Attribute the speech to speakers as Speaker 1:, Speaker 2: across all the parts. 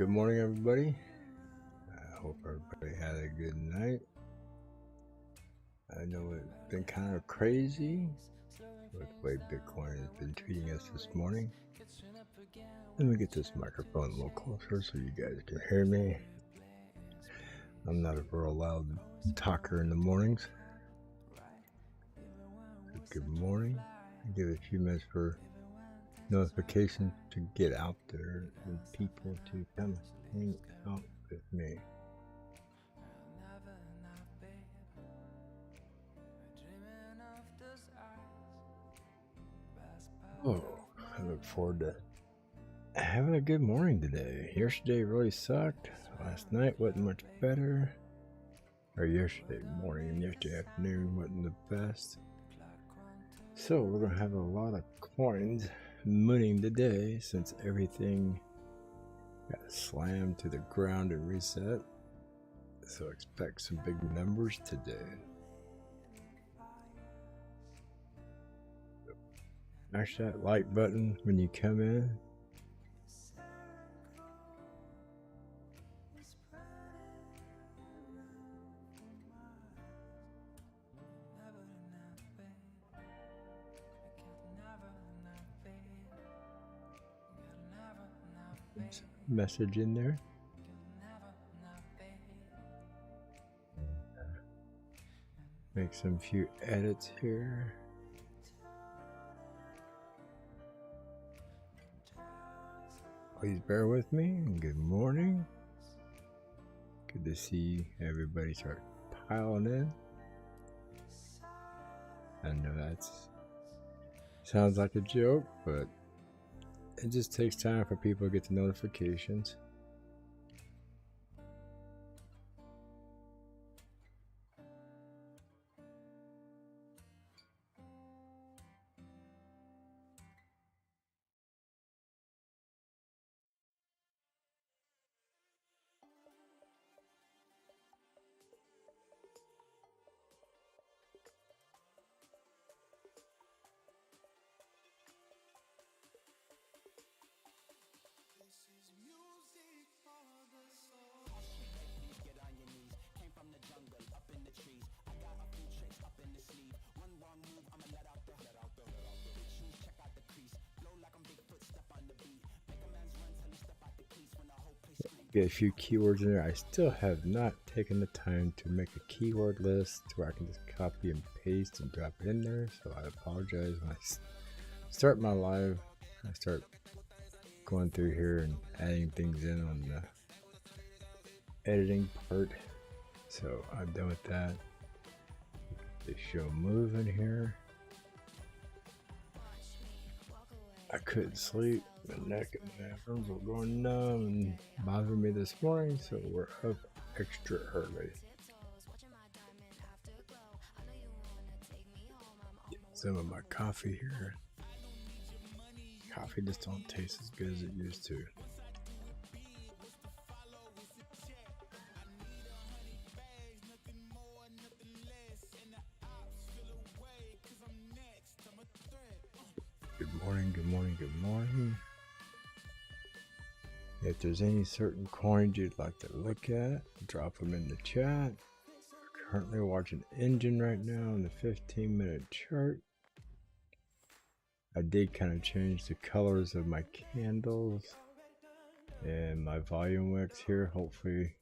Speaker 1: Good morning, everybody. I hope everybody had a good night. I know it's been kind of crazy with the way Bitcoin has been treating us this morning. Let me get this microphone a little closer so you guys can hear me. I'm not a real loud talker in the mornings. So good morning. I'll give it a few minutes for notifications to get out there and people to come hang out with me. Oh, I look forward to having a good morning today. Yesterday really sucked. Last night wasn't much better. Or yesterday morning and yesterday afternoon wasn't the best. So we're going to have a lot of coins mooning today since everything got slammed to the ground and reset. So expect some big numbers today. Smash that like button when you come in. Message in there. Make some few edits here. Please bear with me. Good morning. Good to see everybody start piling in. I know that sounds like a joke, but it just takes time for people to get the notifications. Get a few keywords in there. I still have not taken the time to make a keyword list where I can just copy and paste and drop it in there. So I apologize. When I start my live, I start going through here and adding things in on the editing part. So I'm done with that. The show moving here. I couldn't sleep. My neck and my arms were going numb and bothering me this morning, so we're up extra early. Get some of my coffee here. Coffee just don't taste as good as it used to. Good morning, good morning, good morning. If there's any certain coins you'd like to look at, drop them in the chat. We're currently watching Engine right now on the 15-minute chart. I did kind of change the colors of my candles and my volume wicks here. Hopefully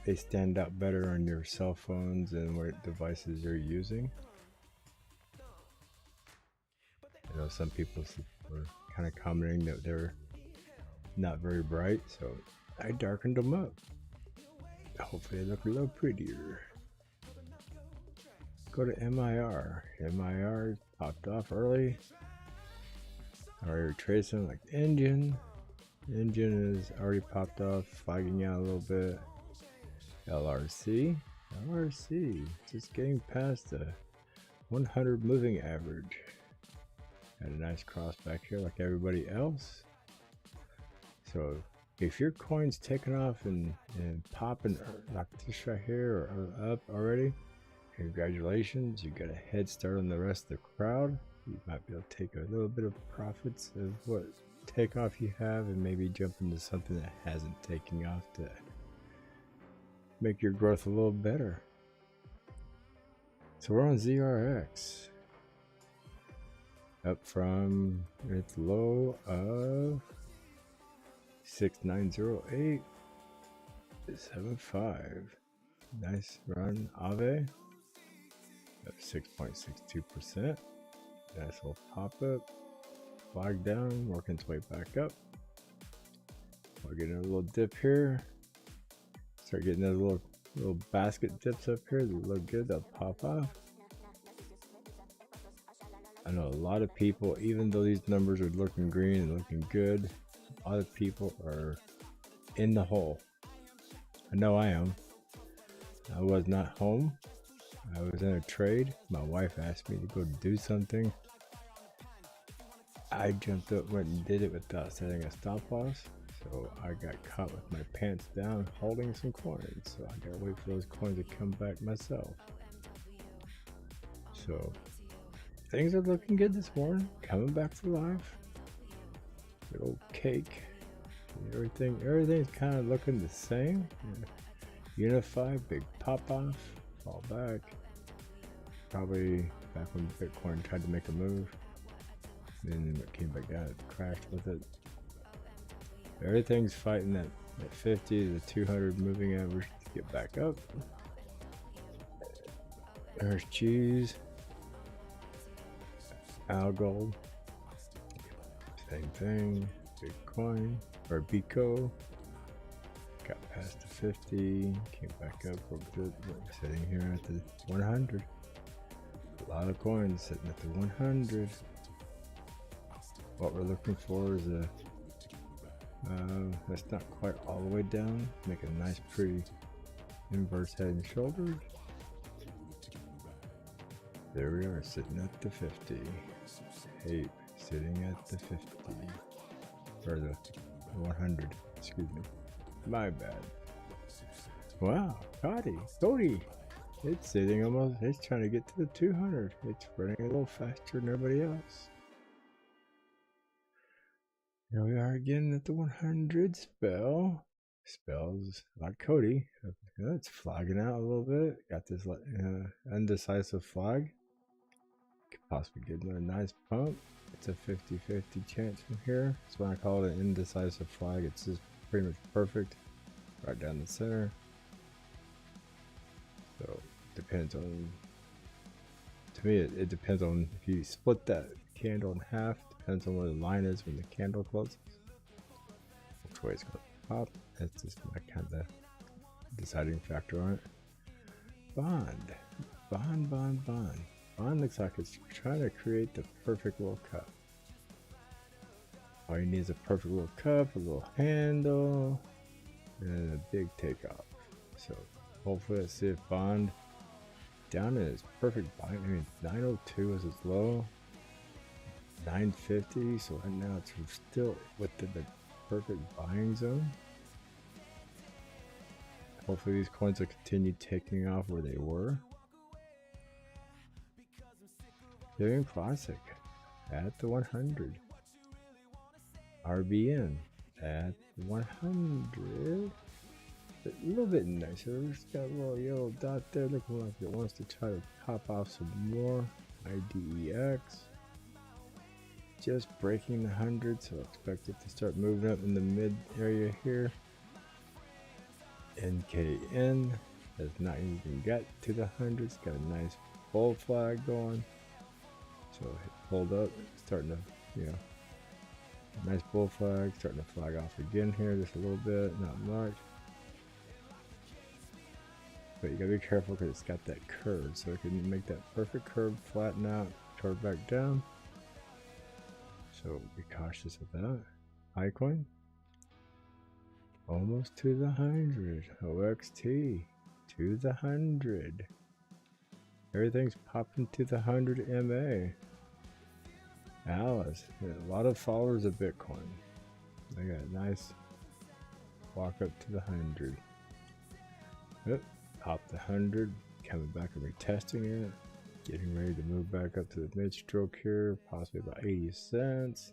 Speaker 1: they stand out better on your cell phones and what devices you're using. I know some people were kind of commenting that they're not very bright, so I darkened them up. Hopefully they look a little prettier. Go to MIR. MIR popped off early. Already retracing like Engine. Engine is already popped off, flagging out a little bit. LRC. LRC just getting past the 100 moving average. Had a nice cross back here like everybody else. So if your coin's taking off and popping like this right here or up already, congratulations, you got a head start on the rest of the crowd. You might be able to take a little bit of profits of what takeoff you have and maybe jump into something that hasn't taken off to make your growth a little better. So we're on ZRX. Up from its low of 6908 to 75. Nice run, Ave. Up 6.62%. Nice little pop up. Flag down, working its way back up. We'll get a little dip here. Start getting those little basket dips up here that look good. They'll pop off. I know a lot of people, even though these numbers are looking green and looking good, a lot of people are in the hole. I know I am. I was not home. I was in a trade. My wife asked me to go do something. I jumped up, went and did it without setting a stop loss. So I got caught with my pants down holding some coins. So I gotta wait for those coins to come back myself. So things are looking good this morning. Coming back to life. Good old cake. Everything's kind of looking the same. Unify, big pop off, fall back. Probably back when Bitcoin tried to make a move. Then it came back down, it crashed with it. Everything's fighting that 50 to 200 moving average to get back up. There's cheese. Algold. Same thing. Bitcoin or Bico. Got past the 50, came back up, we're sitting here at the 100. A lot of coins sitting at the 100. What we're looking for is a, that's not quite all the way down. Make a nice pretty inverse head and shoulders. There we are, sitting at the 50. Ape sitting at the 50. Or the 100, excuse me. My bad. Wow, Cody. It's sitting almost, it's trying to get to the 200. It's running a little faster than everybody else. Here we are again at the 100 spell. Spells like Cody. It's flagging out a little bit. Got this undecisive flag. Could possibly get another nice pump. It's a 50-50 chance from here. That's why I call it an indecisive flag. It's just pretty much perfect. Right down the center. So depends on, to me it depends on if you split that candle in half. Depends on where the line is when the candle closes. Which way it's going to pop. That's just my kind of deciding factor on it. Bond looks like it's trying to create the perfect little cup. All you need is a perfect little cup, a little handle, and a big takeoff. So hopefully let's see if Bond down in its perfect buying. I mean 902 is its low, 950, so right now it's still within the perfect buying zone. Hopefully these coins will continue taking off where they were. Ethereum Classic at the 100. RBN at 100. A little bit nicer. It's got a little yellow dot there looking like it wants to try to pop off some more. IDEX. Just breaking the 100, so expect it to start moving up in the mid area here. NKN has not even got to the 100. It's got a nice bull flag going. So it pulled up, starting to, nice bull flag, starting to flag off again here just a little bit, not much. But you gotta be careful because it's got that curve, so it can make that perfect curve flatten out, curve back down. So be cautious of that. Icoin, almost to the 100. OXT to the 100. Everything's popping to the 100 MA. Alice, a lot of followers of Bitcoin. They got a nice walk up to the 100. Yep, pop the 100, coming back and retesting it. Getting ready to move back up to the mid stroke here, possibly about 80 cents.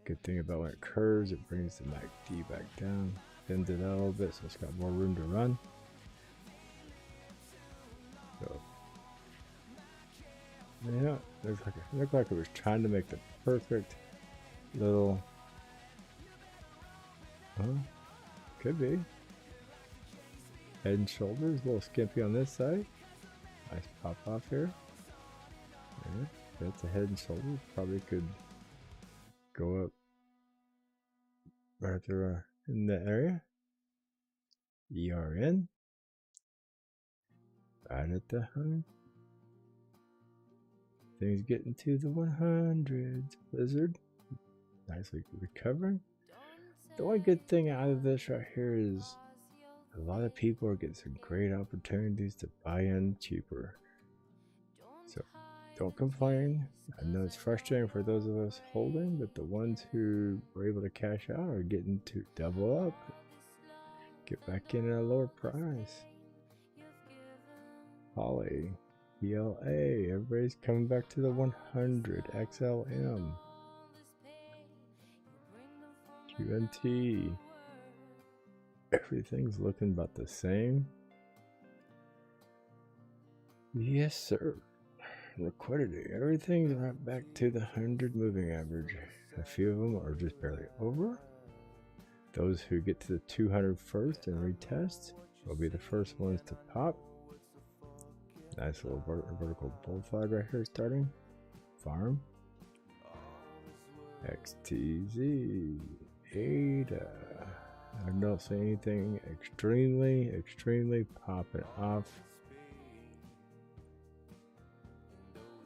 Speaker 1: Good thing about when it curves, it brings the MACD back down, bends it out a little bit, so it's got more room to run. So, yeah, it looked like it was trying to make the perfect little, could be. Head and shoulders, a little skimpy on this side. Nice pop off here. Yeah, that's a head and shoulders. Probably could go up right there in that area. ERN. Right at the 100. Things getting to the 100s. Blizzard. Nicely recovering. The only good thing out of this right here is a lot of people are getting some great opportunities to buy in cheaper. So don't complain. I know it's frustrating for those of us holding, but the ones who were able to cash out are getting to double up. Get back in at a lower price. Holly, PLA, everybody's coming back to the 100. XLM, QNT. Everything's looking about the same. Yes, sir. Liquidity. Everything's right back to the 100 moving average. A few of them are just barely over. Those who get to the 200 first and retest will be the first ones to pop. Nice little vertical bull flag right here starting. Farm. XTZ. ADA. I don't see anything extremely popping off.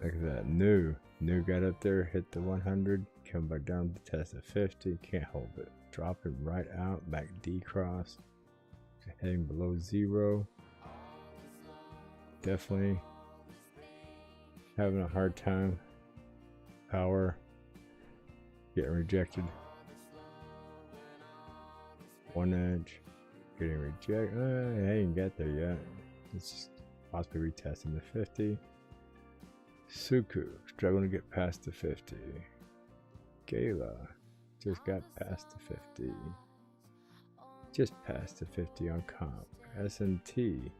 Speaker 1: Look at that. New got up there, hit the 100, come back down to test the 50, can't hold it. Dropping right out, back decross, heading below zero. Definitely having a hard time. Power getting rejected. 1 inch getting rejected. I ain't got there yet. It's possibly retesting the 50. Suku struggling to get past the 50. Gala just got past the 50. Just past the 50 on comp. S&T.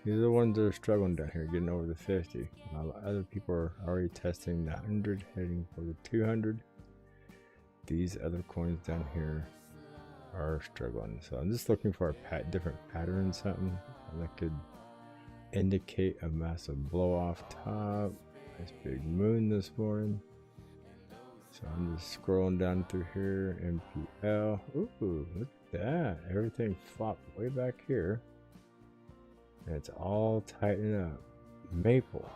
Speaker 1: These are the ones that are struggling down here, getting over the 50. While other people are already testing the 100, heading for the 200. These other coins down here are struggling. So I'm just looking for a different pattern, something that could indicate a massive blow off top. Nice big moon this morning. So I'm just scrolling down through here. MPL. Ooh, look at that. Everything flopped way back here. And it's all tightening up. Maple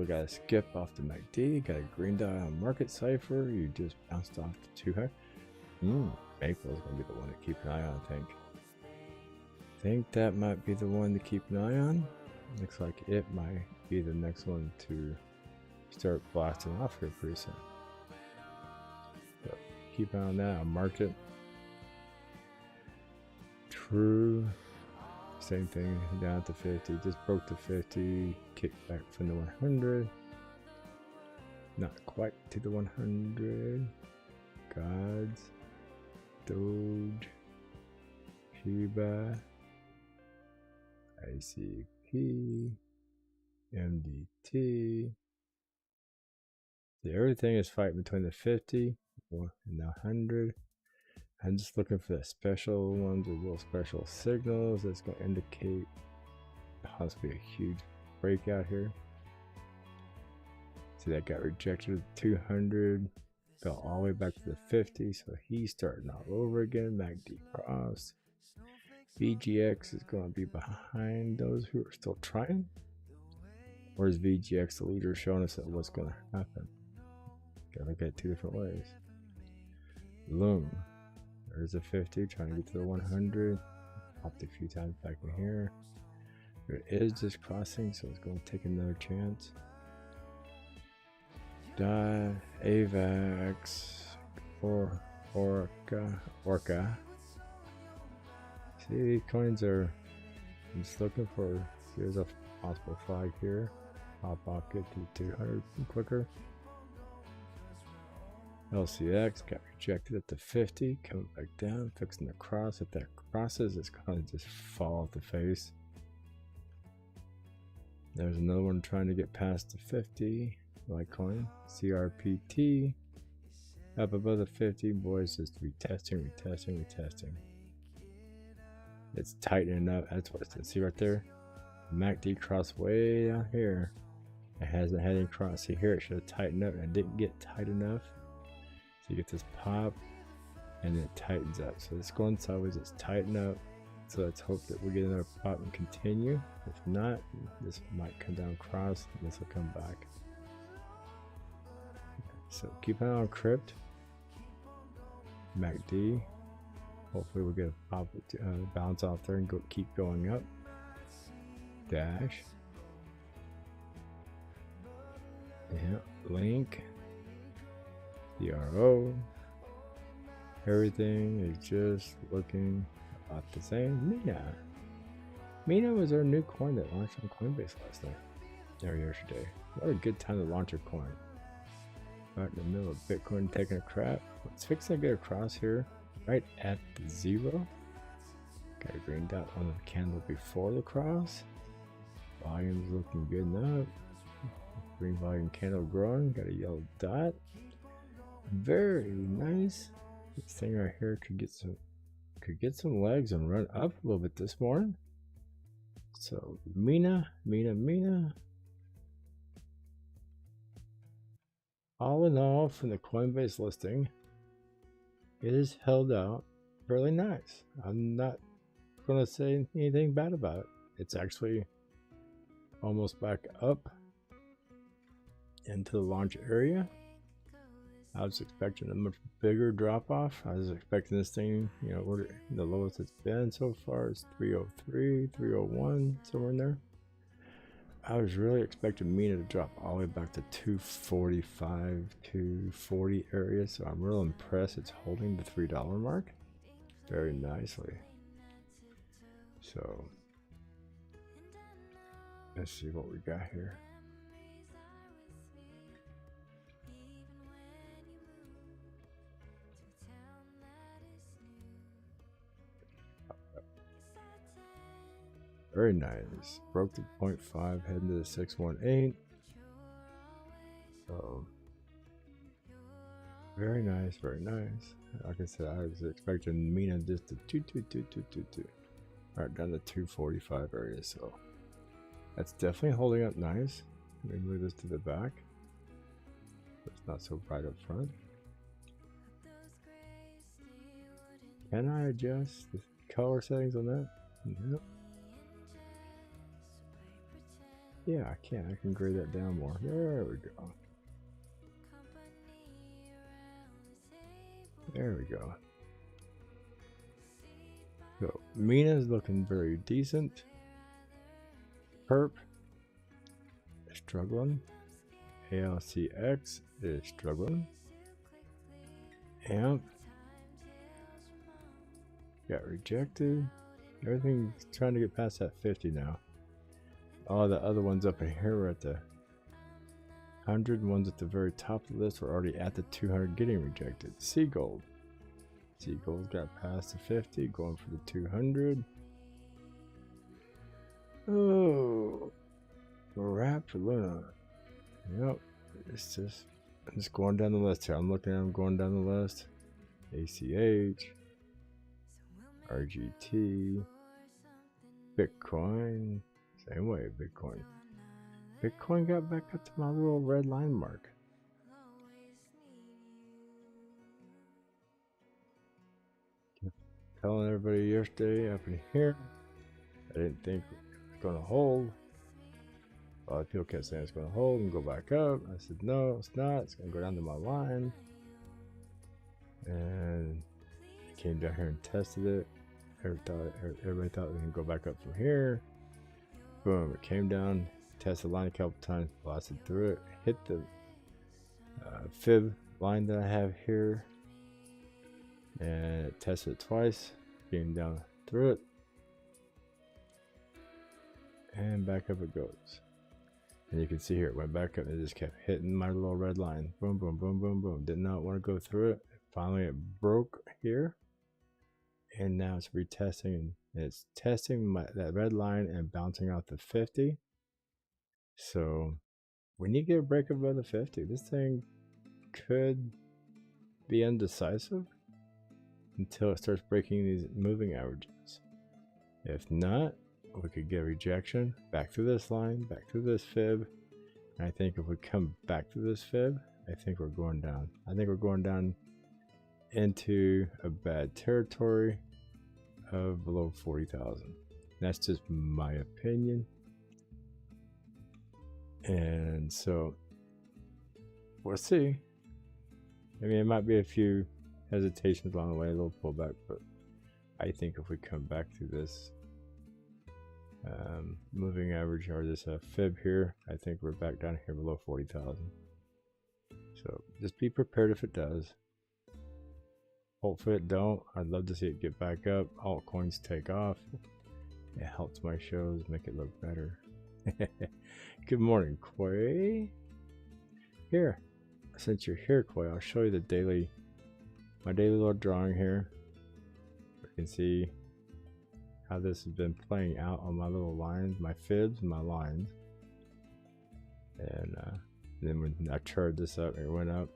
Speaker 1: got a skip off the MACD. Got a green dot on market cipher. You just bounced off the 200. Maple is going to be the one to keep an eye on, I think that might be the one to keep an eye on. Looks like it might be the next one to start blasting off here pretty soon. So keep an eye on that. I'll mark it. True. Same thing, down to 50. Just broke the 50. Kicked back from the 100. Not quite to the 100. Gods. Doge. Shiba. ICP, MDT. Everything is fighting between the 50 and the 100. I'm just looking for the special ones with little special signals that's going to indicate possibly a huge breakout here. See, that got rejected at 200, fell all the way back to the 50, so he's starting all over again. MACD crossed. VGX is going to be behind those who are still trying. Or is VGX the leader showing us that what's going to happen? Gotta look at it two different ways. Loom. There's a 50 trying to get to the 100. Popped a few times back in here. There is just crossing, so it's going to take another chance. AVAX. Orca. See, these coins are, I'm just looking for, there's a possible flag here. Pop off, get to 200 quicker. LCX got rejected at the 50, coming back down, fixing the cross. If that crosses, it's gonna just fall off the face. There's another one trying to get past the 50. Litecoin, CRPT, up above the 50. Boys, just retesting. It's tightening up. That's what it's. See right there, MACD cross way down here. It hasn't had any cross. See here, it should have tightened up and it didn't get tight enough. So you get this pop and it tightens up. So it's going sideways, it's tightened up. So let's hope that we get another pop and continue. If not, this might come down cross and this will come back. So keep an eye on Crypt, MACD. Hopefully we'll get a pop, bounce off there and keep going up. Dash. Yeah, Link. DRO. Everything is just looking about the same. Mina was our new coin that launched on Coinbase last night. Or yesterday. What a good time to launch a coin. Right in the middle of Bitcoin taking a crap. It's fixing to get across here. Right at the 0. Got a green dot on the candle before the cross. Volume's looking good enough. Green volume candle growing. Got a yellow dot. Very nice. This thing right here could get some legs and run up a little bit this morning. So Mina. All in all, from the Coinbase listing, it is held out fairly nice. I'm not going to say anything bad about it. It's actually almost back up into the launch area. I was expecting a much bigger drop off. I was expecting this thing, you know, the lowest it's been so far is 303, 301, somewhere in there. I was really expecting Mina to drop all the way back to 245, 240 area. So I'm real impressed it's holding the $3 mark very nicely. So let's see what we got here. Very nice. Broke the 0.5, heading to the 618. So very nice, very nice. Like I said, I was expecting Mina just to 22222. Right down to 245 area. So that's definitely holding up nice. Let me move this to the back. It's not so bright up front. Can I adjust the color settings on that? Nope. Yeah, I can. I can gray that down more. There we go. There we go. So Mina is looking very decent. Perp is struggling. ALCX is struggling. AMP got rejected. Everything's trying to get past that 50 now. All the other ones up in here were at the 100. Ones at the very top of the list were already at the 200 getting rejected. Seagold got past the 50, going for the 200. Oh, Raptor Luna. Yep, it's just, I'm just going down the list here. I'm going down the list. ACH, RGT, Bitcoin. Same way, Bitcoin. Bitcoin got back up to my little red line mark. Telling everybody yesterday up in here, I didn't think it was going to hold. A lot of people kept saying it's going to hold and go back up. I said, no, it's not. It's going to go down to my line. And I came down here and tested it. Everybody thought we can go back up from here. Boom, it came down, tested the line a couple times, blasted through it, hit the fib line that I have here, and it tested it twice, came down through it, and back up it goes. And you can see here, it went back up and it just kept hitting my little red line. Boom, boom, boom, boom, boom. Did not want to go through it. Finally, it broke here. And now it's retesting, and it's testing that red line and bouncing off the 50. So we need to get a break above the 50. This thing could be indecisive until it starts breaking these moving averages. If not, we could get rejection back through this line, back through this fib. And I think if we come back to this fib, I think we're going down. I think we're going down into a bad territory of below 40,000. That's just my opinion. And so we'll see. I mean, it might be a few hesitations along the way, a little pullback, but I think if we come back to this moving average or this fib here, I think we're back down here below 40,000. So just be prepared if it does. Hopefully it don't. I'd love to see it get back up. Altcoins take off. It helps my shows make it look better. Good morning, Quay. Here, since you're here, Quay, I'll show you the daily, my daily little drawing here. You can see how this has been playing out on my little lines, my fibs and my lines. And then when I charted this up, it went up,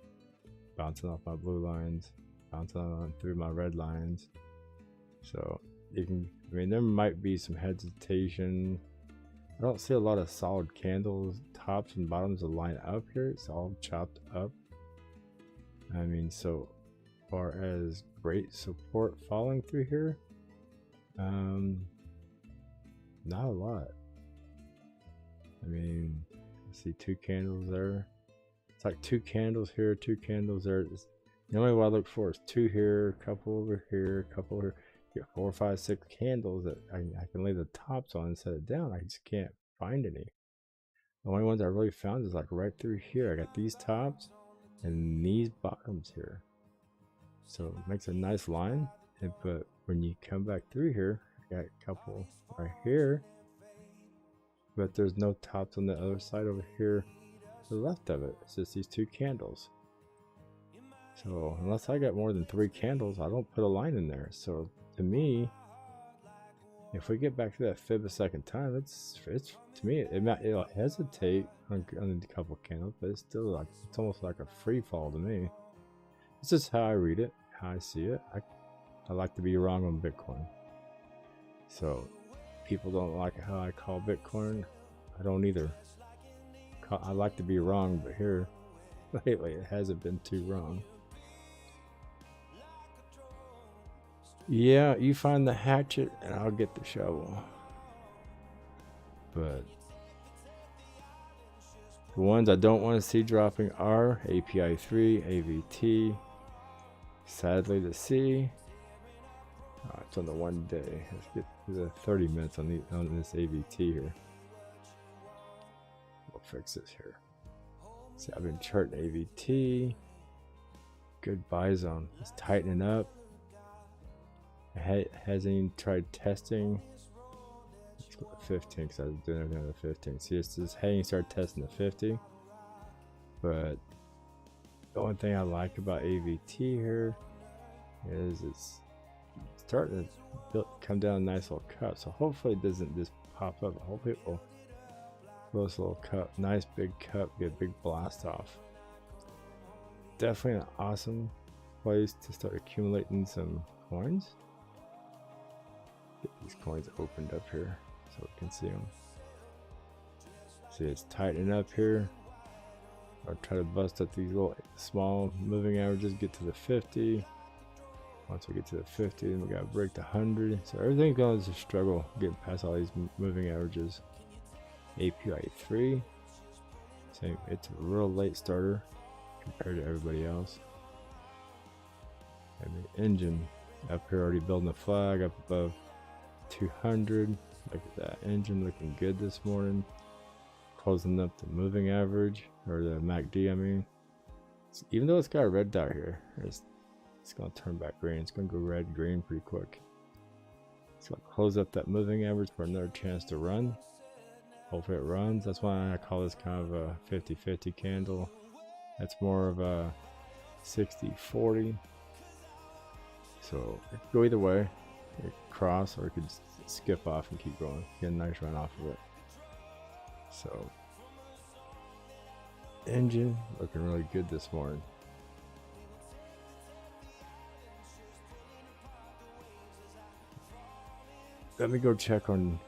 Speaker 1: bouncing off my blue lines, bouncing on through my red lines. So you can, I mean, there might be some hesitation. I don't see a lot of solid candles, tops and bottoms that line up here. It's all chopped up. I mean, so far as great support falling through here, not a lot. I mean, I see two candles there. It's like two candles here, two candles there. The only one I look for is two here, a couple over here, a couple over here. Get 4, 5, 6 candles that I can lay the tops on and set it down. I just can't find any. The only ones I really found is like right through here. I got these tops and these bottoms here. So it makes a nice line. But when you come back through here, I got a couple right here. But there's no tops on the other side over here to the left of it. It's just these two candles. So unless I got more than 3 candles, I don't put a line in there. So to me, if we get back to that fib a second time, it's to me it'll hesitate on a couple candles, but it's still like, it's almost like a free fall to me. This is how I read it, how I see it. I like to be wrong on Bitcoin. So people don't like how I call Bitcoin. I don't either. I like to be wrong, but here lately it hasn't been too wrong. Yeah, you find the hatchet and I'll get the shovel. But the ones I don't want to see dropping are API 3, AVT, sadly the C. It's on the 1 day. Let's get to the 30 minutes on this AVT here. We'll fix this here. See, I've been charting AVT. Good buy zone. It's tightening up. It hasn't even tried testing. Let's go to 15 because I was doing everything on the 15. See, it's just hadn't started testing the 50. But the only thing I like about AVT here is it's starting to come down a nice little cut. So hopefully it doesn't just pop up. I hope it will close a little cut, nice big cut, get a big blast off. Definitely an awesome place to start accumulating some coins. Get these coins opened up here so we can see them. See, it's tightening up here. I'll try to bust up these little small moving averages, get to the 50. Once we get to the 50, then we gotta break the 100. So everything's going to struggle getting past all these moving averages. API 3, same. It's a real late starter compared to everybody else. And the engine up here already building a flag up above 200. Look at that engine looking good this morning. Closing up the moving average, or the MACD, I mean. Even though it's got a red dot here, it's going to turn back green. It's going to go red, green pretty quick. It's going to close up that moving average for another chance to run. Hopefully it runs. That's why I call this kind of a 50-50 candle. That's more of a 60-40. So it could go either way. It could cross, or it could skip off and keep going. Get a nice run off of it. So engine looking really good this morning. Let me go check on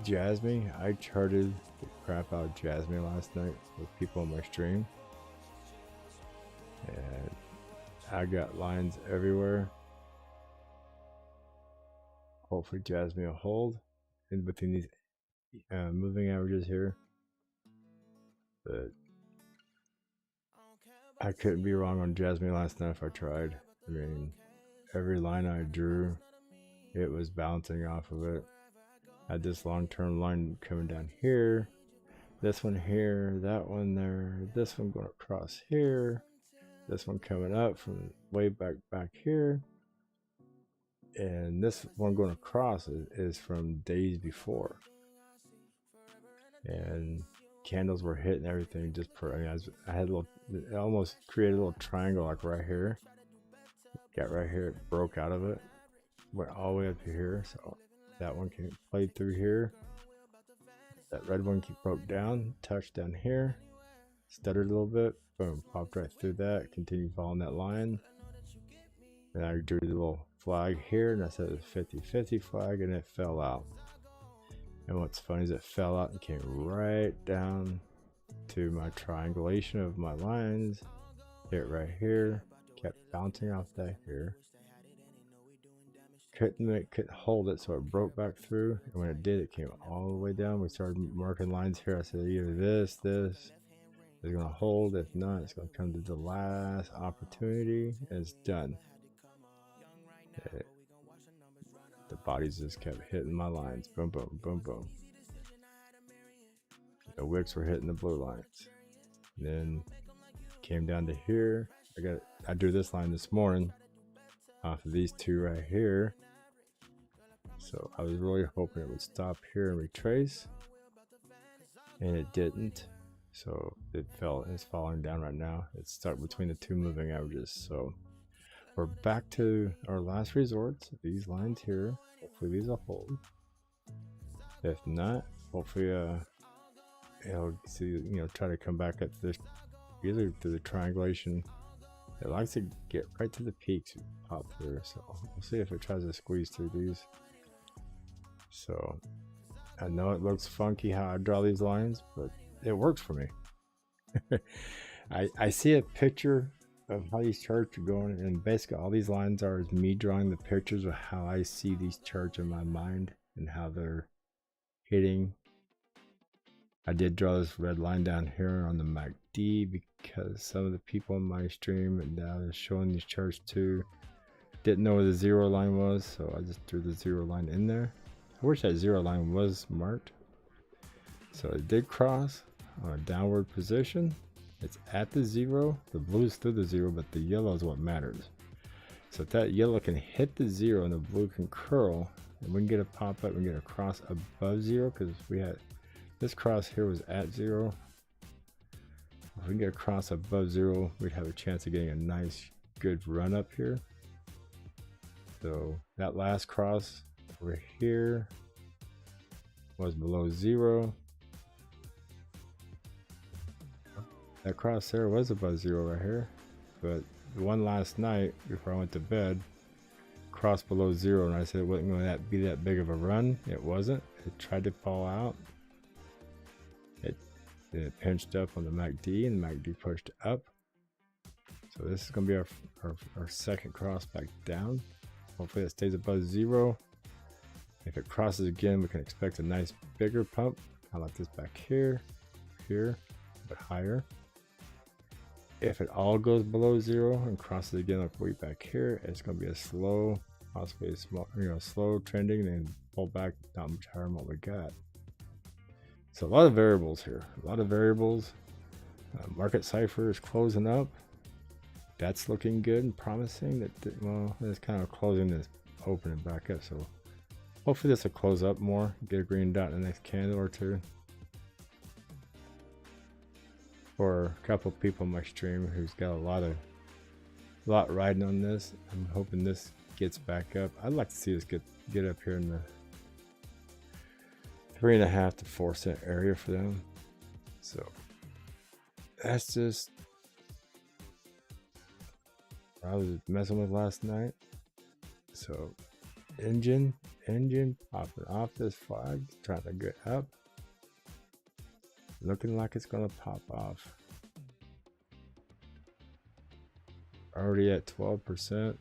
Speaker 1: Jasmine. I charted the crap out of Jasmine last night with people on my stream, and I got lines everywhere. Hopefully Jasmine will hold in between these moving averages here, but I couldn't be wrong on Jasmine last night if I tried. I mean, every line I drew, it was bouncing off of it. I had this long-term line coming down here, this one here, that one there, this one going across here, this one coming up from way back here, and this one going across is from days before. And candles were hitting everything just per. I mean, I had a little, it almost created a little triangle like right here. Got right here, it broke out of it, went all the way up to here. So that one came played through here. That red one broke down, touched down here, stuttered a little bit, boom, popped right through that, continued following that line. And I drew the little flag here, and I said it was 50-50 flag, and it fell out. And what's funny is it fell out and came right down to my triangulation of my lines. Hit right here, kept bouncing off that here. Couldn't hold it, so it broke back through. And when it did, it came all the way down. We started marking lines here. I said either this is gonna hold. If not, it's gonna come to the last opportunity, and it's done. The bodies just kept hitting my lines. Boom, boom, boom, boom. The wicks were hitting the blue lines. And then came down to here. I drew this line this morning off of these two right here. So I was really hoping it would stop here and retrace. And it didn't. So it fell. It's falling down right now. It's stuck between the two moving averages. So we're back to our last resort. These lines here, hopefully these will hold. If not, hopefully it'll see, try to come back at this, either through the triangulation. It likes to get right to the peaks and pop through. So we'll see if it tries to squeeze through these. So I know it looks funky how I draw these lines, but it works for me. I see a picture of how these charts are going, and basically all these lines are is me drawing the pictures of how I see these charts in my mind and how they're hitting. I did draw this red line down here on the MACD because some of the people on my stream and I was showing these charts too didn't know where the zero line was, so I just drew the zero line in there. I wish that zero line was marked. So it did cross on a downward position. It's at the zero, the blue is through the zero, but the yellow is what matters. So if that yellow can hit the zero and the blue can curl, and we can get a pop up and get a cross above zero, because we had this cross here was at zero. If we can get a cross above zero, we'd have a chance of getting a nice good run up here. So that last cross over here was below zero. That cross there was above zero right here, but the one last night before I went to bed crossed below zero, and I said it wasn't going to be that big of a run. It wasn't. It tried to fall out. It pinched up on the MACD, and the MACD pushed up. So this is going to be our second cross back down. Hopefully it stays above zero. If it crosses again, we can expect a nice bigger pump. I like this back here, but higher. If it all goes below zero and crosses again like way back here, it's going to be a slow, possibly a small, slow trending, and then pull back not much higher than what we got. So a lot of variables here, a lot of variables. Market cipher is closing up. That's looking good and promising. Well, it's kind of closing this, opening back up. So hopefully this will close up more, get a green dot in the next candle or two. for a couple people on my stream who's got a lot riding on this. I'm hoping this gets back up. I'd like to see us get up here in the 3.5 to 4 cent area for them. So that's just what I was messing with last night. So engine popping off this flag, trying to get up, looking like it's gonna pop off. Already at 12%.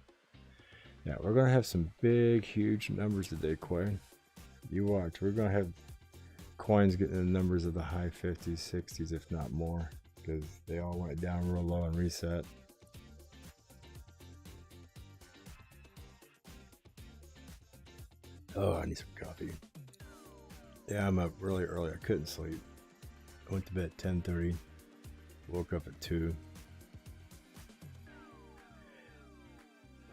Speaker 1: Yeah, we're gonna have some big, huge numbers today, Quinn. You watch. We're gonna have coins getting the numbers of the high 50s, 60s, if not more, because they all went down real low and reset. Oh, I need some coffee. Yeah, I'm up really early. I couldn't sleep. I went to bed at 10:30. Woke up at 2.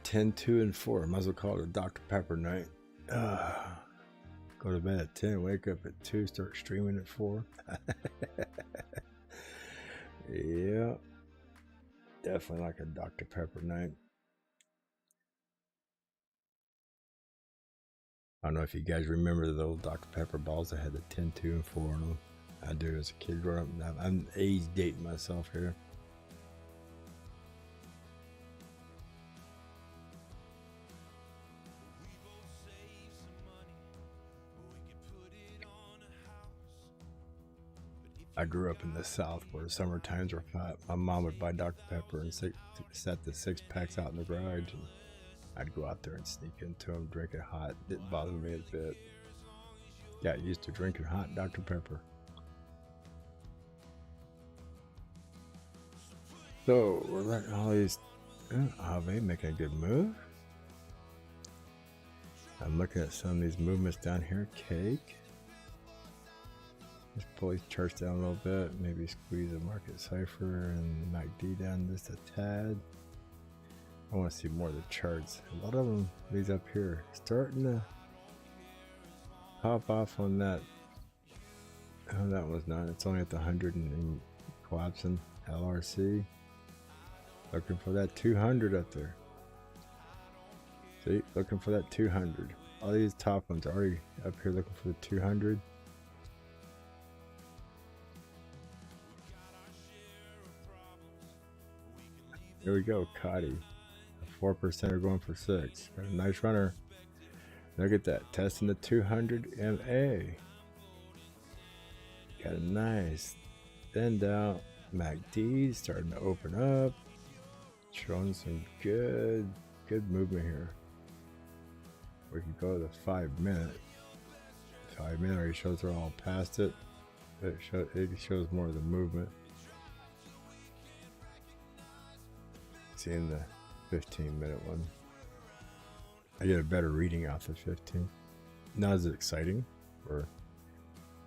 Speaker 1: 10, 2, and 4. Might as well call it a Dr. Pepper night. Go to bed at 10, wake up at 2, start streaming at 4. Yeah. Definitely like a Dr. Pepper night. I don't know if you guys remember the old Dr. Pepper balls that had the 10, 2, and 4 on them. I do as a kid growing up. I'm age dating myself here. I grew up in the South where summer times were hot. My mom would buy Dr. Pepper and set the 6-packs out in the garage. And I'd go out there and sneak into them, drink it hot. Didn't bother me a bit. Got used to drinking hot Dr. Pepper. So we're letting all these. Ave making a good move. I'm looking at some of these movements down here. Cake. Just pull these charts down a little bit. Maybe squeeze a market cipher and MACD down just a tad. I want to see more of the charts. A lot of them, these up here, starting to pop off on that. Oh, that was not. It's only at the 100 and collapsing. LRC. Looking for that 200 up there. See, looking for that 200. All these top ones are already up here looking for the 200. Here we go, Cotty. 4% are going for 6. Got a nice runner. Look at that, testing the 200 MA. Got a nice thinned out MACD starting to open up. Showing some good movement here. We can go to the 5 minute. 5 minute already shows we're all past it. It shows more of the movement. Seeing the 15-minute one. I get a better reading off the 15. Not as exciting for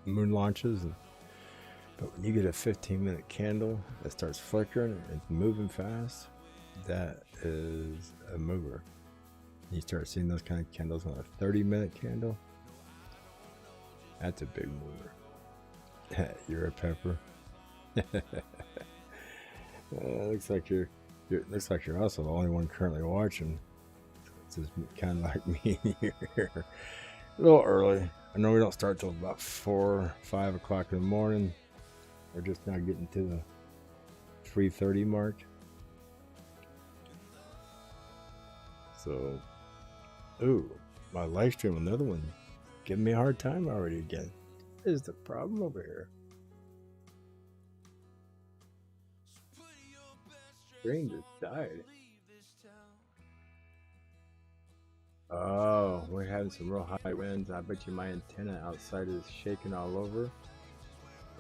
Speaker 1: moon launches, but when you get a 15-minute candle that starts flickering and moving fast, that is a mover. You start seeing those kind of candles on a 30-minute candle. That's a big mover. You're a pepper. Looks like you're also the only one currently watching. It's just kind of like me here. A little early. I know we don't start till about 4, 5 o'clock in the morning. We're just now getting to the 3:30 mark. So, ooh, my live stream, another one, giving me a hard time already again. What is the problem over here? Screen just died. Oh, we're having some real high winds. I bet you my antenna outside is shaking all over.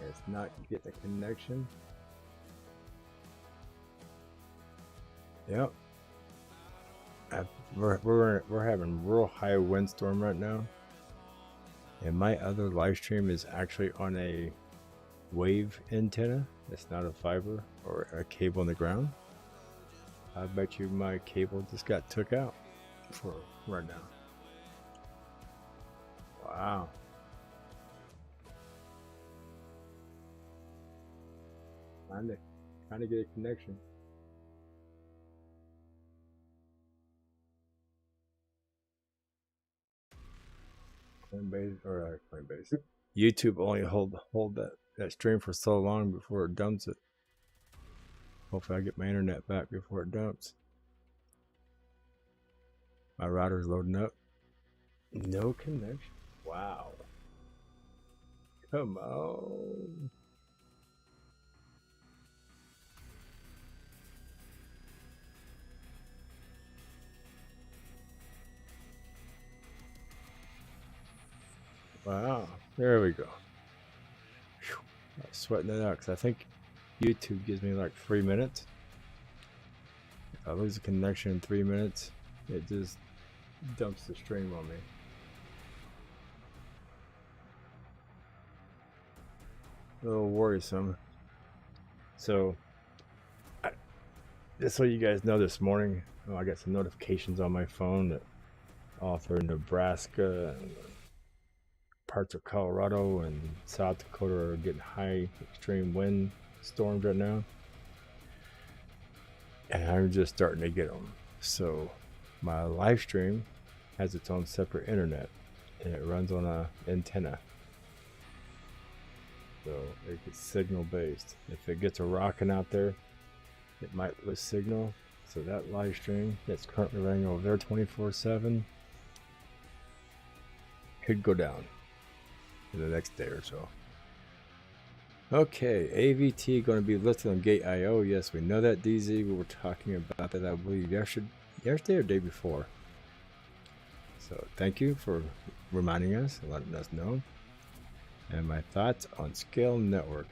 Speaker 1: It's not getting a connection. Yep. We're having real high windstorm right now. And my other live stream is actually on a wave antenna. It's not a fiber or a cable in the ground. I bet you my cable just got took out for right now. Wow. trying to get a connection. Coinbase. YouTube only hold that stream for so long before it dumps it. Hopefully I get my internet back before it dumps. My router's loading up. No connection. Wow. Come on. Wow. There we go. Whew. I was sweating it out because I think YouTube gives me like 3 minutes. If I lose a connection in 3 minutes, it just dumps the stream on me. A little worrisome. So, just so you guys know, this morning I got some notifications on my phone that off in Nebraska and parts of Colorado and South Dakota are getting high extreme wind storms right now, and I'm just starting to get them. So my live stream has its own separate internet, and it runs on a antenna, so it's signal based. If it gets a rocking out there, it might lose signal. So that live stream that's currently running over there 24/7 could go down in the next day or so. Okay, AVT going to be listed on Gate.io. Yes, we know that, DZ. We were talking about that, I believe, yesterday or day before. So thank you for reminding us and letting us know. And my thoughts on Scale Network.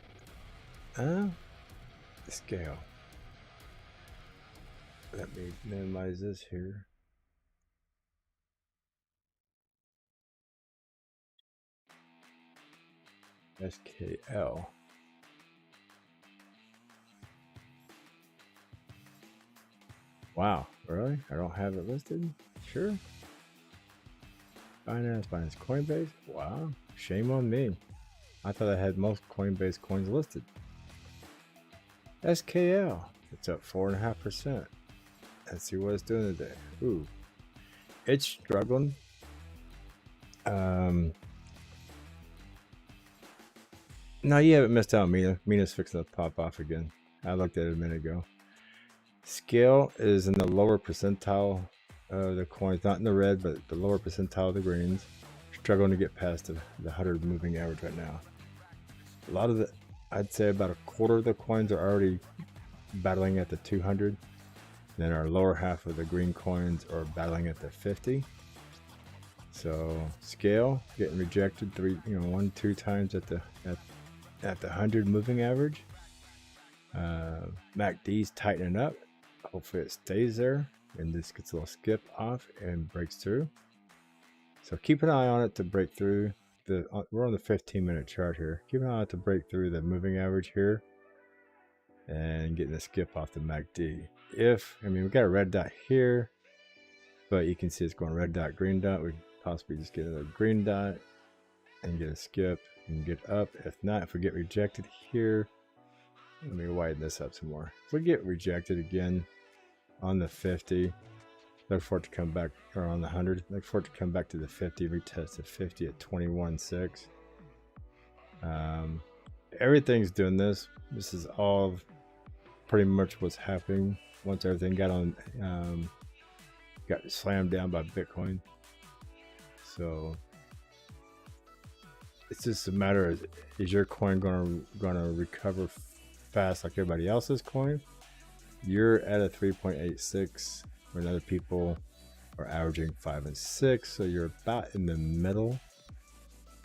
Speaker 1: Scale. Let me minimize this here. SKL. Wow, really? I don't have it listed? Sure. Binance, Coinbase? Wow, shame on me. I thought I had most Coinbase coins listed. SKL, it's up 4.5%. Let's see what it's doing today. Ooh, it's struggling. No, you haven't missed out, Mina. Mina's fixing to pop off again. I looked at it a minute ago. Scale is in the lower percentile of the coins, not in the red, but the lower percentile of the greens. Struggling to get past the 100 moving average right now. A lot of I'd say about a quarter of the coins are already battling at the 200. Then our lower half of the green coins are battling at the 50. So Scale getting rejected 1-2 times at the 100 moving average. MACD's tightening up. Hopefully it stays there and this gets a little skip off and breaks through. So keep an eye on it to break through. We're on the 15-minute chart here. Keep an eye on it to break through the moving average here and getting a skip off the MACD. We got a red dot here, but you can see it's going red dot, green dot. We possibly just get a green dot and get a skip and get up. If not, if we get rejected here, let me widen this up some more. If we get rejected again on the 50, look for it to come back, or on the 100, look for it to come back to the 50, retest the 50 at 21.6. Everything's doing this. This is all pretty much what's happening once everything got slammed down by Bitcoin. So it's just a matter of, is your coin gonna recover fast like everybody else's coin? You're at a 3.86, when other people are averaging 5 and 6, so you're about in the middle.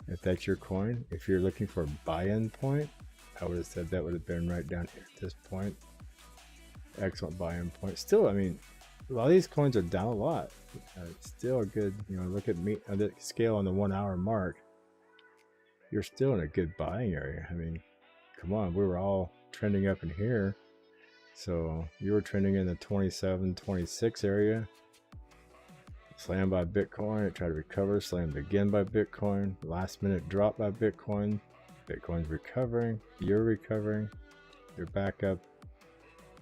Speaker 1: If that's your coin, if you're looking for a buy-in point, I would have said that would have been right down here at this point. Excellent buy-in point. Still, a lot of these coins are down a lot. It's still a good, look at me on the scale on the 1 hour mark. You're still in a good buying area. Come on, we were all trending up in here. So you were trending in the 27, 26 area. Slammed by Bitcoin. It tried to recover. Slammed again by Bitcoin. Last minute drop by Bitcoin. Bitcoin's recovering. You're recovering. your backup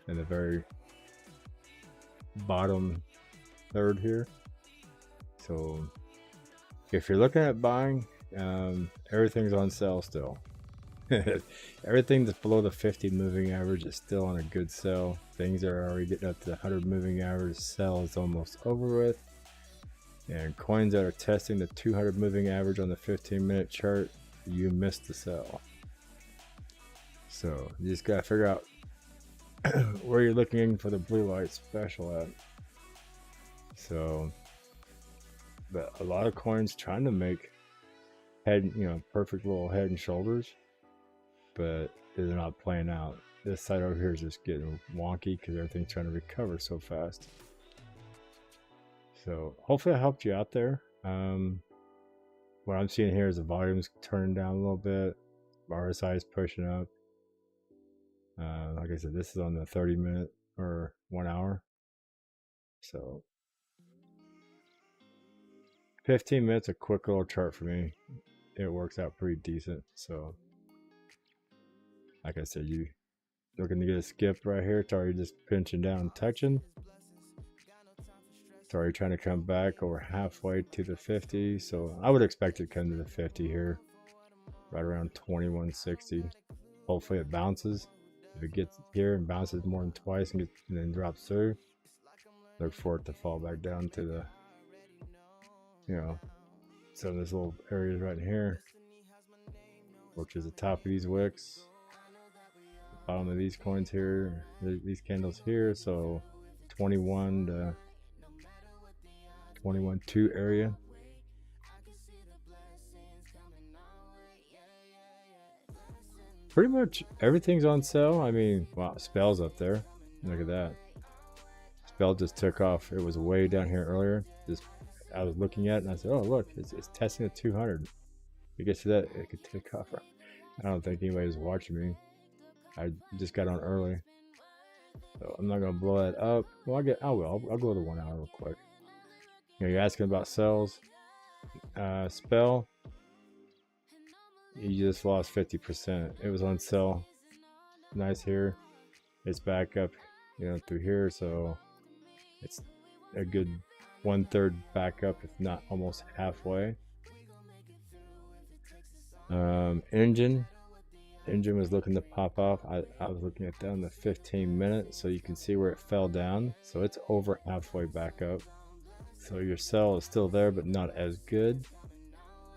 Speaker 1: in the very bottom third here. So if you're looking at buying, everything's on sale still. Everything that's below the 50 moving average is still on a good sell. Things that are already getting up to the 100 moving average, sell is almost over with. And coins that are testing the 200 moving average on the 15-minute chart, you missed the sell. So you just gotta figure out where you're looking for the blue light special at. So, but a lot of coins trying to make head, perfect little head and shoulders, but they're not playing out. This side over here is just getting wonky because everything's trying to recover so fast. So hopefully I helped you out there. What I'm seeing here is the volume's turning down a little bit. RSI is pushing up. Like I said, this is on the 30-minute or 1 hour. So 15 minutes, a quick little chart for me. It works out pretty decent. So like I said, you looking to get a skip right here. It's already just pinching down and touching. It's already trying to come back over halfway to the 50. So I would expect it to come to the 50 here, right around 2160. Hopefully it bounces. If it gets here and bounces more than twice and then drops through, look for it to fall back down to the, some of these little areas right here, which is the top of these wicks, the bottom of these coins here, these candles here. So 21 to 21.2 area. Pretty much everything's on sale. I mean, wow, Spell's up there. Look at that. Spell just took off. It was way down here earlier. I was looking at it and I said, oh, look, it's testing at 200. If it gets to that, it could take off. I don't think anybody's watching me. I just got on early. So I'm not going to blow that up. Well, I'll go to 1 hour real quick. You're asking about sells. Spell. You just lost 50%. It was on sale. Nice here. It's back up, through here. So it's a good 1/3 back up, if not almost halfway. Engine was looking to pop off. I was looking at that on the 15-minute, so you can see where it fell down. So it's over halfway back up. So your sell is still there, but not as good.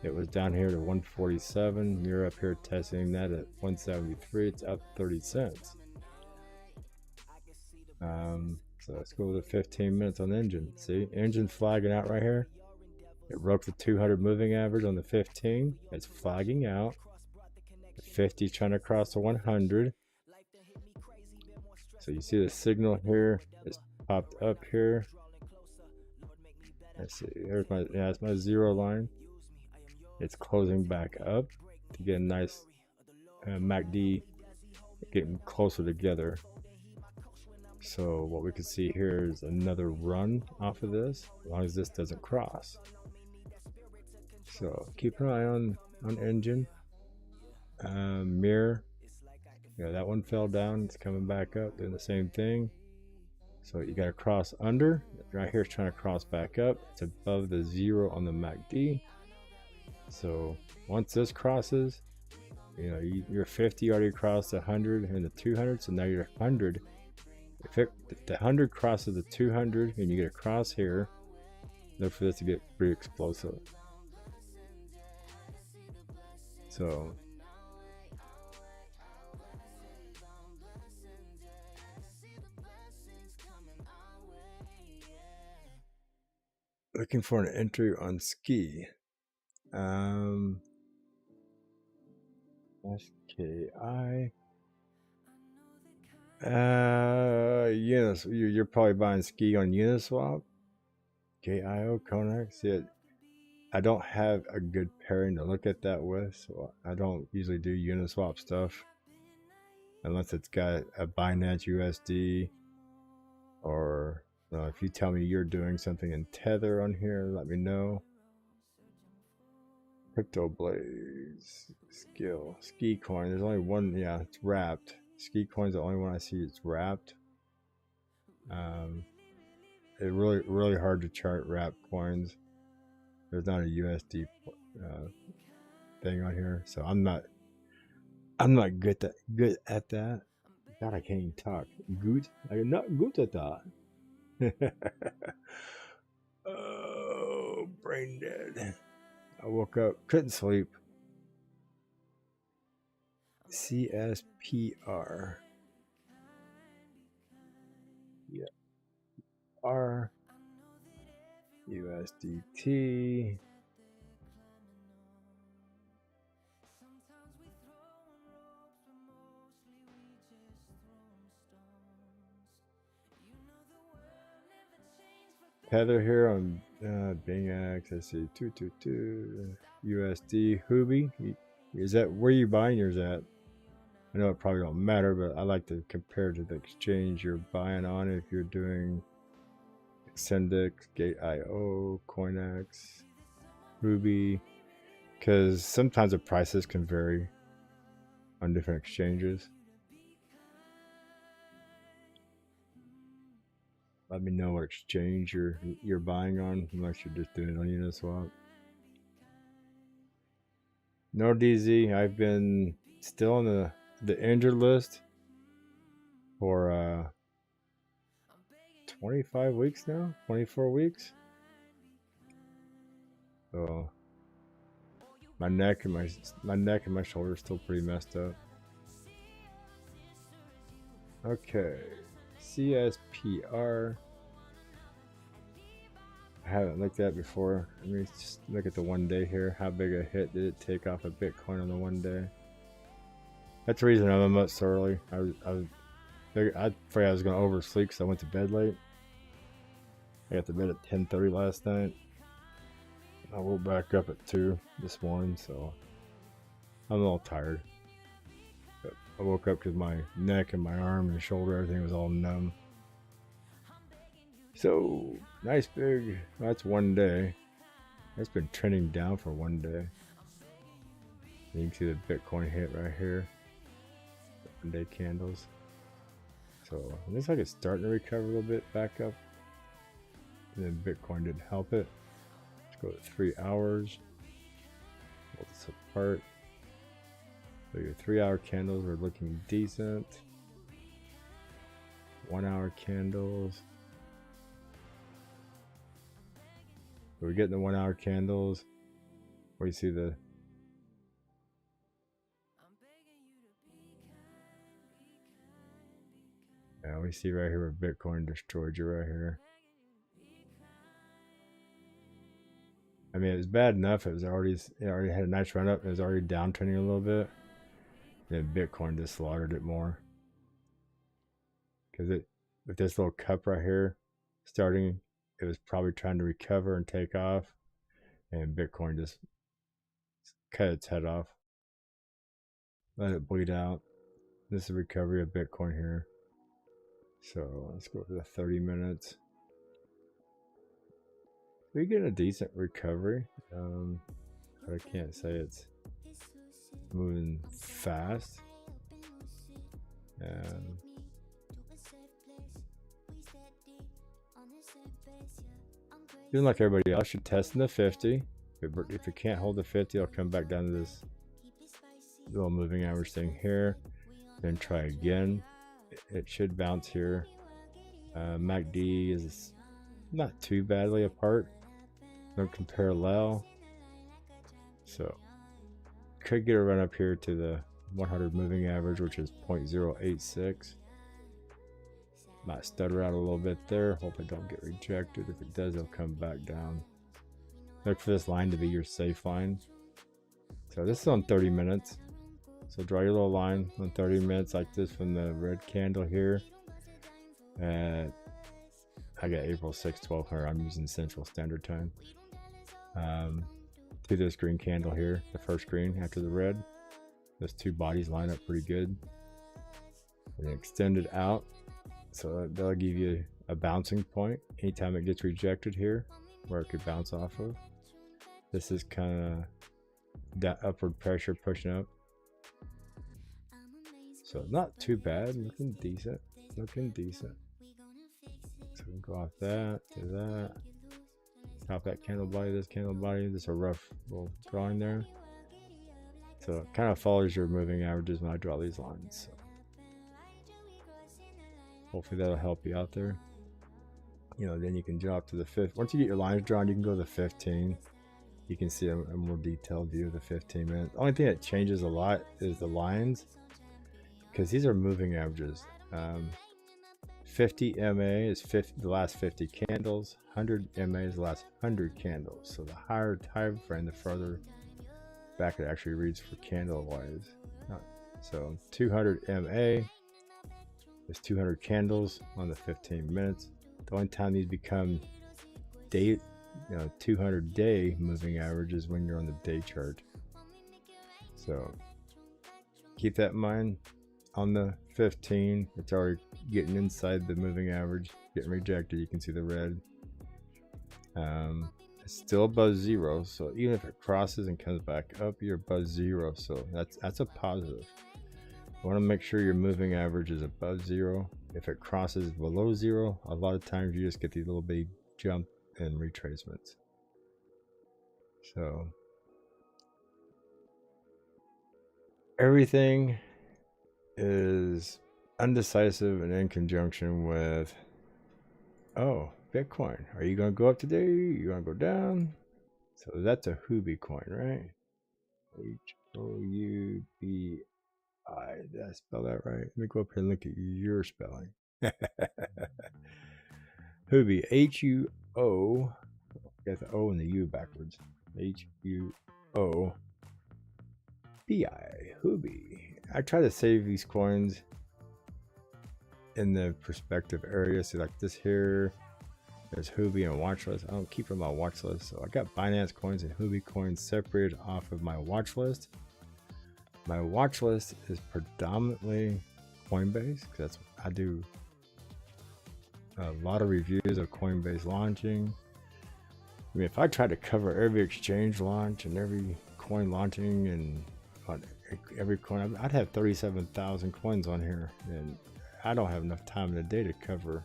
Speaker 1: It was down here to 147. You're up here testing that at 173. It's up 30 cents. So let's go to 15 minutes on engine. See, engine flagging out right here. It broke the 200 moving average on the 15. It's flagging out. The 50 trying to cross the 100. So you see the signal here. It's popped up here. Let's see. Here's it's my 0 line. It's closing back up to get a nice MACD getting closer together. So what we can see here is another run off of this, as long as this doesn't cross. So keep an eye on engine. Mirror, that one fell down. It's coming back up, doing the same thing. So you got to cross under. Right here is trying to cross back up. It's above the 0 on the MACD. So once this crosses, you're 50 already crossed the 100 and the 200. So now you're 100. If the 100 crosses the 200 and you get a cross here, look for this to get pretty explosive. So looking for an entry on ski. SKI. You're probably buying ski on Uniswap. KIO, Konex. I don't have a good pairing to look at that with, so I don't usually do Uniswap stuff unless it's got a Binance USD, or if you tell me you're doing something in Tether on here, let me know. Crypto Blaze, Ski Coin. There's only one. Yeah, it's wrapped. Ski coin's the only one I see it's wrapped. It's really hard to chart wrapped coins. There's not a USD thing on here, so I'm not good at that. God, I can't even talk. Good? I'm not good at that. Oh, brain dead. I woke up, couldn't sleep. CSPR. Yeah. R. USDT. Tether here on Bing X. I see 222 USD. Hubi. Is that where you buying yours at? I know it probably don't matter, but I like to compare to the exchange you're buying on. If you're doing Sendix, Gate.io, CoinEx, Hubi, because sometimes the prices can vary on different exchanges. Let me know what exchange you're buying on, unless you're just doing it on Uniswap. No DZ. I've been still on the injured list for 25 weeks now, 24 weeks. So my neck and my shoulder are still pretty messed up. Okay, CSPR. I haven't looked at before. Let me just look at the 1 day here. How big a hit did it take off a Bitcoin on the 1 day? That's the reason I'm up so early. I afraid I was going to oversleep because I went to bed late. I got to bed at 10:30 last night. I woke back up at 2 this morning, so I'm a little tired. But I woke up because my neck and my arm and shoulder, everything was all numb. So nice big. That's 1 day. It's been trending down for 1 day. You can see the Bitcoin hit right here. 1 day candles. So it looks like it's starting to recover a little bit back up. And then Bitcoin didn't help it. Let's go to 3 hours. Pull this apart. So your 3 hour candles are looking decent. 1 hour candles. So we're getting the 1 hour candles where you see the we see right here where Bitcoin destroyed you right here. I mean, it was bad enough. It already had a nice run up. It was already downtrending a little bit. Then Bitcoin just slaughtered it more. Because with this little cup right here starting, it was probably trying to recover and take off, and Bitcoin just cut its head off, let it bleed out. This is the recovery of Bitcoin here. So let's go to the 30 minutes. We're getting a decent recovery, but I can't say it's moving fast. Feeling like everybody else should test in the 50. If it can't hold the 50, I'll come back down to this little moving average thing here. Then try again. It should bounce here. MACD is not too badly apart. No parallel. So could get a run up here to the 100 moving average, which is 0.086. Might stutter out a little bit there. Hope it don't get rejected. If it does, it'll come back down. Look for this line to be your safe line. So this is on 30 minutes. So draw your little line on 30 minutes like this from the red candle here. And I got April 6, 1200. I'm using Central Standard Time. To this green candle here, the first green after the red. Those two bodies line up pretty good. And extend it out. So that'll give you a bouncing point anytime it gets rejected here, where it could bounce off of. This is kind of that upward pressure pushing up. So not too bad, looking decent, looking decent. So we can go off that to that. Top that candle body, this candle body. This is a rough little drawing there. So it kind of follows your moving averages when I draw these lines. So hopefully that'll help you out there. You know, then you can drop to the 5th. Once you get your lines drawn, you can go to the 15. You can see a more detailed view of the 15 minutes. The only thing that changes a lot is the lines, because these are moving averages. 50 MA is the last 50 candles. 100 MA is the last 100 candles. So the higher time frame, the further back it actually reads for candle wise. So 200 MA is 200 candles on the 15 minutes. The only time these become day, 200 day moving average is when you're on the day chart. So keep that in mind. On the 15, it's already getting inside the moving average, getting rejected. You can see the red. It's still above 0, so even if it crosses and comes back up, you're above 0. So that's a positive. You want to make sure your moving average is above 0. If it crosses below 0, a lot of times you just get these little big jump and retracements. So everything is undecisive and in conjunction with, oh, Bitcoin. Are you going to go up today? Are you going to go down? So that's a Huobi coin, right? H-O-U-B-I. Did I spell that right? Let me go up here and look at your spelling. Huobi. H-U-O. Got the O and the U backwards. H-U-O-B-I. Huobi. I try to save these coins in the prospective area. So like this here, there's Huobi and watch list. I don't keep them on my watch list. So I got Binance coins and Huobi coins separated off of my watch list. My watch list is predominantly CoinBase, because that's what I do. A lot of reviews of CoinBase launching. I mean, if I try to cover every exchange launch and every coin launching and on every coin, I'd have 37,000 coins on here, and I don't have enough time in the day to cover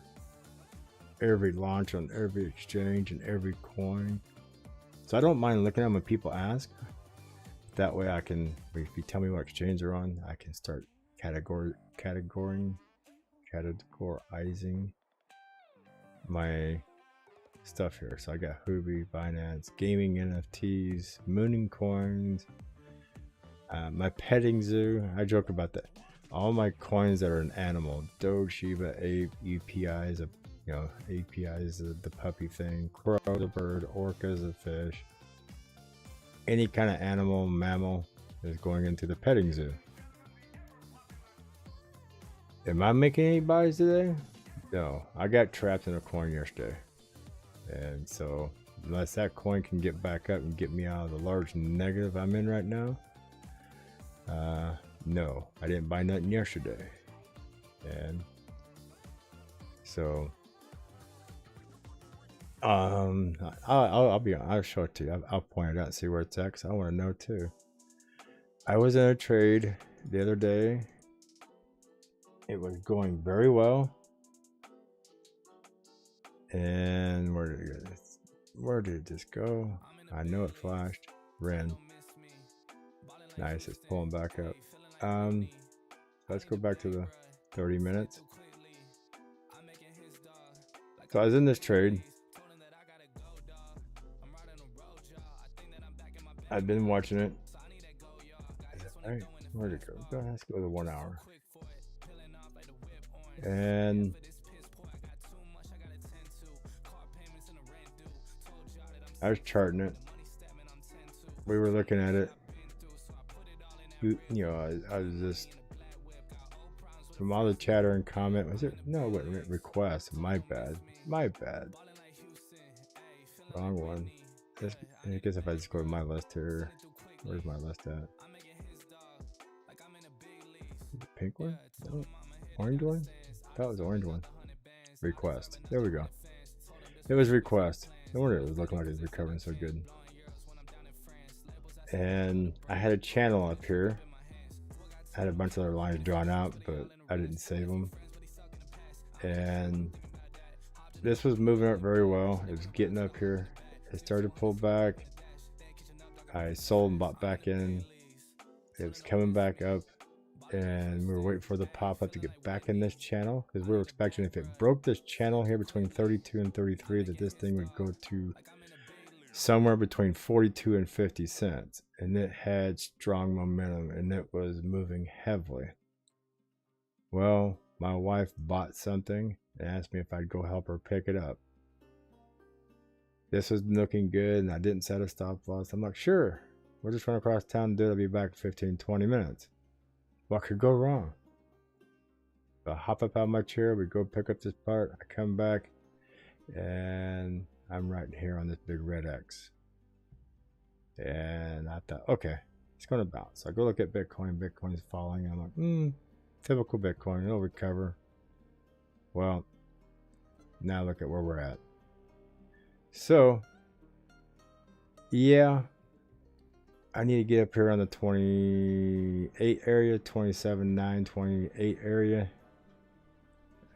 Speaker 1: every launch on every exchange and every coin. So I don't mind looking at them when people ask. That way I can, if you tell me what exchange they're on, I can start categorizing my stuff here. So I got Huobi, Binance, gaming NFTs, mooning coins, my petting zoo. I joke about that. All my coins that are an animal: Doge, Shiba, Ape, UPI is a, API is the puppy thing, Crow the bird, Orca is a fish. Any kind of animal, mammal is going into the petting zoo. Am I making any buys today? No, I got trapped in a coin yesterday. And so unless that coin can get back up and get me out of the large negative I'm in right now, no, I didn't buy nothing yesterday. And so I'll show it to you. I'll point it out and see where it's at, because I want to know too. I was in a trade the other day. It was going very well. And where did it just go? I know it flashed. Ren. Nice, it's pulling back up. Let's go back to the 30 minutes. So I was in this trade. I've been watching it. Is that right? Where'd it go? Let's go to 1 hour. And I was charting it. We were looking at it. I was just, from all the chatter and comment, was it? No, it wasn't request. My bad. Wrong one. I guess if I just go to my list here, where's my list at? The pink one? No. Orange one? I thought it was the orange one. Request. There we go. It was request. No wonder it was looking like it was recovering so good. And I had a channel up here. I had a bunch of other lines drawn out, but I didn't save them. And this was moving up very well. It was getting up here. It started to pull back. I sold and bought back in. It was coming back up, and we were waiting for the pop up to get back in this channel, because we were expecting if it broke this channel here between 32 and 33 that this thing would go to somewhere between 42 and 50 cents. And it had strong momentum, and it was moving heavily. Well, my wife bought something and asked me if I'd go help her pick it up. This was looking good, and I didn't set a stop loss. I'm like, sure, we'll just run across town and do it. I'll be back in 15-20 minutes. What could go wrong? So I hop up out of my chair, we go pick up this part, I come back, and I'm right here on this big red X. And I thought, okay, it's going to bounce. So I go look at Bitcoin. Bitcoin's falling. I'm like, typical Bitcoin, it'll recover. Well, now look at where we're at. So, yeah, I need to get up here on the 28 area, 27.9, 28 area.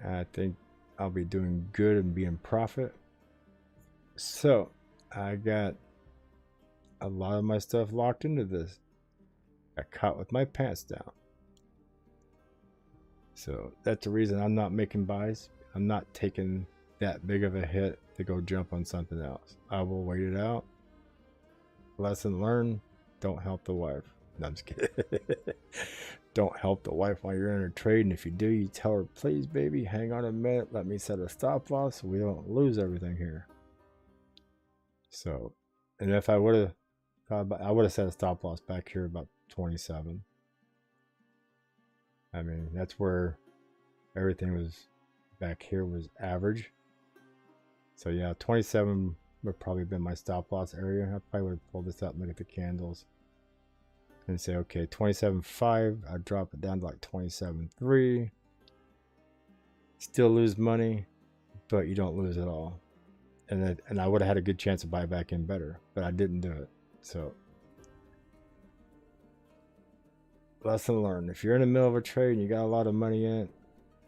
Speaker 1: I think I'll be doing good and be in profit. So, I got a lot of my stuff locked into this. I caught with my pants down. So, that's the reason I'm not making buys. I'm not taking that big of a hit to go jump on something else. I will wait it out. Lesson learned, don't help the wife. No, I'm just kidding. Don't help the wife while you're in a trade, and if you do, you tell her, please baby, hang on a minute, let me set a stop loss so we don't lose everything here. So, and if I would have set a stop loss back here about 27. I mean, that's where everything was back here was average. So yeah, 27 would probably have been my stop loss area. I probably would have pulled this up and look at the candles and say, okay, 27.5. I drop it down to like 27.3. Still lose money, but you don't lose at all. And I would have had a good chance to buy back in better, but I didn't do it. So lesson learned. If you're in the middle of a trade and you got a lot of money in it,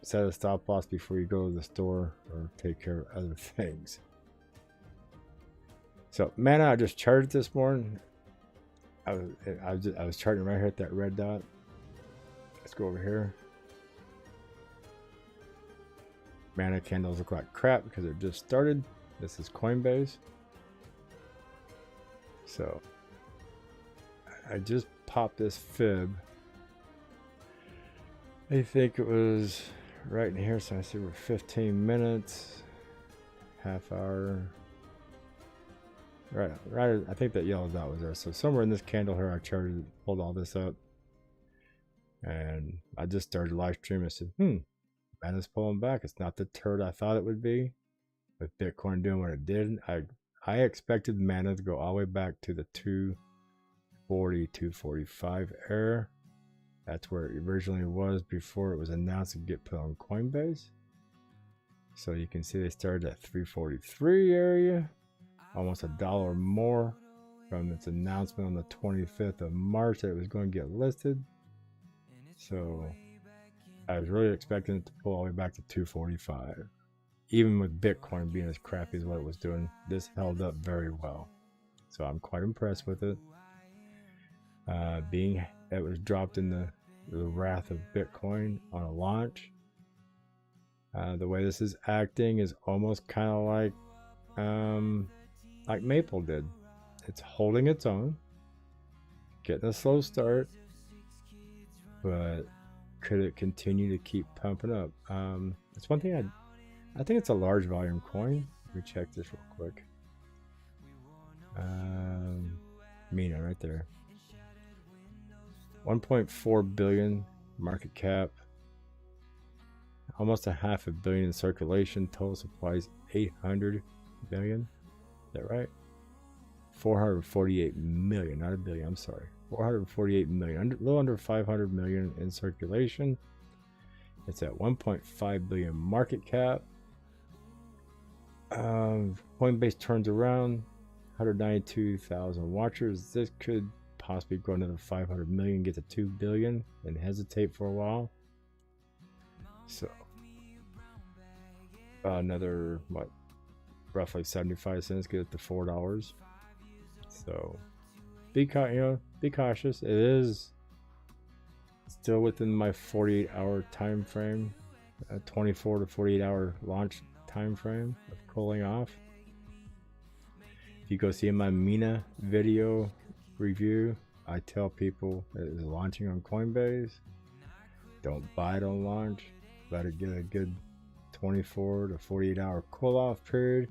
Speaker 1: set a stop loss before you go to the store or take care of other things. So Mana, I just charted this morning. I was charting right here at that red dot. Let's go over here. Mana candles look like crap because it just started. This is CoinBase. So I just popped this fib. I think it was right in here, so I see we're 15 minutes, half hour. Right. I think that yellow dot was there. So somewhere in this candle here, I charted, pulled all this up, and I just started live stream. I said, Mana's pulling back. It's not the turd I thought it would be. With Bitcoin doing what it did, I expected Mana to go all the way back to the 240, 245 area. That's where it originally was before it was announced to get put on Coinbase. So you can see they started at 343 area, almost $1 more from its announcement on the 25th of March that it was going to get listed. So I was really expecting it to pull all the way back to 245. Even with Bitcoin being as crappy as what it was doing, this held up very well. So I'm quite impressed with it. Being that was dropped in the wrath of Bitcoin on a launch. The way this is acting is almost kind of like Maple did. It's holding its own, getting a slow start, but could it continue to keep pumping up? It's one thing I think it's a large volume coin. Let me check this real quick. Mina right there. 1.4 billion market cap. Almost $500 million in circulation. Total supplies 800 million. Is that right? 448 million, not a billion. I'm sorry. 448 million. A little under 500 million in circulation. It's at 1.5 billion market cap. Coinbase turns around. 192,000 watchers. This could possibly grow another 500 million, get to 2 billion, and hesitate for a while. So another what, roughly 75 cents, get it to $4. So be cautious. It is still within my 48-hour time frame, a 24 to 48-hour launch time frame of cooling off. If you go see my Mina video review, I tell people it is launching on Coinbase. Don't buy it on launch. Let it get a good 24 to 48-hour cool off period.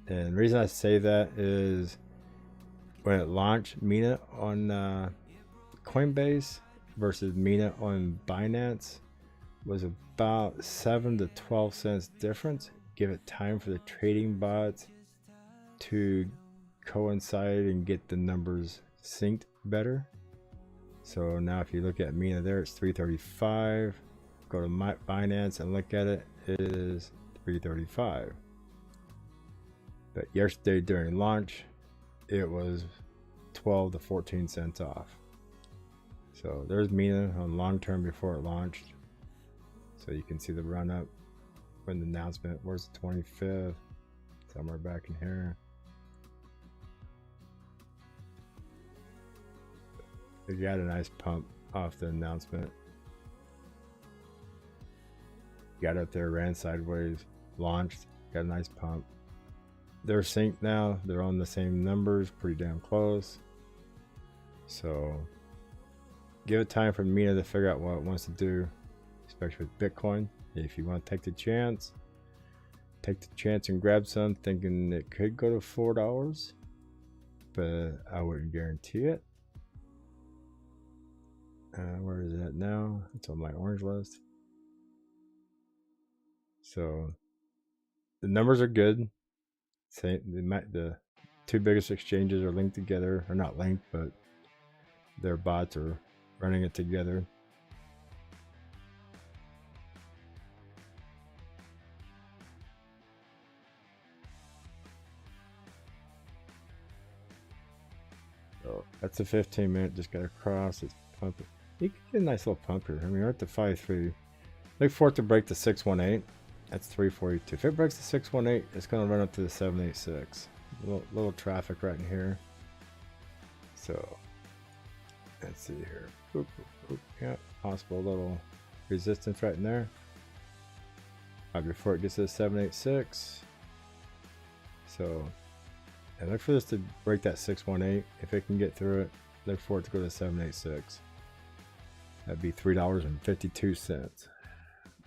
Speaker 1: And the reason I say that is when it launched, Mina on Coinbase versus Mina on Binance was about 7 to 12 cents difference. Give it time for the trading bots to coincide and get the numbers synced better. So now if you look at Mina there, it's 335. Go to my Binance and look at it, it is 335. But yesterday during launch, it was 12 to 14 cents off. So there's Mina on long term before it launched. So you can see the run up when the announcement was the 25th, somewhere back in here. They got a nice pump off the announcement. Got up there, ran sideways, launched, got a nice pump. They're synced now. They're on the same numbers, pretty damn close. So give it time for Mina to figure out what it wants to do, especially with Bitcoin. If you want to take the chance and grab some, thinking it could go to $4, but I wouldn't guarantee it. Where is that now? It's on my orange list. So the numbers are good. The two biggest exchanges are linked together, or not linked, but their bots are running it together. So that's a 15-minute. Just got across. It's pumping. You can get a nice little pump here. I mean, we're at the 5.3. Look for it to break the 618. That's 342. If it breaks the 618, it's going to run up to the 786. Little traffic right in here. So let's see here. Boop, boop, boop. Yeah, possible little resistance right in there. Right before it gets to the 786. So, and look for this to break that 618. If it can get through it, look for it to go to 786. That'd be $3.52.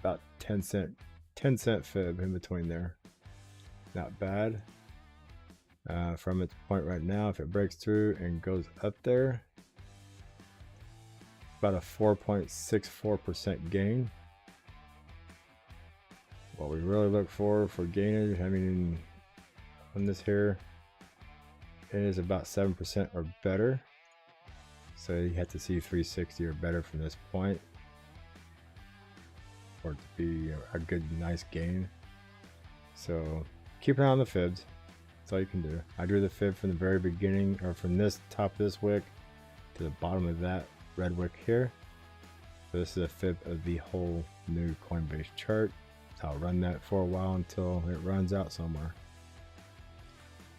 Speaker 1: About 10 cent fib in between there. Not bad. From its point right now, if it breaks through and goes up there, about a 4.64% gain. What we really look for gainers, I mean, on this here, it is about 7% or better. So you have to see 360 or better from this point for it to be a good, nice gain. So keep an eye on the fibs. That's all you can do. I drew the fib from the very beginning, or from this top of this wick to the bottom of that red wick here. So this is a fib of the whole new Coinbase chart. So I'll run that for a while until it runs out somewhere.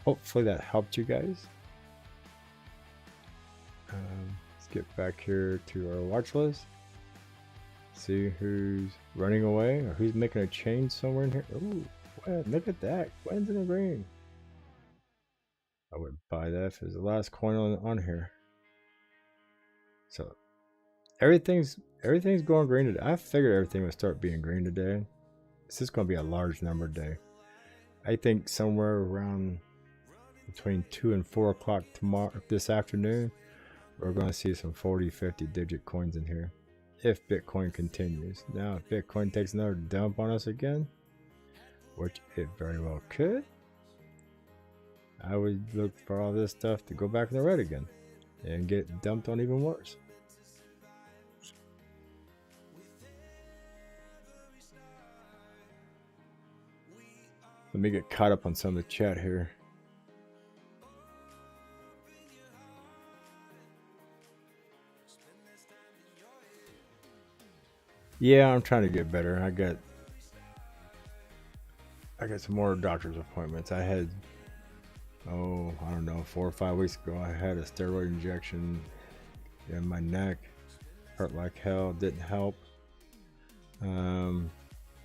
Speaker 1: Hopefully that helped you guys. Let's get back here to our watch list. See who's running away or who's making a change somewhere in here. Ooh, Gwen, look at that. Gwen's in the green. I would buy that if it was the last coin on here. So everything's going green today. I figured everything would start being green today. This is going to be a large number day. I think somewhere around between 2 and 4 o'clock tomorrow, this afternoon, we're going to see some 40, 50 digit coins in here. If Bitcoin continues. Now, if Bitcoin takes another dump on us again, which it very well could, I would look for all this stuff to go back in the red again and get dumped on even worse. Let me get caught up on some of the chat here. Yeah, I'm trying to get better. I got some more doctor's appointments. I had, I don't know, 4 or 5 weeks ago, I had a steroid injection in my neck. Hurt like hell, didn't help. And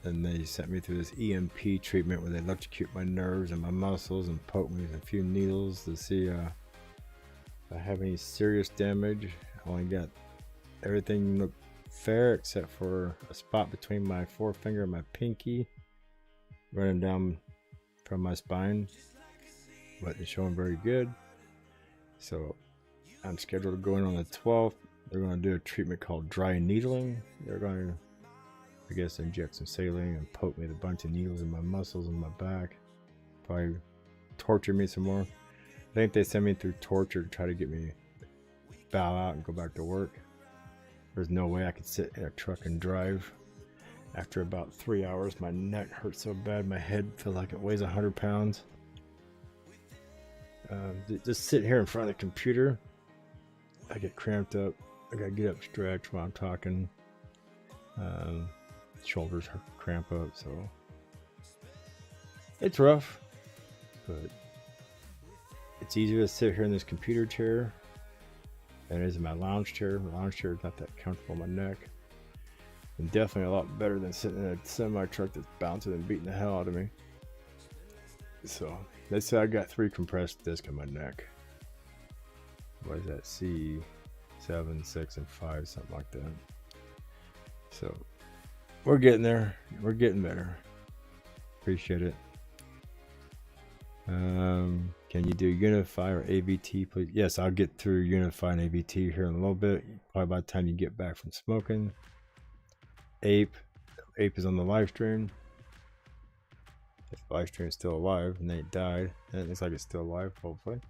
Speaker 1: they sent me through this EMP treatment where they electrocute my nerves and my muscles and poke me with a few needles to see if I have any serious damage. I only got everything looked fair except for a spot between my forefinger and my pinky running down from my spine, but it's showing very good. So I'm scheduled to go in on the 12th. They're going to do a treatment called dry needling. They're going to, I guess, inject some saline and poke me with a bunch of needles in my muscles and my back. Probably torture me some more. I think they sent me through torture to try to get me to bow out and go back to work. There's no way I could sit in a truck and drive. After about 3 hours, my neck hurts so bad, my head feels like it weighs 100 pounds. Just sitting here in front of the computer, I get cramped up. I gotta get up, stretch while I'm talking. Shoulders cramp up, so it's rough, but it's easier to sit here in this computer chair than it is in my lounge chair. My lounge chair is not that comfortable on my neck, and definitely a lot better than sitting in a semi truck that's bouncing and beating the hell out of me. So they say I got 3 compressed discs in my neck. What is that? C7, 6, and 5, something like that. So we're getting there. We're getting better. Appreciate it. Can you do Unify or AVT, please? Yes, I'll get through Unify and AVT here in a little bit. Probably by the time you get back from smoking. Ape is on the live stream. If the live stream is still alive and they died, and it looks like it's still alive, hopefully.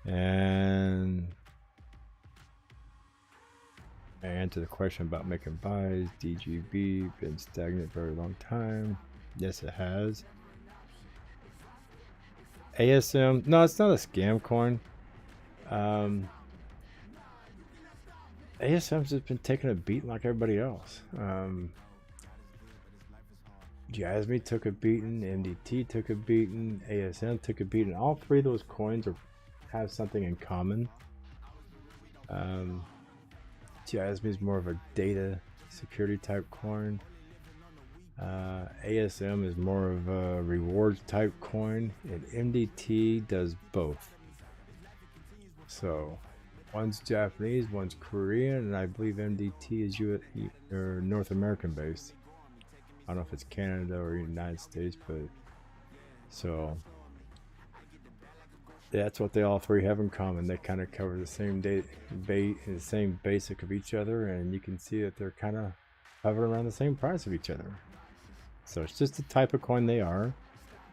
Speaker 1: And I answer the question about making buys. DGB been stagnant for a very long time. Yes, it has. ASM, no, it's not a scam coin. ASM's just been taking a beating like everybody else. Jasmine took a beating, MDT took a beating, ASM took a beating. All 3 of those coins have something in common. Jasmine is more of a data security type coin. ASM is more of a rewards type coin, and MDT does both. So one's Japanese, one's Korean, and I believe MDT is or North American based. I don't know if it's Canada or United States, but so that's what they all 3 have in common. They kind of cover the same the same basic of each other, and you can see that they're kind of hovering around the same price of each other. So it's just the type of coin they are.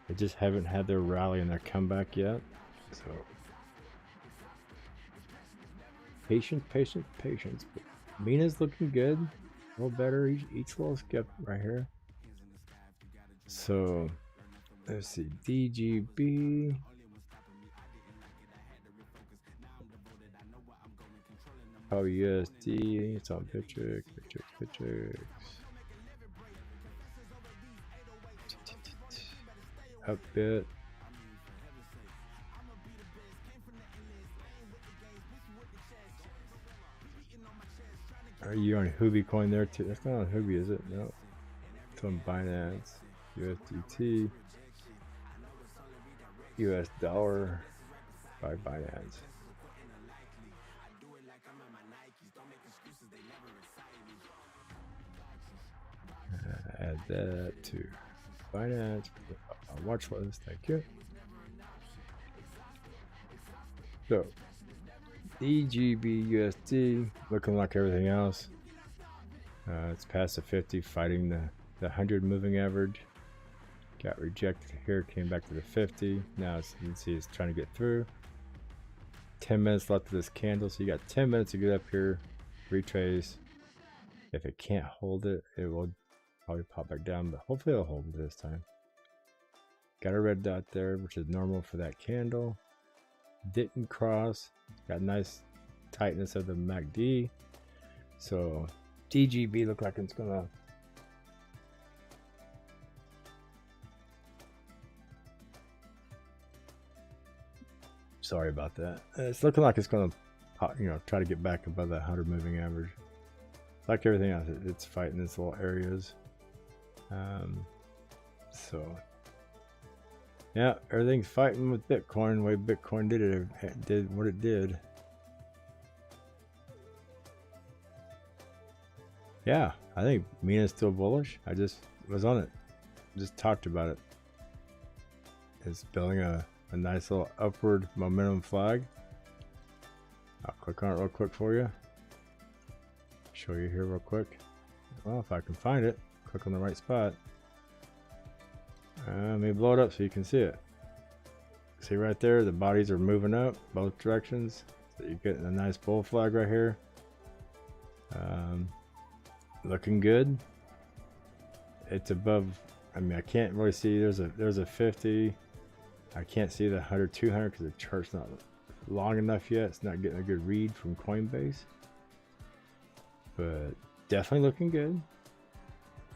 Speaker 1: They just haven't had their rally and their comeback yet. So patience. But Mina's looking good, a little better. Each little skip right here. So let's see, DGB. Probably USD. It's on Bitrix. Up bit. Are you on Huobi coin there too? That's not on Huobi, is it? No. It's on Binance. USDT. US dollar by Binance. Add that to Binance. Watch list. Thank you. So DGB USD looking like everything else. It's past the 50, fighting the 100 moving average. Got rejected here, came back to the 50. Now you can see it's trying to get through. 10 minutes left of this candle, so you got 10 minutes to get up here, retrace. If it can't hold it, it will probably pop back down, but hopefully it'll hold it this time. Got a red dot there, which is normal for that candle. Didn't cross. Got nice tightness of the MACD. So DGB look like it's gonna. Sorry about that. It's looking like it's gonna, try to get back above that 100 moving average. Like everything else, it's fighting its little areas. So yeah, everything's fighting with Bitcoin. The way Bitcoin did what it did. Yeah, I think Mina's still bullish. I just was on it, just talked about it. It's building a nice little upward momentum flag. I'll click on it real quick for you. Show you here real quick. Well, if I can find it, click on the right spot. Let me blow it up so you can see it. See right there, the bodies are moving up both directions. So you're getting a nice bull flag right here. Looking good. It's above. I mean, I can't really see. There's a 50. I can't see the 100, 200 because the chart's not long enough yet. It's not getting a good read from Coinbase. But definitely looking good.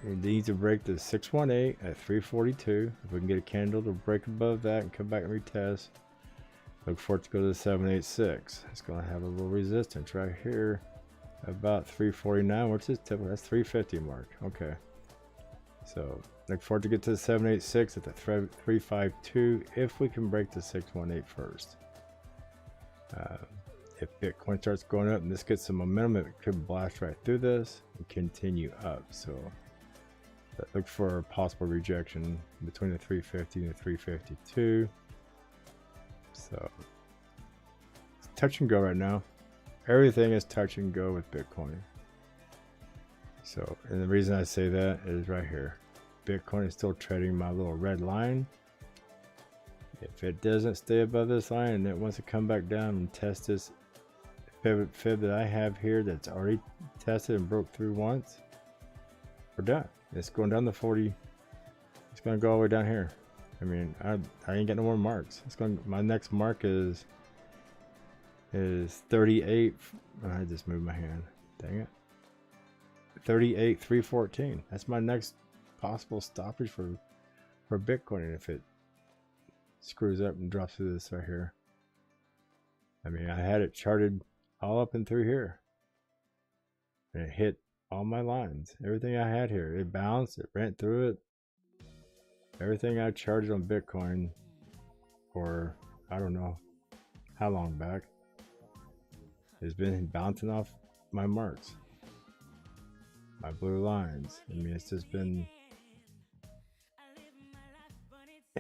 Speaker 1: It needs to break the 618 at 342. If we can get a candle to break above that and come back and retest, look for it to go to the 786. It's going to have a little resistance right here about 349, which is typical. That's 350 mark. Okay. So look for it to get to the 786 at the 352 if we can break the 618 first. If Bitcoin starts going up and this gets some momentum, it could blast right through this and continue up. So look for a possible rejection between the 350 and the 352. So it's touch and go right now. Everything is touch and go with Bitcoin. So, and the reason I say that is right here. Bitcoin is still trading my little red line. If it doesn't stay above this line and it wants to come back down and test this fib that I have here that's already tested and broke through once, we're done. It's going down to 40. It's going to go all the way down here. I mean, I ain't got no more marks. It's going. My next mark is 38. I just moved my hand. Dang it. 38,314. That's my next possible stoppage for Bitcoin. And if it screws up and drops through this right here, I mean, I had it charted all up and through here, and it hit all my lines. Everything I had here, it bounced, it went through it. Everything I charged on Bitcoin for I don't know how long back has been bouncing off my marks, my blue lines. I mean, it's just been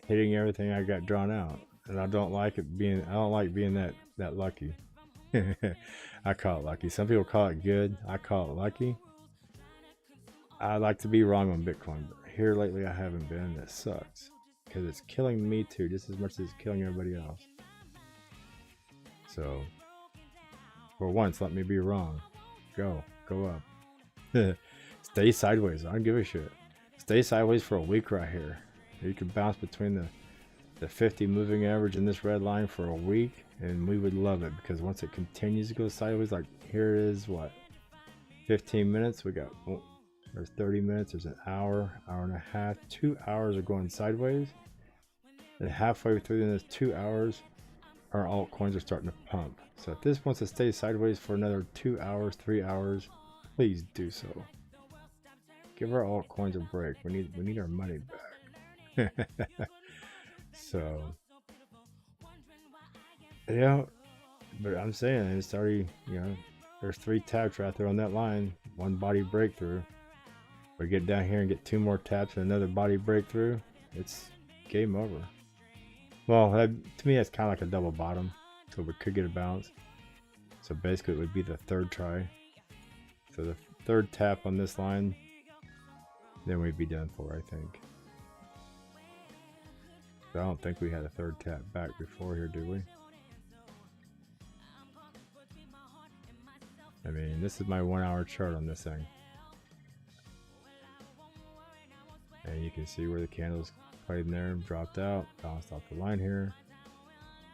Speaker 1: hitting everything I got drawn out, and I don't like being that lucky. I call it lucky. Some people call it good. I call it lucky. I like to be wrong on Bitcoin, but here lately I haven't been. That sucks because it's killing me too, just as much as it's killing everybody else. So for once, let me be wrong. Go up. Stay sideways. I don't give a shit. Stay sideways for a week right here. You can bounce between the 50 moving average and this red line for a week, and we would love it, because once it continues to go sideways, like here it is, what, 15 minutes? We got, there's 30 minutes, there's an hour, hour and a half, 2 hours are going sideways, and halfway through this 2 hours, our altcoins are starting to pump. So if this wants to stay sideways for another 2 hours, 3 hours, please do so. Give our altcoins a break. We need our money back. So yeah, but I'm saying it's already, there's 3 taps right there on that line, 1 body breakthrough. We get down here and get 2 more taps and another body breakthrough, it's game over. Well, to me, that's kind of like a double bottom, so we could get a bounce. So basically, it would be the 3rd try. So the 3rd tap on this line, then we'd be done for, I think. I don't think we had a 3rd tap back before here, do we? I mean, this is my 1 hour chart on this thing. And you can see where the candles played in there and dropped out, bounced off the line here.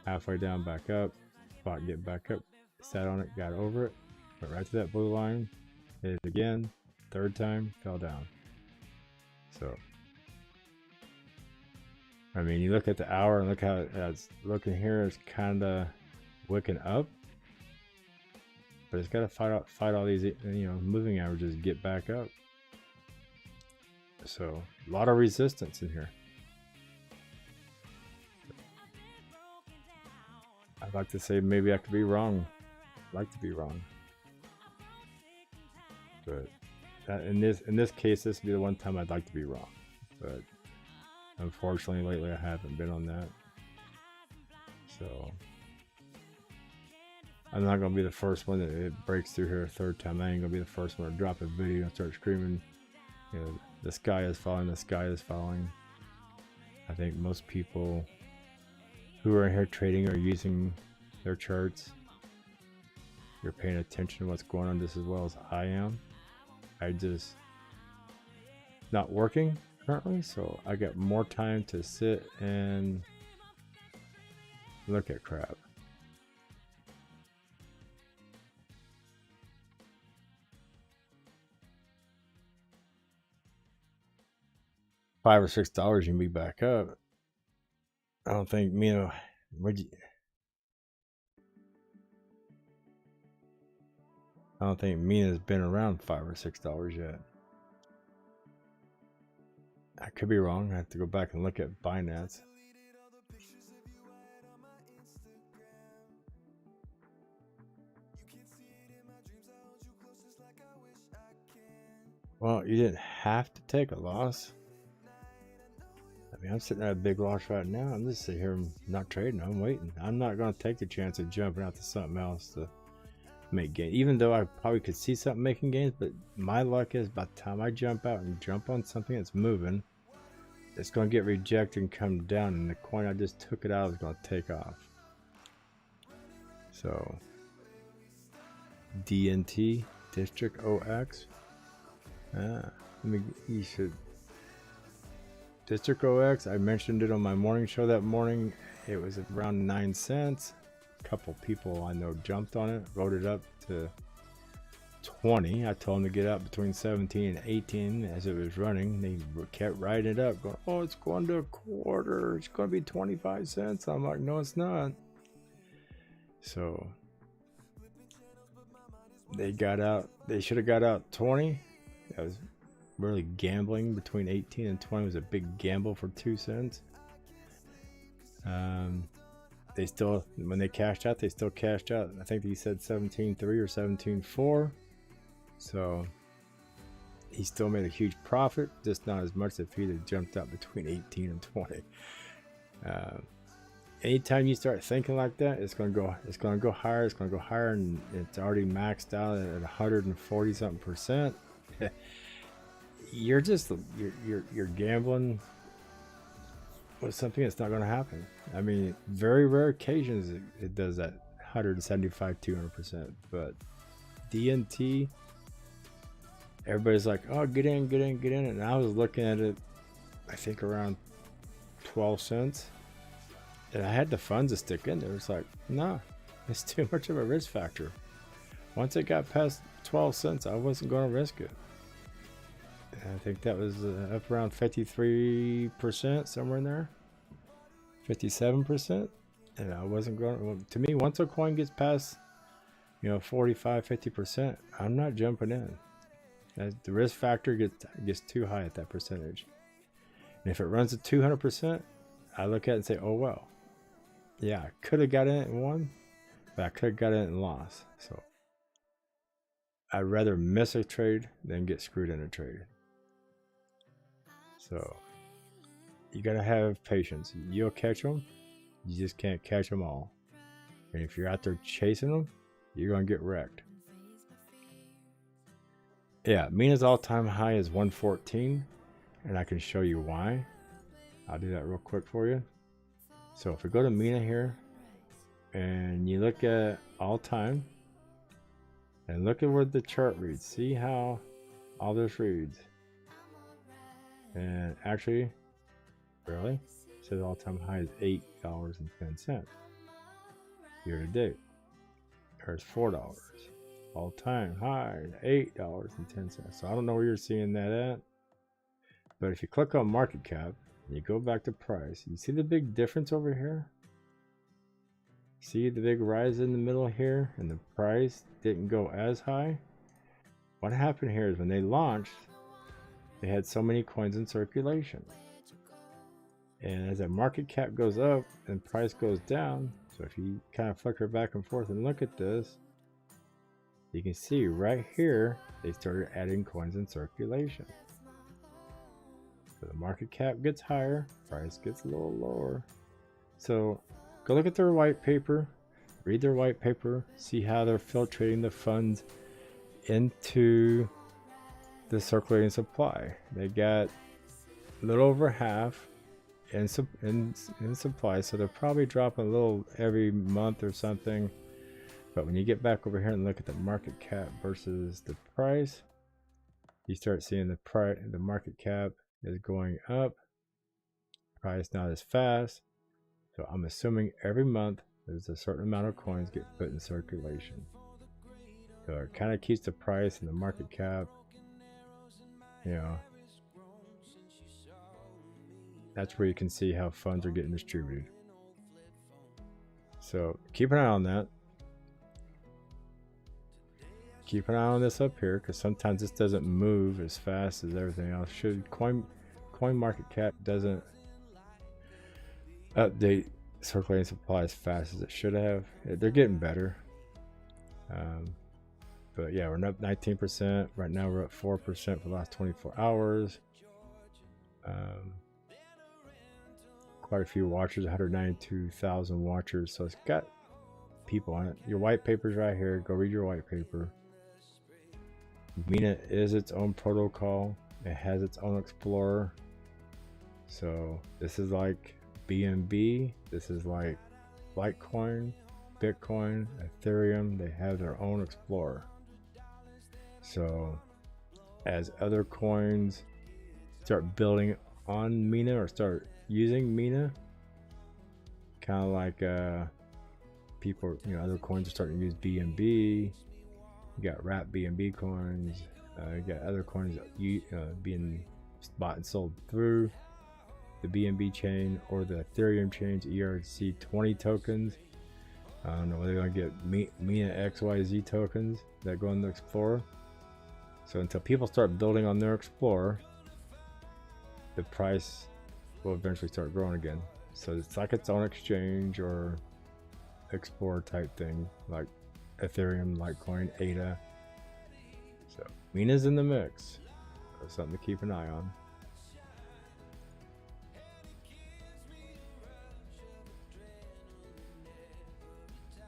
Speaker 1: Halfway down, back up, spot, get back up, sat on it, got over it, went right to that blue line. hit it again, third time, fell down. So, I mean, you look at the hour and look how it's looking here. It's kind of wicking up, but it's got to fight all these, moving averages to get back up. So, a lot of resistance in here. I'd like to say maybe I could be wrong. I'd like to be wrong, but in this case, this would be the one time I'd like to be wrong. But unfortunately, lately I haven't been on that. So I'm not gonna be the first one that it breaks through here a third time. I ain't gonna be the first one to drop a video and start screaming, the sky is falling, the sky is falling. I think most people who are here trading are using their charts. You're paying attention to what's going on just as well as I am. I just not working currently, so I got more time to sit and look at crap. $5 or $6 you can be back up. I don't think I don't think Mina's been around $5 or $6 yet. I could be wrong. I have to go back and look at Binance. Well, you didn't have to take a loss. I mean, I'm sitting at a big loss right now. I'm just sitting here not trading. I'm waiting. I'm not going to take the chance of jumping out to something else to make gains. Even though I probably could see something making gains, but my luck is by the time I jump out and jump on something that's moving, it's going to get rejected and come down, and the coin I just took it out is going to take off. So DNT, District OX. You should. District OX, I mentioned it on my morning show that morning. It was around 9 cents. A couple people I know jumped on it, wrote it up to 20. I told them to get up between 17 and 18 as it was running. They kept riding it up, going, oh, it's going to a quarter. It's going to be 25 cents. I'm like, no, it's not. So they got out. They should have got out 20. That was really gambling. Between 18 and 20 was a big gamble for 2 cents. They still, when they cashed out, they still cashed out. I think he said 17.3 or 17.4. So he still made a huge profit, just not as much if he'd have jumped out between 18 and 20. Anytime you start thinking like that, it's gonna go higher. It's gonna go higher, and it's already maxed out at 140 something percent. You're gambling with something that's not going to happen. I mean, very rare occasions it does that 175, 200%. But DNT, everybody's like, oh, get in. And I was looking at it, I think around 12 cents. And I had the funds to stick in there. It's like, nah, it's too much of a risk factor. Once it got past 12 cents, I wasn't going to risk it. I think that was up around 53%, somewhere in there, 57%. And I wasn't going. Well, to me, once a coin gets past, 45, 50%, I'm not jumping in. The risk factor gets too high at that percentage. And if it runs at 200%, I look at it and say, oh well, yeah, I could have got in it and won, but I could have got in it and lost. So I'd rather miss a trade than get screwed in a trade. So you gotta have patience. You'll catch them. You just can't catch them all. And if you're out there chasing them, you're gonna get wrecked. Yeah, Mina's all-time high is 114, and I can show you why. I'll do that real quick for you. So if we go to Mina here, and you look at all-time, and look at where the chart reads. See how all this reads. And actually, really, it says all-time high is $8.10 year to date. There's $4. all-time high, $8.10. So I don't know where you're seeing that at, but if you click on market cap and you go back to price, you see the big difference over here. See the big rise in the middle here, and the price didn't go as high. What happened here is when they launched, they had so many coins in circulation, and as that market cap goes up and price goes down, so if you kind of flicker back and forth and look at this, you can see right here they started adding coins in circulation. So the market cap gets higher, price gets a little lower. So go look at their white paper, read their white paper, see how they're filtrating the funds into the circulating supply. They got a little over half in supply, so they're probably dropping a little every month or something. But when you get back over here and look at the market cap versus the price, you start seeing the market cap is going up, price not as fast. So I'm assuming every month there's a certain amount of coins get put in circulation. So it kind of keeps the price and the market cap, you know, that's where you can see how funds are getting distributed. So keep an eye on that. Keep an eye on this up here, because sometimes this doesn't move as fast as everything else should. CoinMarketCap doesn't update circulating supply as fast as it should have. They're getting better. But yeah, we're up 19%. Right now we're up 4% for the last 24 hours. Quite a few watchers, 192,000 watchers. So it's got people on it. Your white paper's right here. Go read your white paper. Mina is its own protocol. It has its own explorer. So this is like BNB. This is like Litecoin, Bitcoin, Ethereum. They have their own explorer. So as other coins start building on Mina or start using Mina, kind of like people, you know, other coins are starting to use BNB. You got wrap BNB coins. You got other coins being bought and sold through the BNB chain or the Ethereum chain's ERC20 tokens. I don't know whether they're going to get Mina XYZ tokens that go in the Explorer. So until people start building on their Explorer, the price will eventually start growing again. So it's like its own exchange or Explorer type thing, like Ethereum, Litecoin, ADA. So Mina's in the mix. That's something to keep an eye on.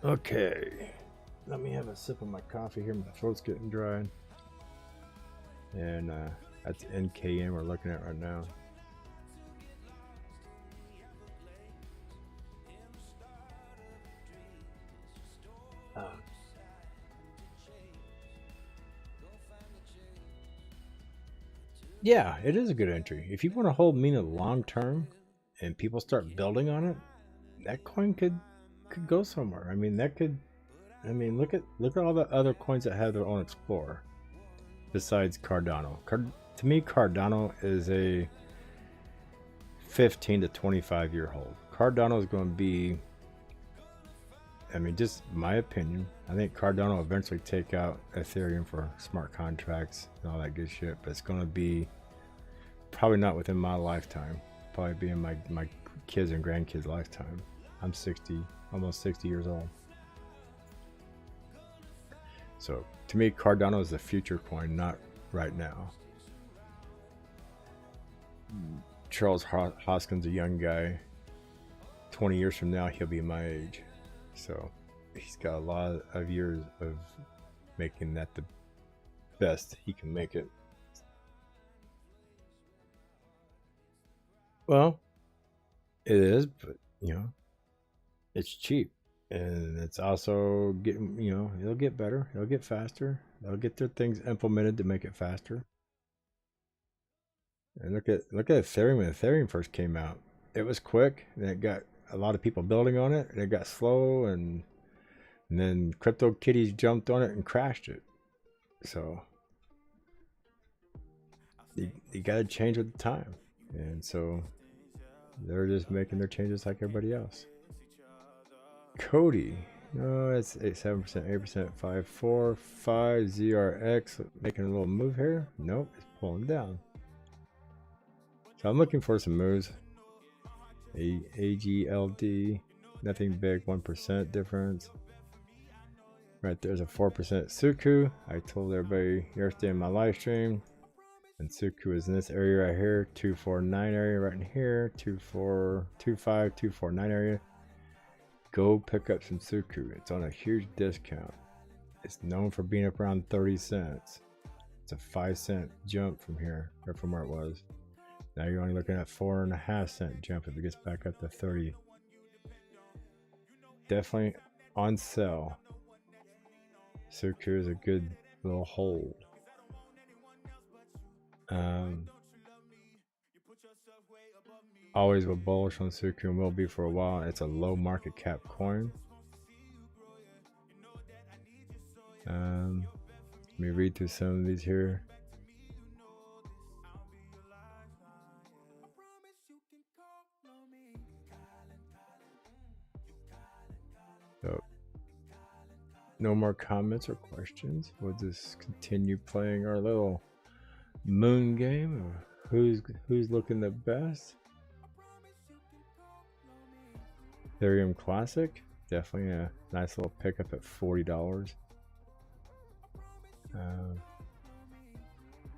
Speaker 1: Okay, let me have a sip of my coffee here. My throat's getting dry. And that's NKN we're looking at right now. Yeah, it is a good entry. If you want to hold Mina long term and people start building on it, that coin could go somewhere. I mean, that could, I mean, look at all the other coins that have their own Explorer besides Cardano. To me, Cardano is a 15 to 25 year hold. Cardano is going to be, I mean, just my opinion, I think Cardano will eventually take out Ethereum for smart contracts and all that good shit, but it's going to be probably not within my lifetime. Probably be in my kids and grandkids' lifetime. I'm 60, almost 60 years old. So to me, Cardano is the future coin, not right now. Charles Hoskins, a young guy, 20 years from now, he'll be my age. So he's got a lot of years of making that the best he can make it. Well, it is, but you know, it's cheap, and it's also getting, you know, it'll get better, it'll get faster, they'll get their things implemented to make it faster. And look at Ethereum. When Ethereum first came out, it was quick, and it got a lot of people building on it, and it got slow, and And then Crypto Kitties jumped on it and crashed it. So you got to change with the time. And so they're just making their changes like everybody else. Cody. No, it's 7%, 8%, 5.4, 5, ZRX. Making a little move here. Nope, it's pulling down. So I'm looking for some moves. AGLD. Nothing big, 1% difference. Right there's a 4% Suku. I told everybody yesterday in my live stream. And Suku is in this area right here. 249 area right in here. 2.25, 249 area. Go pick up some Suku. It's on a huge discount. It's known for being up around 30 cents. It's a 5-cent jump from here, or from where it was. Now you're only looking at 4.5-cent jump if it gets back up to 30. Definitely on sale. Suku is a good little hold. Always was bullish on Suku and will be for a while. It's a low market cap coin. Let me read through some of these here. So, no more comments or questions. We'll just continue playing our little moon game of who's looking the best. Ethereum Classic, definitely a nice little pickup at $40.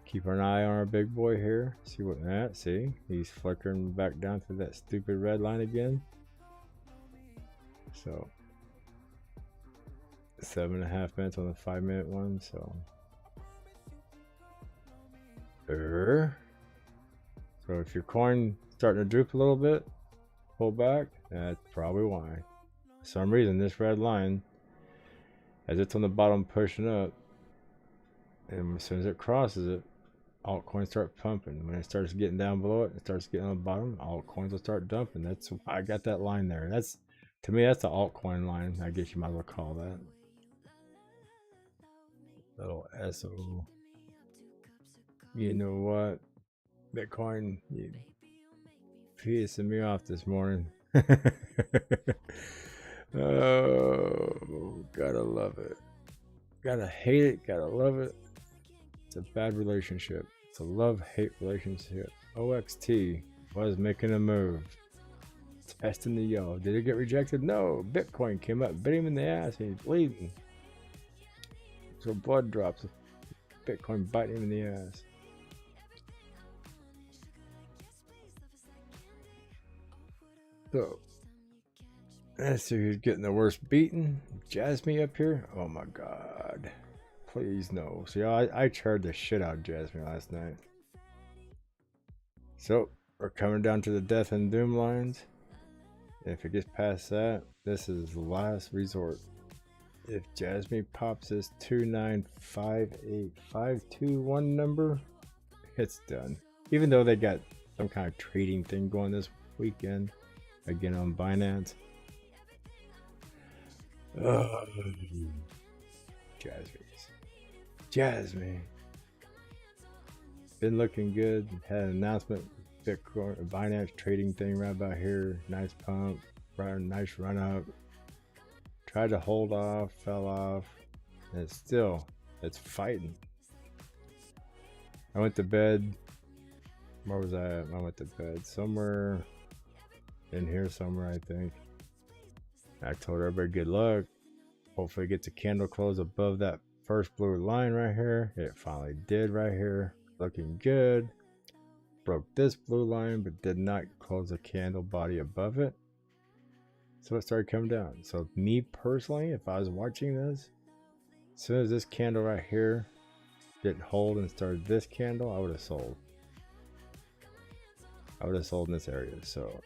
Speaker 1: Keep an eye on our big boy here. See what that? See, he's flickering back down to that stupid red line again. So 7.5 minutes on the 5-minute one. So if your coin starting to droop a little bit, pull back. That's probably why. For some reason, this red line, as it's on the bottom pushing up, and as soon as it crosses it, altcoins start pumping. When it starts getting down below it, it starts getting on the bottom, altcoins will start dumping. That's why I got that line there. That's, to me, that's the altcoin line. I guess you might as well call that. Little SO. You know what? Bitcoin, you pissing me off this morning. Oh, gotta love it. Gotta hate it, gotta love it. It's a bad relationship. It's a love-hate relationship. OXT was making a move. Testing the yellow. Did it get rejected? No. Bitcoin came up, bit him in the ass, and he's bleeding. So blood drops. Bitcoin biting him in the ass. So, let's see who's getting the worst beaten. Jasmine up here? Oh my god. Please no. See, I charred the shit out of Jasmine last night. So, we're coming down to the death and doom lines. If it gets past that, this is last resort. If Jasmine pops this 2958521 number, it's done. Even though they got some kind of trading thing going this weekend. Again on Binance. Oh, Jasmine. Been looking good. Had an announcement. Bitcoin, Binance trading thing right about here. Nice pump. Nice run up. Tried to hold off. Fell off. And it's fighting. I went to bed. Where was I at? I went to bed somewhere in here somewhere, I think. I told everybody good luck. Hopefully it gets a candle close above that first blue line right here. It finally did right here. Looking good. Broke this blue line, but did not close a candle body above it. So it started coming down. So me personally, if I was watching this, as soon as this candle right here didn't hold and started this candle, I would have sold. I would have sold in this area. So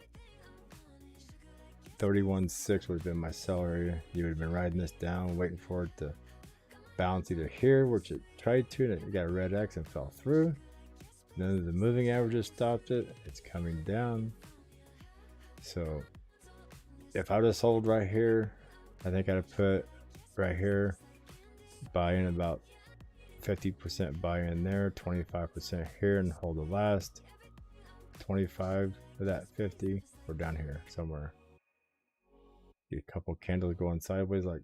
Speaker 1: 31.6 would have been my sell area. You would have been riding this down, waiting for it to bounce either here, which it tried to, and it got a red X and fell through. None of the moving averages stopped it. It's coming down. So if I would have sold right here, I think I'd have put right here. Buy in about 50% buy in there, 25% here, and hold the last 25 of that 50. We're down here somewhere. Get a couple candles going sideways like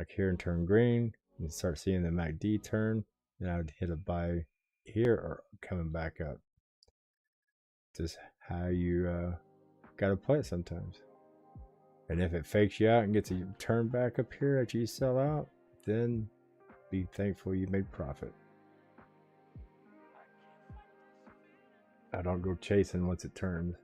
Speaker 1: here and turn green, and start seeing the MACD turn. Then I would hit a buy here or coming back up. Just how you gotta play it sometimes. And if it fakes you out and gets a turn back up here after you sell out, then be thankful you made profit. I don't go chasing once it turns.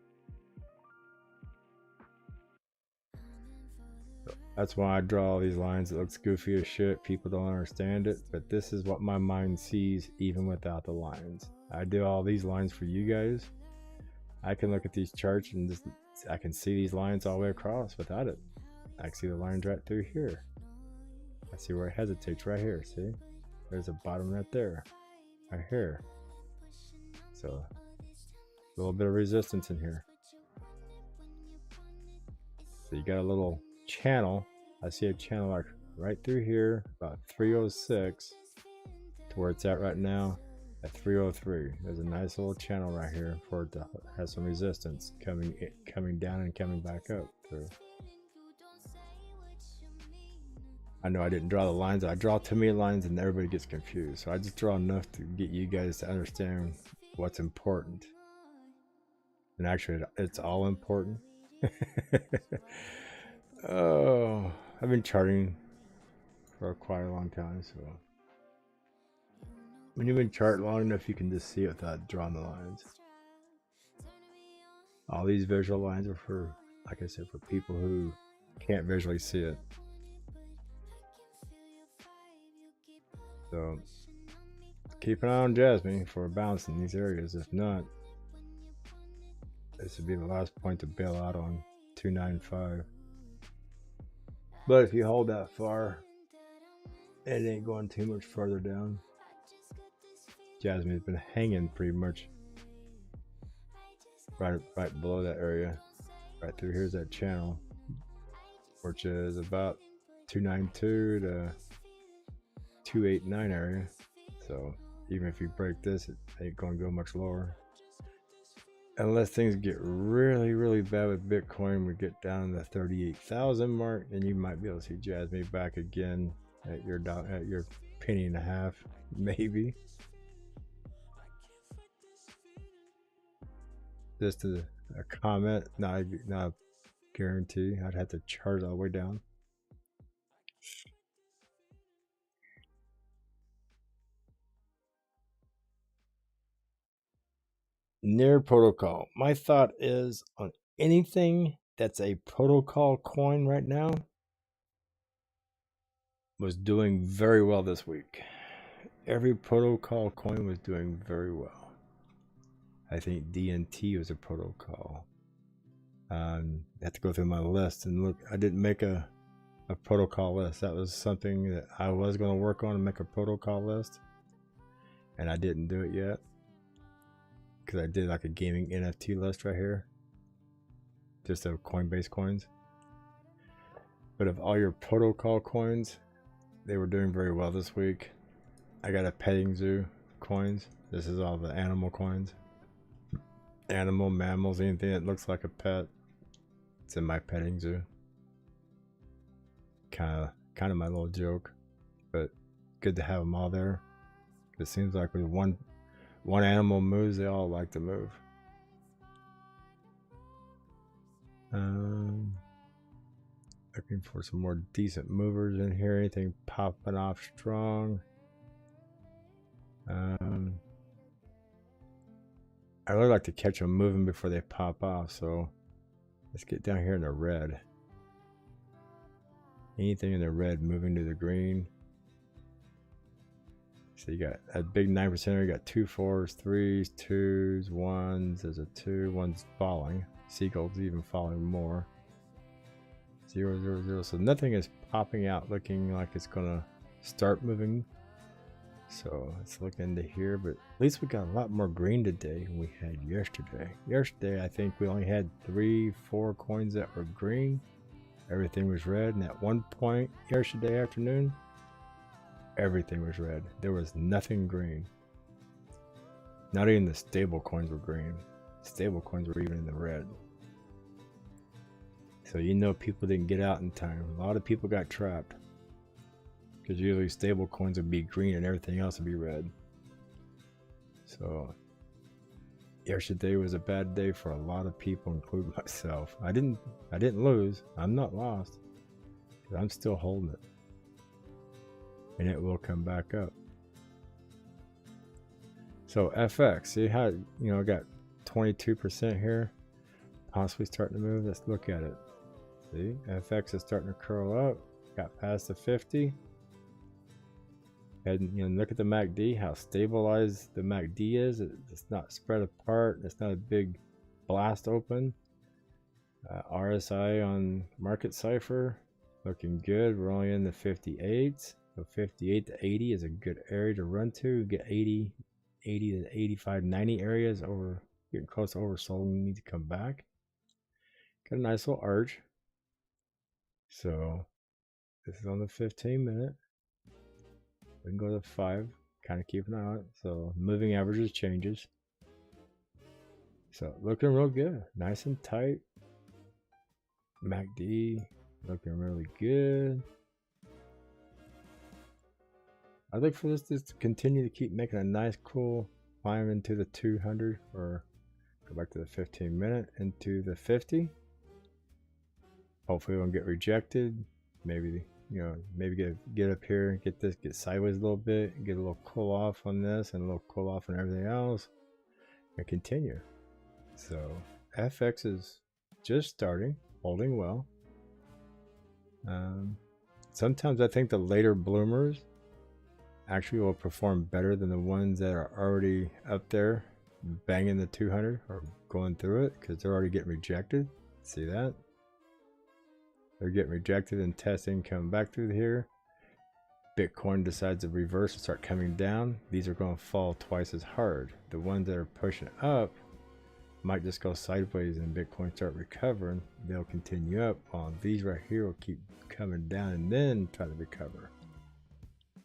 Speaker 1: That's why I draw all these lines. It looks goofy as shit. People don't understand it, but this is what my mind sees even without the lines. I do all these lines for you guys. I can look at these charts and just I can see these lines all the way across without it. I can see the lines right through here. I see where it hesitates right here. See? There's a bottom right there. Right here. So a little bit of resistance in here. So you got a little channel. I see a channel like right through here, about 306 to where it's at right now at 303. There's a nice little channel right here for it to have some resistance coming down and coming back up through. I know I didn't draw the lines. I draw too many lines and everybody gets confused. So I just draw enough to get you guys to understand what's important. And actually, it's all important. Oh, I've been charting for quite a long time. So when you've been charting long enough, you can just see it without drawing the lines. All these visual lines are for, like I said, for people who can't visually see it. So keep an eye on Jasmine for a bounce in these areas. If not, this would be the last point to bail out on 295. But if you hold that far, it ain't going too much further down. Jasmine's been hanging pretty much right below that area. Right through here's that channel, which is about 292 to 289 area. So even if you break this, it ain't going to go much lower. Unless things get really bad with Bitcoin, we get down to the 38,000 mark, then you might be able to see Jasmine back again at your penny and a half, maybe. Just a comment, not a guarantee. I'd have to chart all the way down. Near protocol. My thought is on anything that's a protocol coin right now was doing very well this week. Every protocol coin was doing very well. I think DNT was a protocol. I have to go through my list and look. I didn't make a protocol list. That was something that I was going to work on and make a protocol list, and I didn't do it yet. Because I did like a gaming NFT list right here, just of CoinBase coins. But of all your protocol coins, they were doing very well this week. I got a petting zoo coins. This is all the animal coins. Animal, mammals, anything that looks like a pet. It's in my petting zoo. Kind of my little joke, but good to have them all there. It seems like with one animal moves, they all like to move. Looking for some more decent movers in here. Anything popping off strong? I really like to catch them moving before they pop off. So let's get down here in the red. Anything in the red moving to the green. So you got a big 9%. You got 2 4s, 3s, 2s, 1s. There's a 2. 1's falling. Seagull's even falling more. 0 0 0. So nothing is popping out looking like it's gonna start moving. So let's look into here. But at least we got a lot more green today than we had yesterday. Yesterday I think we only had 3 4 coins that were green. Everything was red, and at one point yesterday afternoon, everything was red. There was nothing green. Not even the stable coins were green. Stable coins were even in the red. So you know people didn't get out in time. A lot of people got trapped. Because usually stable coins would be green and everything else would be red. So yesterday was a bad day for a lot of people, including myself. I didn't lose. I'm not lost. I'm still holding it. And it will come back up. So FX, see how, you know, I got 22% here, possibly starting to move. Let's look at it. See, FX is starting to curl up, got past the 50. And you know, look at the MACD, how stabilized the MACD is. It's not spread apart. It's not a big blast open. RSI on Market Cipher looking good. We're only in the 58s. So 58 to 80 is a good area to run to. Get 80 to 85, 90 areas over, getting close to oversold. We need to come back. Got a nice little arch. So this is on the 15-minute. We can go to 5, kind of keep an eye on it. So moving averages changes. So looking real good, nice and tight. MACD looking really good. I look for this to continue to keep making a nice cool climb into the 200, or go back to the 15-minute into the 50. Hopefully it won't get rejected. Maybe, you know, maybe get up here and get sideways a little bit, get a little cool off on this and a little cool off on everything else, and continue. So FX is just starting, holding well. Sometimes I think the later bloomers actually will perform better than the ones that are already up there banging the 200 or going through it, because they're already getting rejected. See that? They're getting rejected and testing, coming back through here. Bitcoin decides to reverse and start coming down. These are going to fall twice as hard. The ones that are pushing up might just go sideways and Bitcoin start recovering. They'll continue up, while these right here will keep coming down and then try to recover.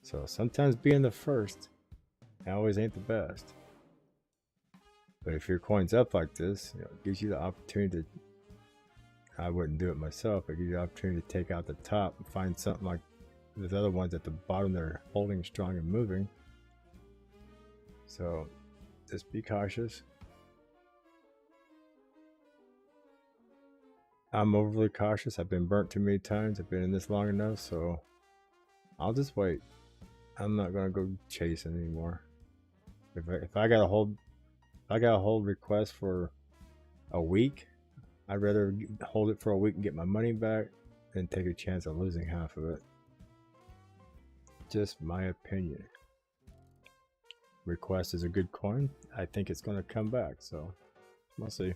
Speaker 1: So sometimes being the first always ain't the best. But if your coin's up like this, you know, it gives you the opportunity to, I wouldn't do it myself, but it gives you the opportunity to take out the top and find something like those other ones at the bottom that are holding strong and moving. So just be cautious. I'm overly cautious. I've been burnt too many times. I've been in this long enough, so I'll just wait. I'm not gonna go chasing anymore. If I got a hold request for a week, I'd rather hold it for a week and get my money back than take a chance of losing half of it. Just my opinion. Request is a good coin. I think it's going to come back, so we'll see.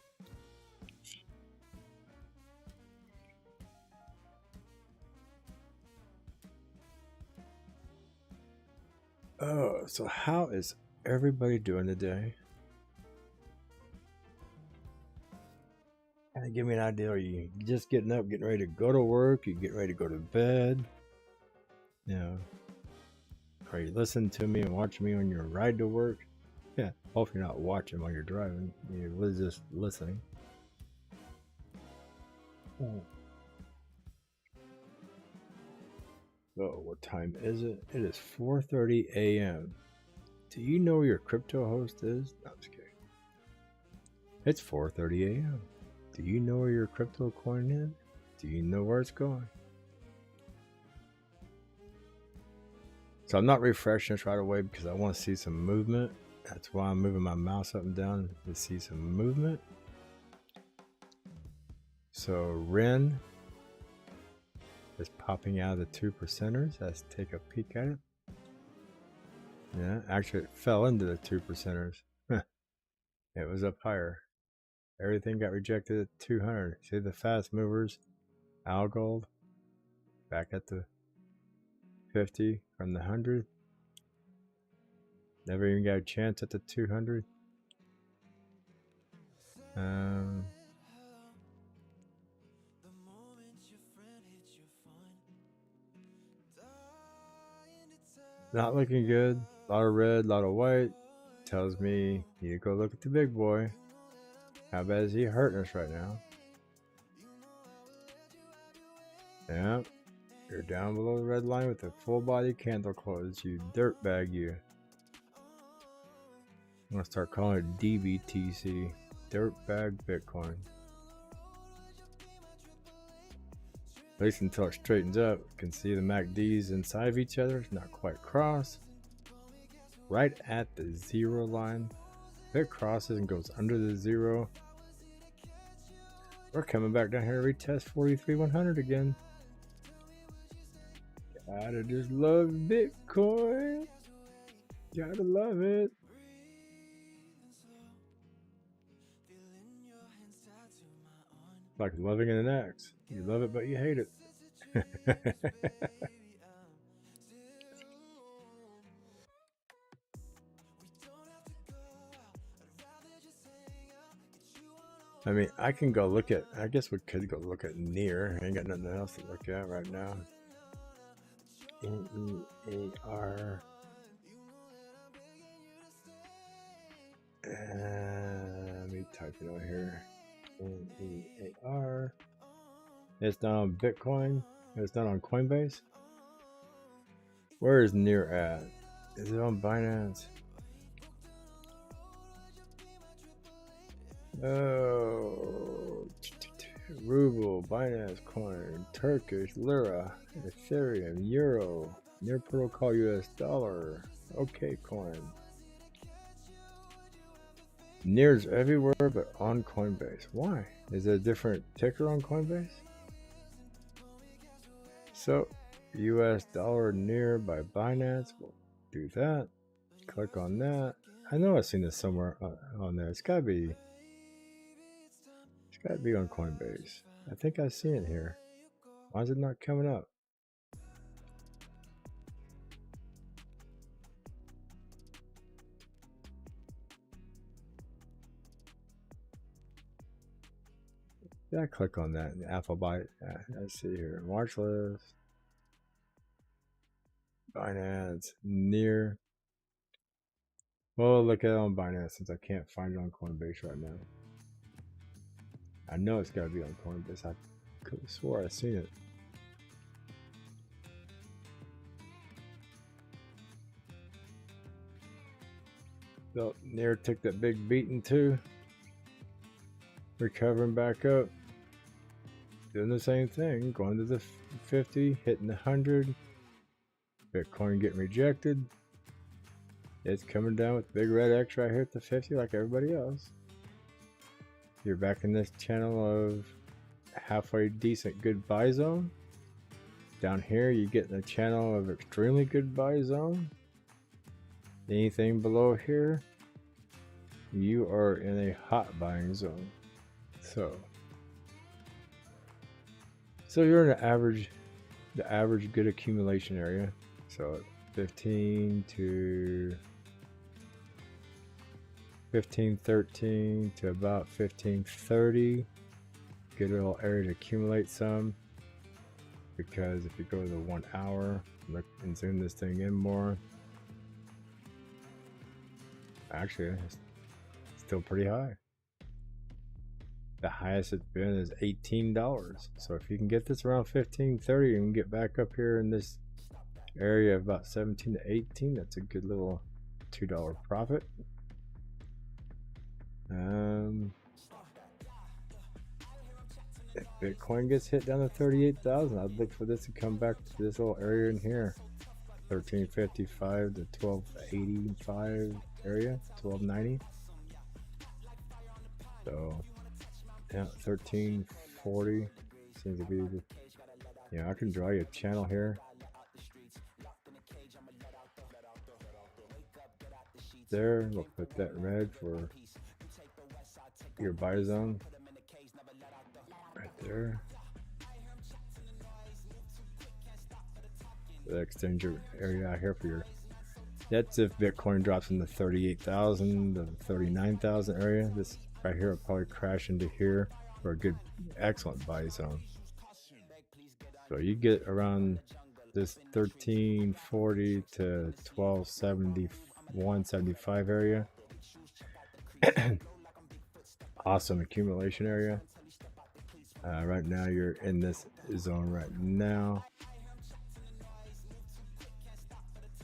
Speaker 1: Oh, so how is everybody doing today? Kind of give me an idea. Are you just getting up, getting ready to go to work? You getting ready to go to bed? Yeah. Are you listening to me and watching me on your ride to work? Yeah. Hope you're not watching while you're driving. You're just listening. Oh. Oh, what time is it? It is 4:30 a.m. Do you know where your crypto host is? No, I'm just kidding. It's 4:30 a.m. Do you know where your crypto coin is? Do you know where it's going? So I'm not refreshing this right away because I want to see some movement. That's why I'm moving my mouse up and down to see some movement. So REN is popping out of the 2%ers. Let's take a peek at it. Yeah, actually it fell into the 2%ers. It was up higher. Everything got rejected at 200. See the fast movers? Algold back at the 50 from the 100. Never even got a chance at the 200. Not looking good. A lot of red, a lot of white. Tells me you need to go look at the big boy. How bad is he hurting us right now? Yeah, you're down below the red line with a full body candle close. You dirtbag, you. I'm gonna start calling it DBTC, dirtbag Bitcoin. At least until it straightens up. You can see the MACDs inside of each other. It's not quite cross. Right at the zero line. If it crosses and goes under the zero, we're coming back down here to retest 43,100 again. Gotta just love Bitcoin. Gotta love it. Like loving an ex. You love it, but you hate it. I mean, I can go look at, I guess we could go look at near. I ain't got nothing else to look at right now. NEAR. Let me type it over here. NEAR. It's not on Bitcoin. It's not on CoinBase. Where is near at? Is it on Binance? Oh, Ruble, Binance Coin, Turkish Lira, Ethereum, Euro, Near Protocol US Dollar, OK Coin. Near's everywhere but on Coinbase. Why? Is it a different ticker on Coinbase? So, US dollar near by Binance. We'll do that. Click on that. I know I've seen this somewhere on there. It's gotta be on Coinbase. I think I've seen it here. Why is it not coming up? Yeah, click on that. Alphabet. Let's see here. Watch list. Binance. Near. Well, look at it on Binance since I can't find it on Coinbase right now. I know it's got to be on Coinbase. I could have swore I seen it. So near took that big beating too. Recovering back up. Doing the same thing. Going to the 50, hitting the 100. Bitcoin getting rejected. It's coming down with big red X right here at the 50 like everybody else. You're back in this channel of halfway decent good buy zone. Down here you get in a channel of extremely good buy zone. Anything below here, you are in a hot buying zone. So you're in the average good accumulation area. So 15 to 1513 to about 1530. Good little area to accumulate some. Because if you go to the 1 hour, look and zoom this thing in more. Actually, it's still pretty high. The highest it's been is $18. So if you can get this around 1530 and get back up here in this area of about 17 to 18, that's a good little $2 profit. If Bitcoin gets hit down to 38,000, I'd look for this to come back to this little area in here, 1355 to 1285 area, 1290. So yeah, 1340 seems to be the, I can draw you a channel here. There, we'll put that in red for your buy zone. Right there. The extend your area out here for your. That's if Bitcoin drops in the 38,000 to 39,000 area. This right here will probably crash into here for a good, excellent buy zone. So you get around this 1340 to 1271.75 area. Awesome accumulation area. Right now you're in this zone right now.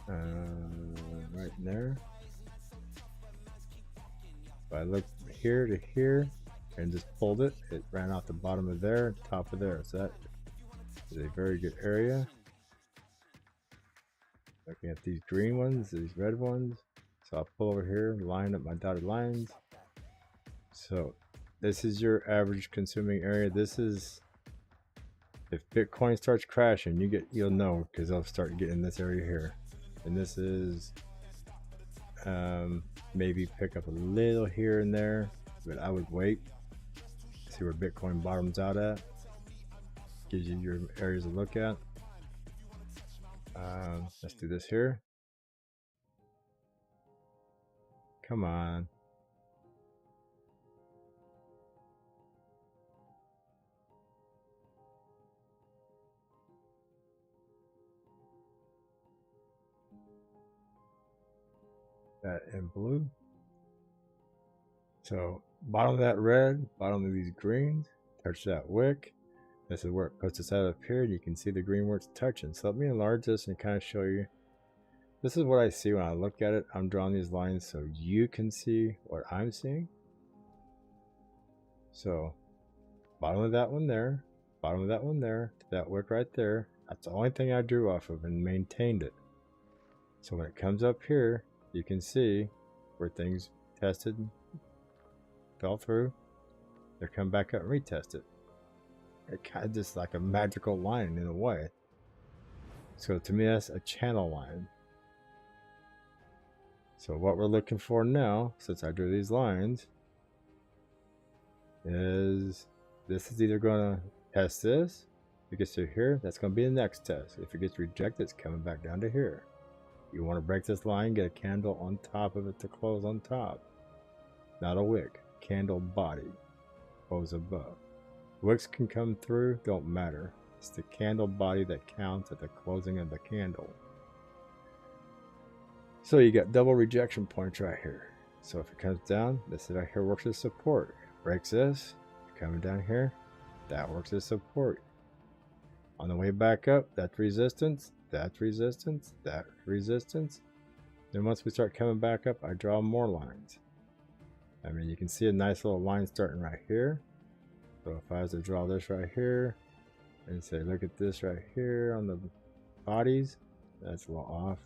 Speaker 1: Right there. If I look here to here and just pulled it, it ran off the bottom of there, top of there. So that is a very good area. Looking at these green ones, these red ones. So I'll pull over here, line up my dotted lines. So this is your average consuming area. This is, if Bitcoin starts crashing, you'll know, because I'll start getting this area here. And this is maybe pick up a little here and there, but I would wait, see where Bitcoin bottoms out at. Gives you your areas to look at. Let's do this here. Come on. That in blue. So bottom of that red, bottom of these greens, touch that wick. This is where it puts us out up here. You can see the green where it's touching. So let me enlarge this and kind of show you. This is what I see when I look at it. I'm drawing these lines so you can see what I'm seeing. So bottom of that one there, bottom of that one there, to that wick right there. That's the only thing I drew off of and maintained it. So when it comes up here, you can see where things tested, fell through. They come back up and retest it. It kind of just like a magical line in a way. So to me, that's a channel line. So what we're looking for now, since I drew these lines, is this is either going to test this. If it gets to here, that's going to be the next test. If it gets rejected, it's coming back down to here. You want to break this line, get a candle on top of it to close on top. Not a wick. Candle body. Close above. Wicks can come through, don't matter. It's the candle body that counts at the closing of the candle. So you got double rejection points right here. So if it comes down, this right here works as support. Breaks this, coming down here, that works as support. On the way back up, that's resistance, that's resistance, that's resistance. Then once we start coming back up, I draw more lines. I mean, you can see a nice little line starting right here. So if I was to draw this right here and say, look at this right here on the bodies, that's a little off.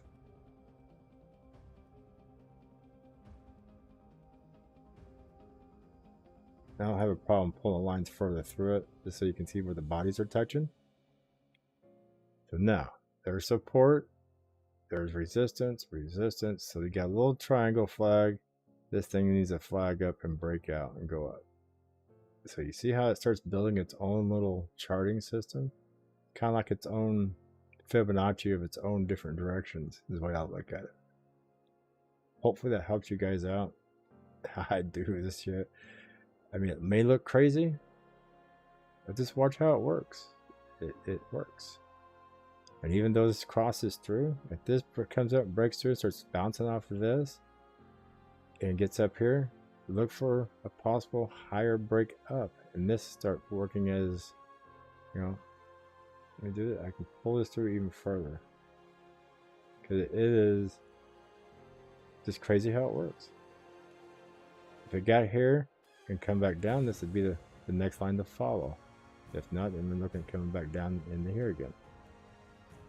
Speaker 1: I don't have a problem pulling the lines further through it, just so you can see where the bodies are touching. So now, there's support, there's resistance, resistance. So you got a little triangle flag. This thing needs a flag up and break out and go up. So you see how it starts building its own little charting system? Kind of like its own Fibonacci of its own different directions is the way I look at it. Hopefully that helps you guys out. I do this shit. I mean, it may look crazy, but just watch how it works. It works. And even though this crosses through, if this comes up, breaks through, starts bouncing off of this, and gets up here, look for a possible higher break up. And this start working as, you know, let me do it. I can pull this through even further. Because it is just crazy how it works. If it got here and come back down, this would be the next line to follow. If not, then we're looking at coming back down into here again.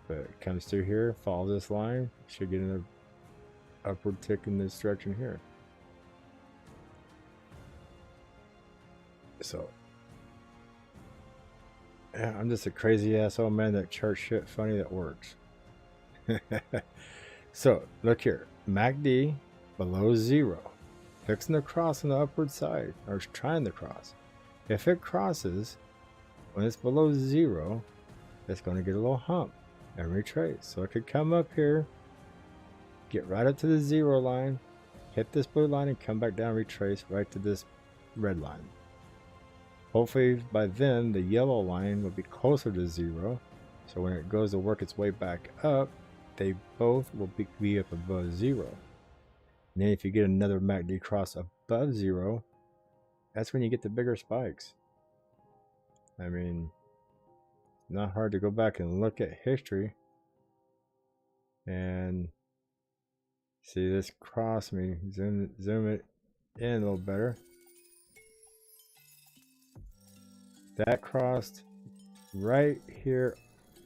Speaker 1: But it comes through here, follow this line, should get an upward tick in this direction here. So, yeah, I'm just a crazy ass old man that charts shit funny that works. So, look here, MACD below 0. Fixing to cross on the upward side, or trying to cross. If it crosses, when it's below 0, it's going to get a little hump and retrace. So it could come up here, get right up to the 0 line, hit this blue line, and come back down, retrace right to this red line. Hopefully by then the yellow line will be closer to 0, So when it goes to work its way back up, they both will be up above 0. And then if you get another MACD cross above 0, that's when you get the bigger spikes. I mean, not hard to go back and look at history and see this cross. Me zoom it in a little better. That crossed right here,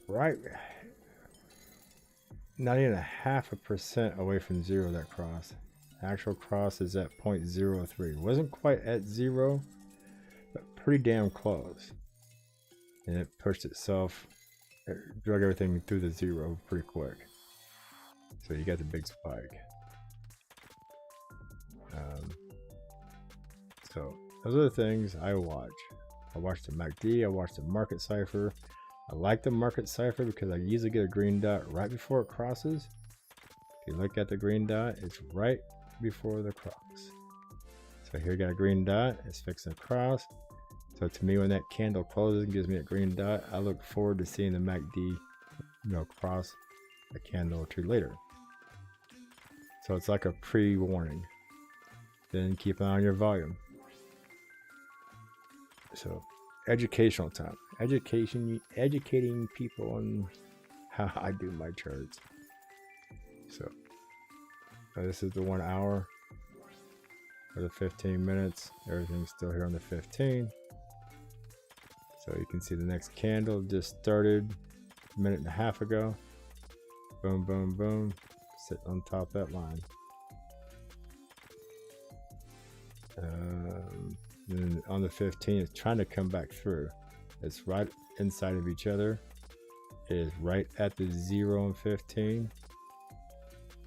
Speaker 1: right, not even 0.5% away from 0. That cross, actual cross is at 0.03. Wasn't quite at 0, but pretty damn close. And it pushed itself, it drug everything through the 0 pretty quick. So you got the big spike. So those are the things I watch. I watch the MACD, I watch the market cipher. I like the market cipher because I usually get a green dot right before it crosses. If you look at the green dot, it's right before the cross. So here you got a green dot, it's fixing to cross. So to me, when that candle closes and gives me a green dot, I look forward to seeing the MACD, cross a candle or two later. So it's like a pre-warning. Then keep an eye on your volume. So educational time. Educating people on how I do my charts. So this is the 1 hour for the 15 minutes. Everything's still here on the 15. So you can see the next candle just started a minute and a half ago. Boom, boom, boom. Sit on top of that line. And on the 15, it's trying to come back through. It's right inside of each other. It is right at the 0 and 15.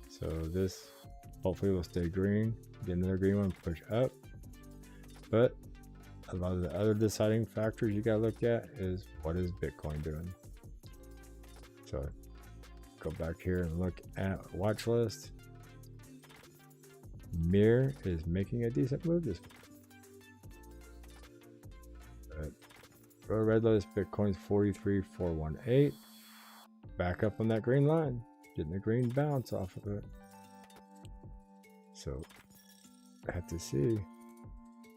Speaker 1: So this hopefully will stay green. Get another green one, push up. But a lot of the other deciding factors you gotta look at is what is Bitcoin doing. So go back here and look at watch list. Mirror is making a decent move this week. But red list Bitcoin's 43,418. Back up on that green line. Getting a green bounce off of it. So I have to see.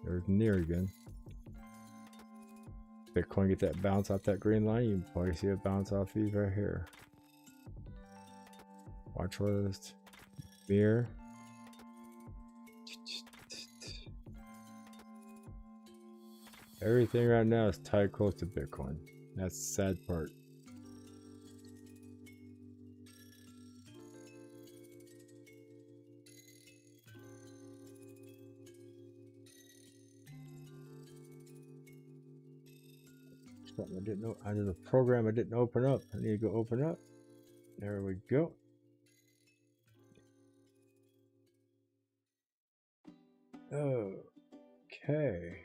Speaker 1: There's near again. Bitcoin get that bounce off that green line. You can probably see a bounce off these right here. Watch list. Mirror. Everything right now is tied close to Bitcoin. That's the sad part. Something I didn't know. I did a program I didn't open up. I need to go open up. There we go. Okay.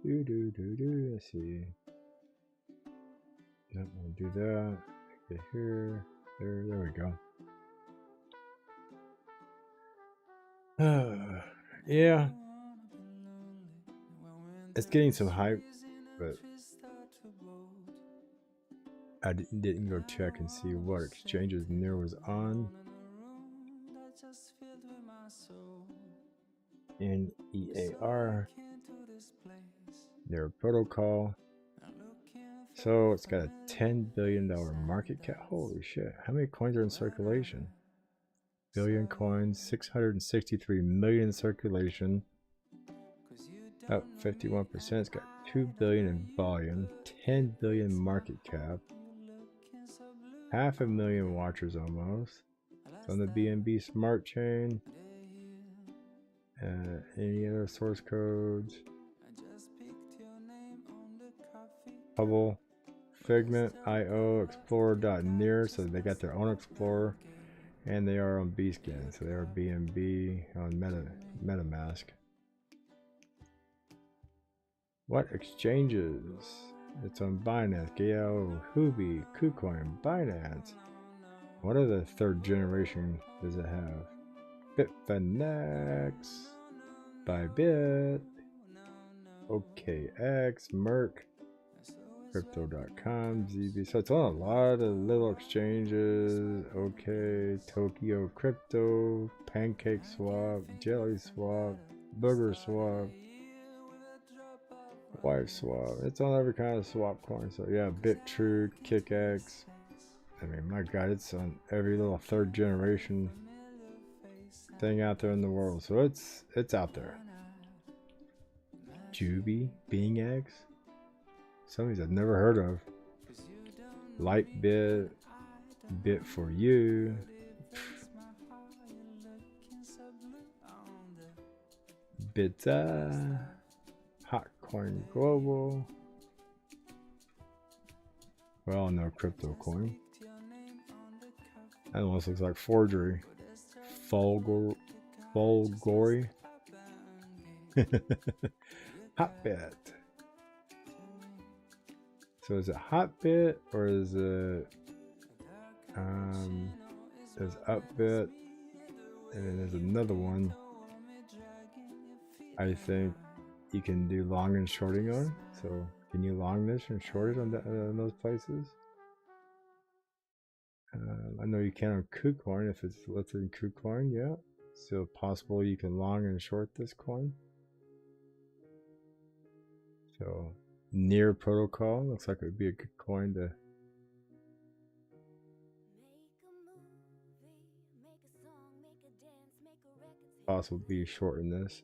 Speaker 1: Let's see. Not gonna do that. Get here. There we go. Yeah. It's getting some hype, but I didn't go check and see what exchanges Near was on. NEAR. Near protocol. So it's got a $10 billion market cap. Holy shit. How many coins are in circulation? Billion coins, 663 million in circulation. Up 51%. It's got 2 billion in volume, 10 billion market cap, 500,000 watchers almost. It's on the BNB smart chain. Any other source codes? Hubble, Figment, IO, Explorer.near. So they got their own Explorer, and they are on Bscan. So they are BNB on MetaMask. What exchanges? It's on Binance, Gale, Huobi, KuCoin, Binance. What other third generation does it have? Bitfinex, Bybit, OKX, Merc, Crypto.com, ZB. So it's on a lot of little exchanges. Okay, Tokyo Crypto, Pancake Swap, Jelly Swap, Booger Swap, Wife Swap. It's on every kind of swap coin. So yeah, BitTrue, KickX. I mean, my God, it's on every little third generation thing out there in the world. So it's out there. Juby, BingX. Some of these I've never heard of. Lightbit, Bit for You, Bita, Hotcoin Global. We all know crypto coin. That almost looks like forgery. Fulgory. Hotbit. So is it Hotbit or is it there's Upbit, and then there's another one I think you can do long and shorting on. So can you long this and short it on those places? I know you can on KuCoin if it's listed in KuCoin. Yeah, so possible you can long and short this coin. So Near Protocol looks like it would be a good coin to possibly be shorting this.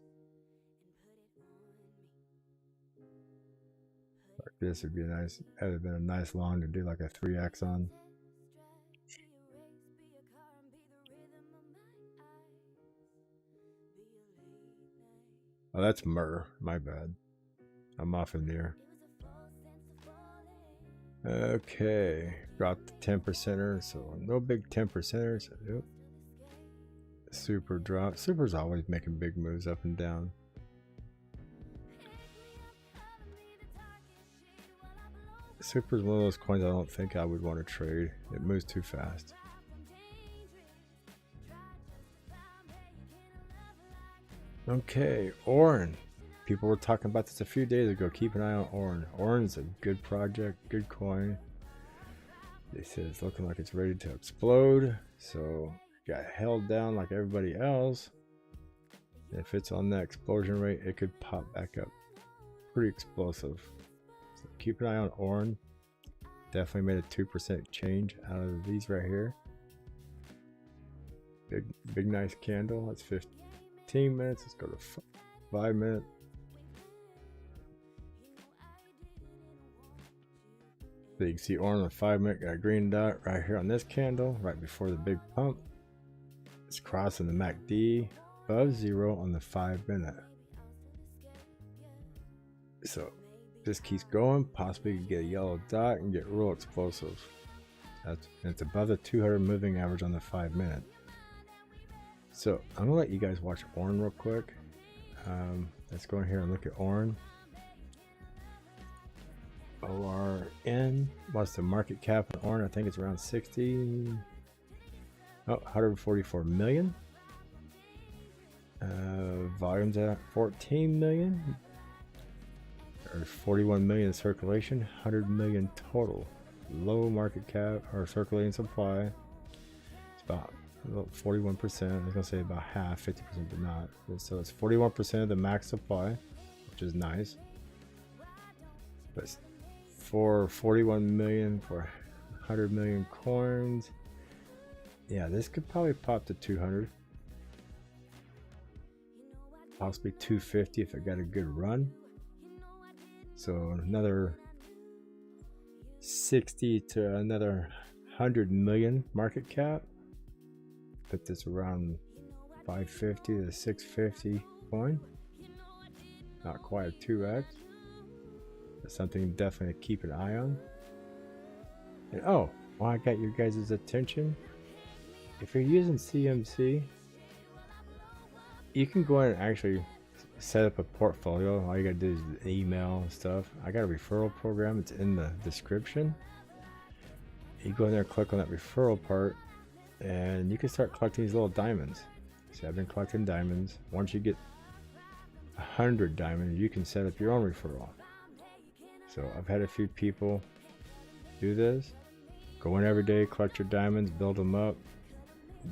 Speaker 1: Like this would be a nice, that would have been a nice long to do like a 3x on. Oh, that's Myrrh. My bad. I'm off in there. Okay, dropped the 10%er, so no big 10%ers. Yep. Super drop. Super's always making big moves up and down. Super's one of those coins I don't think I would want to trade. It moves too fast. Okay, Orin. People were talking about this a few days ago. Keep an eye on Orin. Orin's a good project, good coin. They said it's looking like it's ready to explode. So got held down like everybody else. If it's on that explosion rate, it could pop back up. Pretty explosive. So keep an eye on Orin. Definitely made a 2% change out of these right here. Big nice candle. That's 15 minutes. Let's go to 5 minutes. So you can see Orin on the 5 minute got a green dot right here on this candle, right before the big pump. It's crossing the MACD above 0 on the 5 minute. So this keeps going, possibly get a yellow dot and get real explosive. It's above the 200 moving average on the 5 minute. So I'm gonna let you guys watch Orin real quick. Let's go in here and look at Orin. ORN. What's the market cap on Orin? I think it's around 60. Oh, 144 million. Volumes at 14 million. There's 41 million in circulation, 100 million total. Low market cap or circulating supply. It's about 41%. I was gonna say about half, 50%, but not. So it's 41% of the max supply, which is nice. But for 41 million for 100 million coins, yeah, this could probably pop to 200, possibly 250 if it got a good run. So another 60 to another 100 million market cap. Put this around 550 to 650 coin. Not quite a 2x. That's something definitely to keep an eye on. And oh, well, I got your guys' attention. If you're using CMC, you can go in and actually set up a portfolio. All you gotta do is email and stuff. I got a referral program. It's in the description. You go in there, click on that referral part, and you can start collecting these little diamonds. See, I've been collecting diamonds. Once you get 100 diamonds, you can set up your own referral. So I've had a few people do this. Go in every day, collect your diamonds, build them up.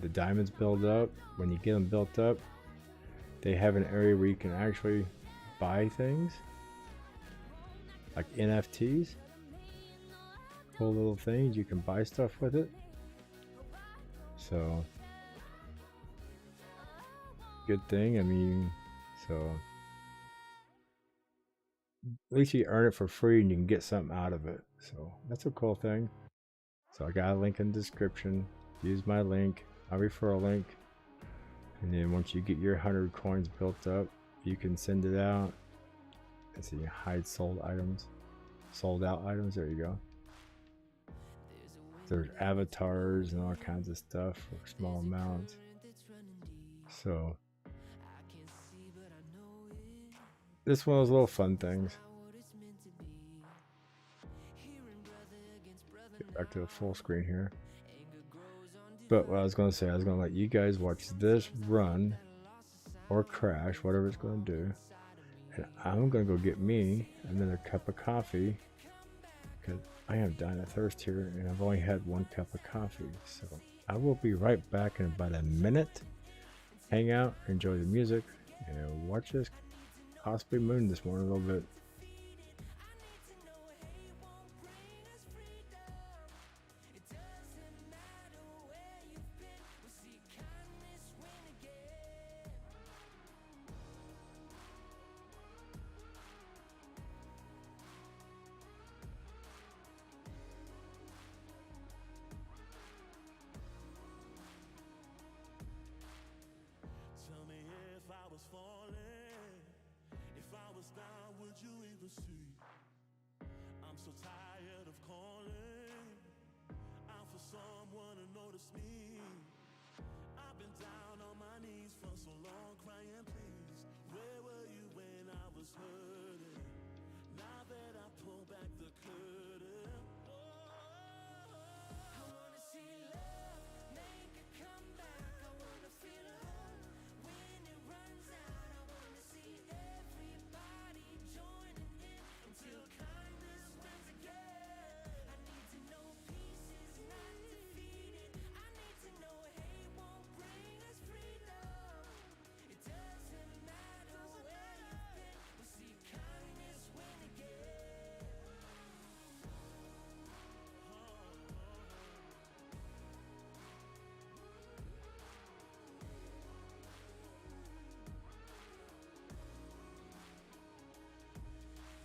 Speaker 1: The diamonds build up. When you get them built up, they have an area where you can actually buy things like NFTs. Cool little things. You can buy stuff with it. So good thing. I mean, so at least you earn it for free and you can get something out of it. So that's a cool thing. So I got a link in the description. Use my link, my referral link. And then once you get your 100 coins built up, you can send it out. And so you hide sold items, sold out items. There you go. There's avatars and all kinds of stuff for small amounts. So this is one of those little fun things. Get back to the full screen here. But what I was going to say, I was going to let you guys watch this run or crash, whatever it's going to do. And I'm going to go get me another cup of coffee because I am dying of thirst here and I've only had one cup of coffee. So I will be right back in about a minute. Hang out, enjoy the music, and watch this possibly moon this morning a little bit.
Speaker 2: I'm so tired of calling out for someone to notice me. I've been down on my knees for so long, crying please. Where were you when I was hurting? Now that I pull back the curtain, I wanna see love make a comeback. I wanna feel hope when it runs out. I wanna see everybody joining in until kindness wins again. I need to know peace is not defeated. I need to know hate won't bring us freedom. It doesn't matter where you've been, we'll see kindness win again.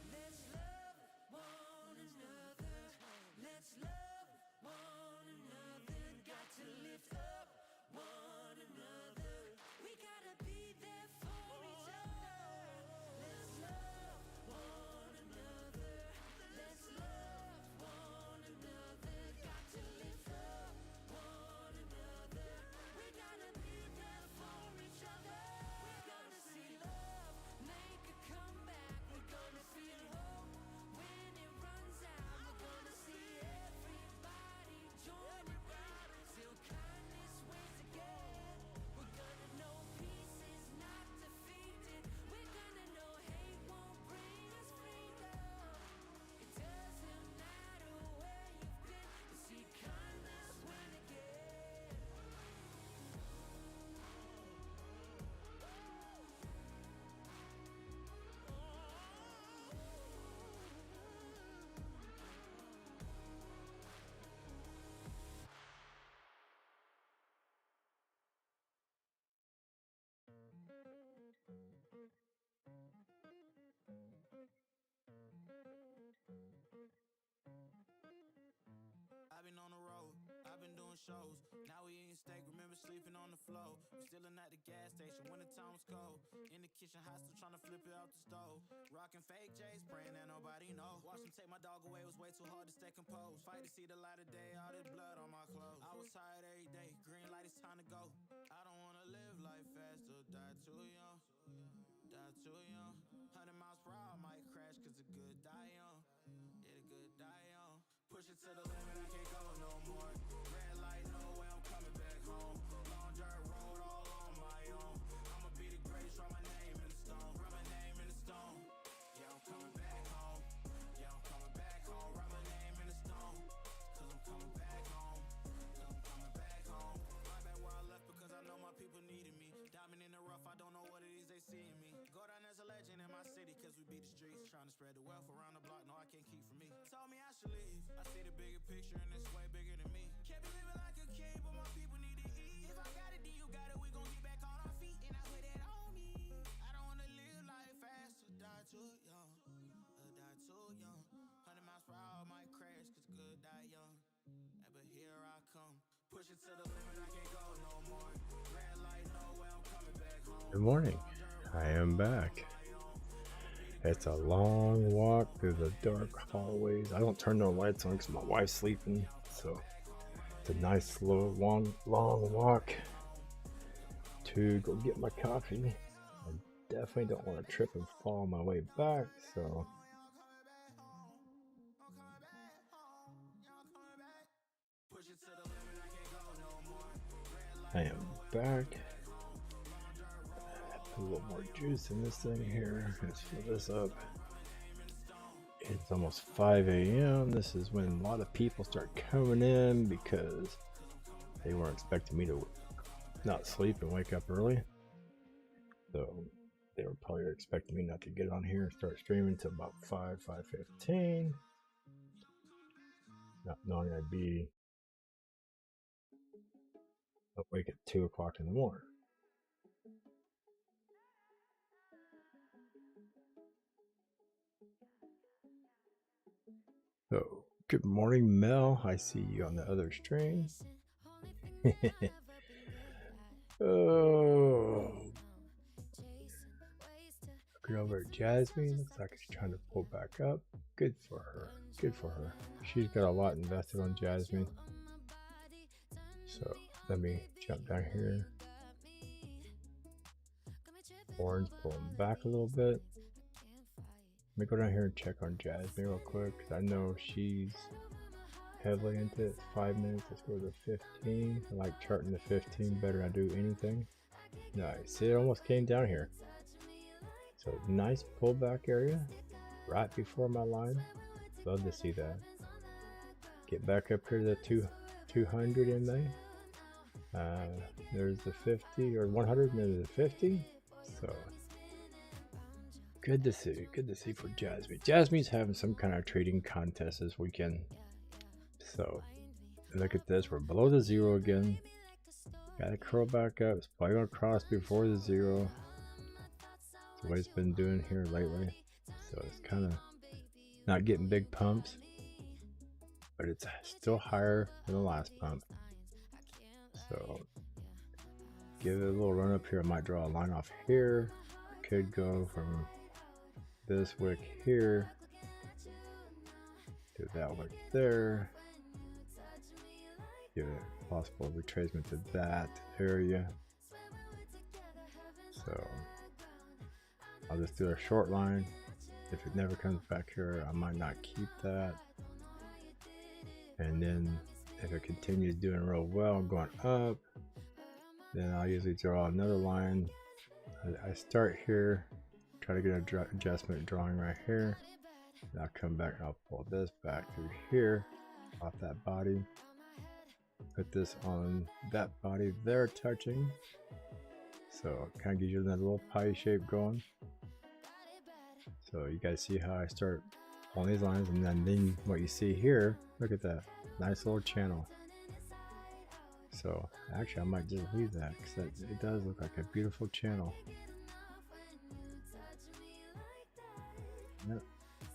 Speaker 2: Let's love one another. Let's love one another. Got to lift up one another. We gotta be there for each other. Let's love one another. Let's love one another. Got to lift up one another. We gotta be there for each other. We're gonna see love make a comeback. We're gonna feel hope when it runs out. We're gonna see everybody join it right till kindness wins again. We're gonna know peace is not defeated. We're gonna know hate won't bring us freedom. It doesn't matter where you've been, we'll see kindness win again. I've been on the road, I've been doing shows. Now we eating steak, remember sleeping on the floor. We stealing at the gas station when the time was cold. In the kitchen, hot still trying to flip it out the stove. Rocking fake J's, praying that nobody know. Watch them take my dog away, it was way too hard to stay composed. Fight to see the light of day, all this blood on my clothes. I was tired every day, green light, it's time to go. I don't wanna live life fast or die too young. Die too young. 100 miles per hour, might crash cause the good die young. Yeah, the good die young. Push it to the limit, I can't go no more. Red light, no way, I'm coming back home. Long dirt road, all on my own. I'ma be the greatest, write my name in the stone. Write my name in the stone. Yeah, I'm coming back home. Yeah, I'm coming should leave. I see the bigger picture and it's way bigger than me. Can't be living like a king, but my people need to eat. If I got it, then you got it. We gon' get back on our feet, and I put that on me. I don't wanna live life fast or die too young. Die too young. 100 miles per hour might crash, cause good die young. But here I come. Push it to the limit, I can't go no more. Red light, no way, I'm coming back home.
Speaker 1: Good morning. I am back. It's a long walk through the dark hallways. I don't turn no lights on because my wife's sleeping, so it's a nice, slow, long walk to go get my coffee. I definitely don't want to trip and fall on my way back, so I am back. Put a little more juice in this thing here. Let's fill this up. It's almost 5 a.m. This is when a lot of people start coming in because they weren't expecting me to not sleep and wake up early. So they were probably expecting me not to get on here and start streaming until about 5:15. Not knowing I'd be awake at 2 o'clock in the morning. So, good morning, Mel. I see you on the other stream. Oh, looking over at Jasmine. Looks like she's trying to pull back up. Good for her. Good for her. She's got a lot invested on Jasmine. So let me jump down here. Orange pulling back a little bit. Let me go down here and check on Jasmine real quick because I know she's heavily into it. 5 minutes. Let's go to the 15. I like charting the 15 better than I do anything. Nice. It almost came down here. So nice pullback area right before my line. Love to see that. Get back up here to the 200 in there. There's the 50 or 100 and there's the 50. So good to see. Good to see for Jasmine. Jasmine's having some kind of trading contest this weekend. So look at this. We're below the zero again. Got to curl back up. It's probably going to cross before the zero. That's what it's been doing here lately. So it's kind of not getting big pumps, but it's still higher than the last pump. So give it a little run up here. I might draw a line off here. I could go from this wick here to that wick there. Give it a possible retracement to that area. So I'll just do a short line. If it never comes back here, I might not keep that. And then if it continues doing real well, going up, then I'll usually draw another line. I start here, try to get an adjustment drawing right here. Then I'll come back and I'll pull this back through here off that body. Put this on that body there touching. So it kind of gives you that little pie shape going. So you guys see how I start pulling these lines, and then what you see here, look at that nice little channel. So actually I might just leave that because it does look like a beautiful channel. Yep,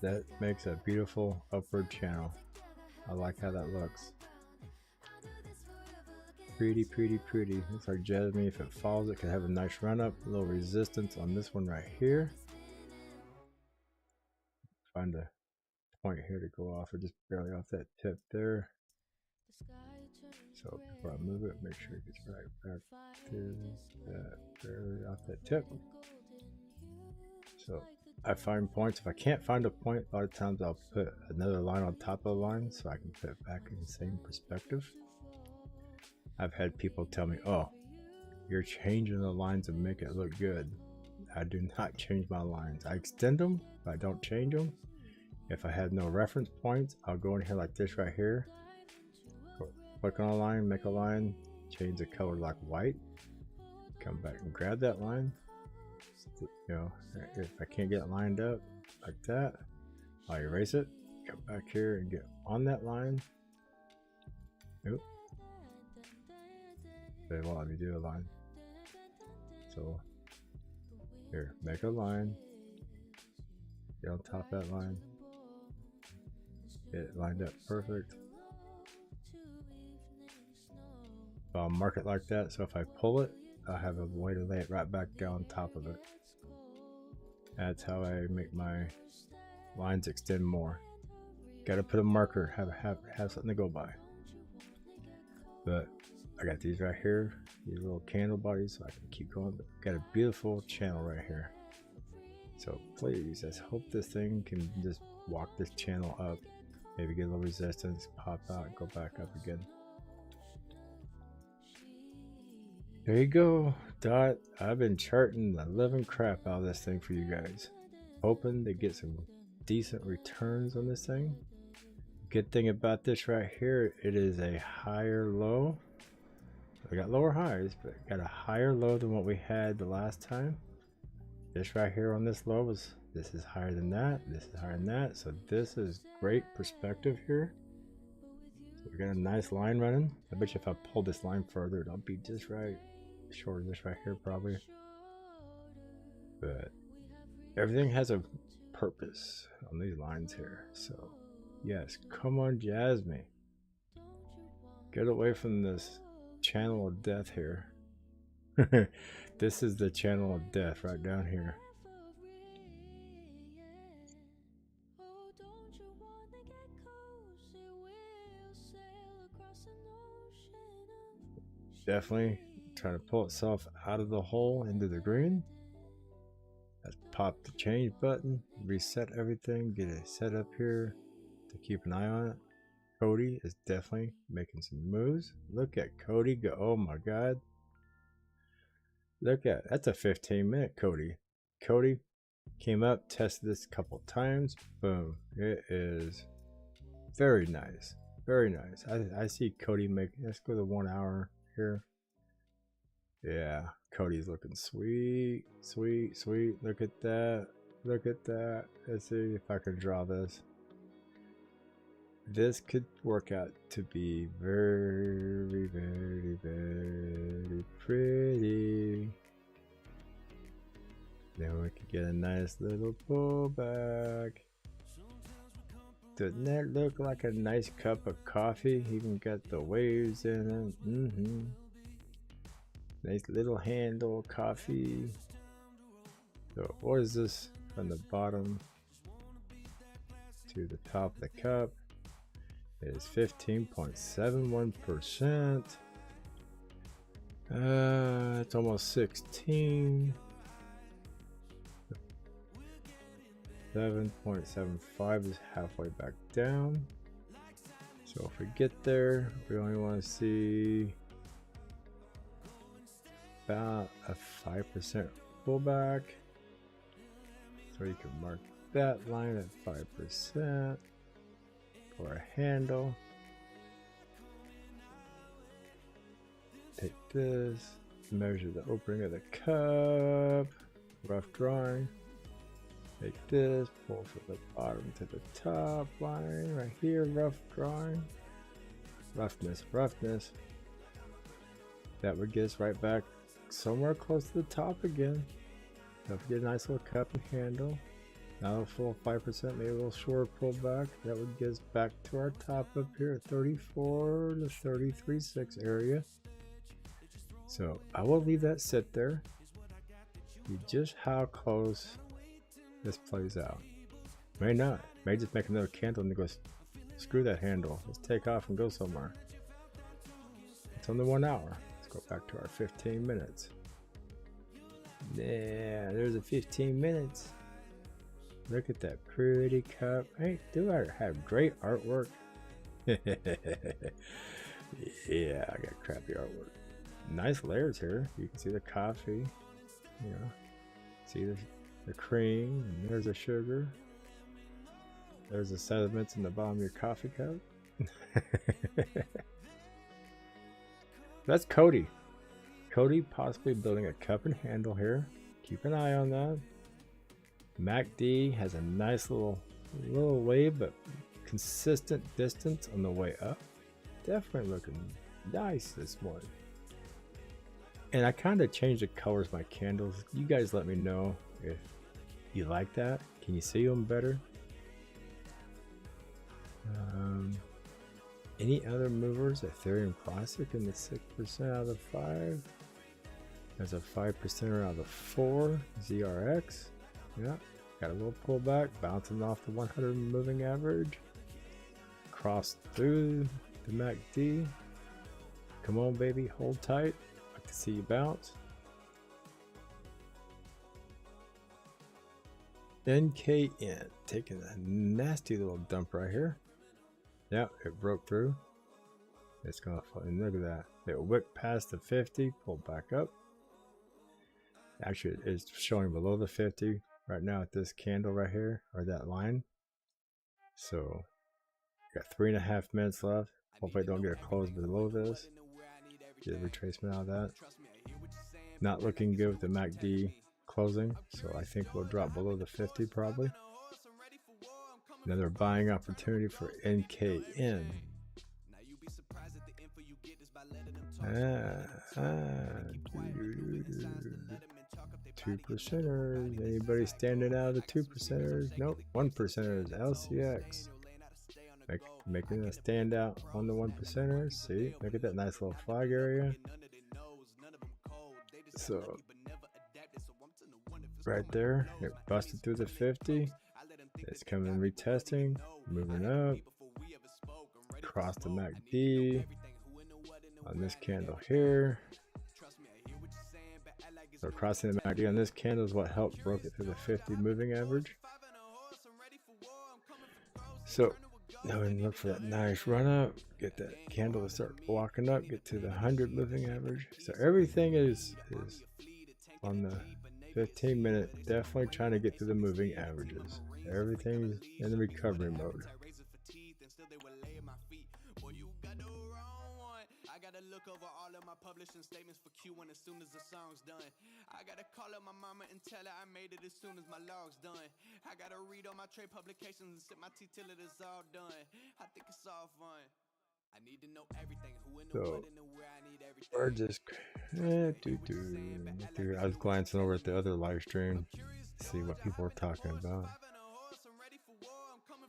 Speaker 1: that makes a beautiful upward channel. I like how that looks. Pretty, pretty, pretty. Looks like Jasmine, if it falls, it could have a nice run up, a little resistance on this one right here. Find a point here to go off, or just barely off that tip there. So before I move it, make sure it gets right back to that, barely off that tip. So I find points. If I can't find a point, a lot of times I'll put another line on top of the line so I can put it back in the same perspective. I've had people tell me, oh, you're changing the lines and make it look good. I do not change my lines. I extend them, but I don't change them. If I have no reference points, I'll go in here like this right here. Click on a line, make a line, change the color like white. Come back and grab that line. You know, if I can't get it lined up like that, I'll erase it. Come back here and get on that line. Nope. They won't let me do a line. So here, make a line. Get on top of that line. Get it lined up perfect. I'll mark it like that, so if I pull it, I'll have a way to lay it right back down on top of it. That's how I make my lines extend more. Got to put a marker, have something to go by. But I got these right here, these little candle bodies, so I can keep going. But got a beautiful channel right here. So please, let's hope this thing can just walk this channel up. Maybe get a little resistance, pop out, go back up again. There you go, Dot. I've been charting the living crap out of this thing for you guys. Hoping to get some decent returns on this thing. Good thing about this right here, it is a higher low. We got lower highs, but got a higher low than what we had the last time. This right here on this low was, this is higher than that, this is higher than that. So this is great perspective here. So we got a nice line running. I bet you if I pull this line further, it'll be just right short of this right here probably. But everything has a purpose on these lines here. So yes, come on, Jasmine. Get away from this channel of death here. This is the channel of death right down here. Definitely trying to pull itself out of the hole into the green. Let's pop the change button, reset everything, get it set up here to keep an eye on it. Cody is definitely making some moves. Look at Cody go. Oh my god. Look at, that's a 15-minute Cody. Cody came up, tested this a couple times. Boom. It is very nice. Very nice. I see Cody making, let's go to 1 hour here. Yeah, Cody's looking sweet, sweet, sweet. Look at that. Look at that. Let's see if I can draw this. This could work out to be very, very, very pretty. Then we could get a nice little pullback. Doesn't that look like a nice cup of coffee? Even got the waves in it. Nice little handle coffee. So what is this from the bottom to the top of the cup? It is 15.71%. It's almost 16. 7.75 is halfway back down. So if we get there, we only want to see about a 5% pullback. So you can mark that line at 5%. For a handle. Take this, measure the opening of the cup, rough drawing. Take this, pull from the bottom to the top line, right here, rough drawing. Roughness, roughness. That would get us right back somewhere close to the top again. Don't forget a nice little cup and handle. Not a full 5%, maybe a little short pullback. That would get us back to our top up here at 34 to 33.6 area. So I will leave that sit there. See just how close this plays out. May not. May just make another candle and go screw that handle. Let's take off and go somewhere. It's only 1 hour. Let's go back to our 15 minutes. Yeah, there's a 15 minutes. Look at that pretty cup. Hey, do I have great artwork? Yeah, I got crappy artwork. Nice layers here. You can see the coffee. You know, see the cream, and there's the sugar. There's the sediments in the bottom of your coffee cup. That's Cody. Cody possibly building a cup and handle here. Keep an eye on that. MACD has a nice little wave, but consistent distance on the way up. Definitely looking nice this morning. And I kind of changed the colors of my candles. You guys let me know if you like that. Can you see them better? Any other movers? Ethereum Classic in the 6% out of the 5. There's a 5% out of the 4. ZRX. Yeah, got a little pullback, bouncing off the 100 moving average. Crossed through the MACD. Come on, baby, hold tight. Like to see you bounce. NKN taking a nasty little dump right here. Yeah, it broke through. It's gonna fall. And look at that. It whipped past the 50, pulled back up. Actually, it's showing below the 50 right now at this candle right here, or that line. So, got 3.5 minutes left. Hopefully, I don't get a close below this. Get a retracement out of that. Not looking good with the MACD closing, so I think we'll drop below the 50 probably. Another buying opportunity for NKN. 2%ers. Anybody standing out of the 2%ers? Nope. 1%ers. LCX. Making a standout on the 1%ers. See, look at that nice little flag area. So, right there, it busted through the 50. It's coming retesting, moving up, across the MACD on this candle here. So crossing the MACD on this candle is what helped broke it through the 50 moving average. So now we look for that nice run up, get that candle to start walking up, get to the 100 moving average. So everything is on the 15-minute, definitely trying to get to the moving averages. Everything's in the recovery mode.
Speaker 2: I gotta look over all of my publishing statements for Q1 as soon as the song's done. I gotta call up my mama and tell her I made it as soon as my log's done. I gotta read all my trade publications and sip my tea till it is all done. I think it's all fun. I need to know everything, who in the what and where I need everything.
Speaker 1: We're just I was glancing over at the other live stream, see what people were talking about.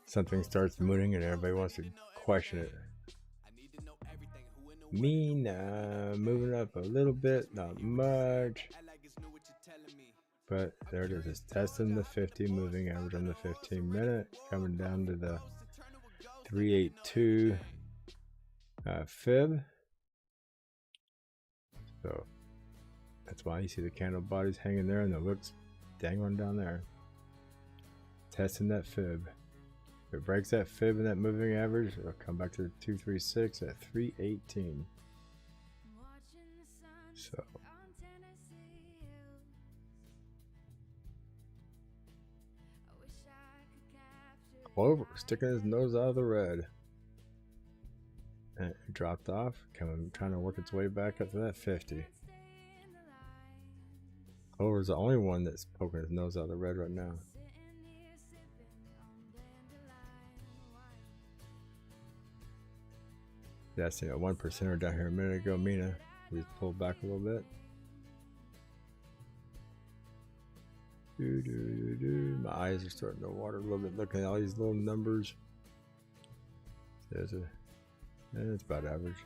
Speaker 1: Something starts mooning and everybody wants to question it. Mina moving up a little bit, not much, but there it is. It's testing the 50 moving average on the 15-minute, coming down to the 382 fib. So that's why you see the candle bodies hanging there and the looks dangling down there, testing that fib. If it breaks that fib and that moving average, it'll come back to the 236 at 318. So Clover sticking his nose out of the red. And it dropped off, trying to work its way back up to that 50. Clover's the only one that's poking his nose out of the red right now. Yeah, I seen a 1%er down here a minute ago. Mina, we just pulled back a little bit. My eyes are starting to water a little bit looking at all these little numbers. It's about average.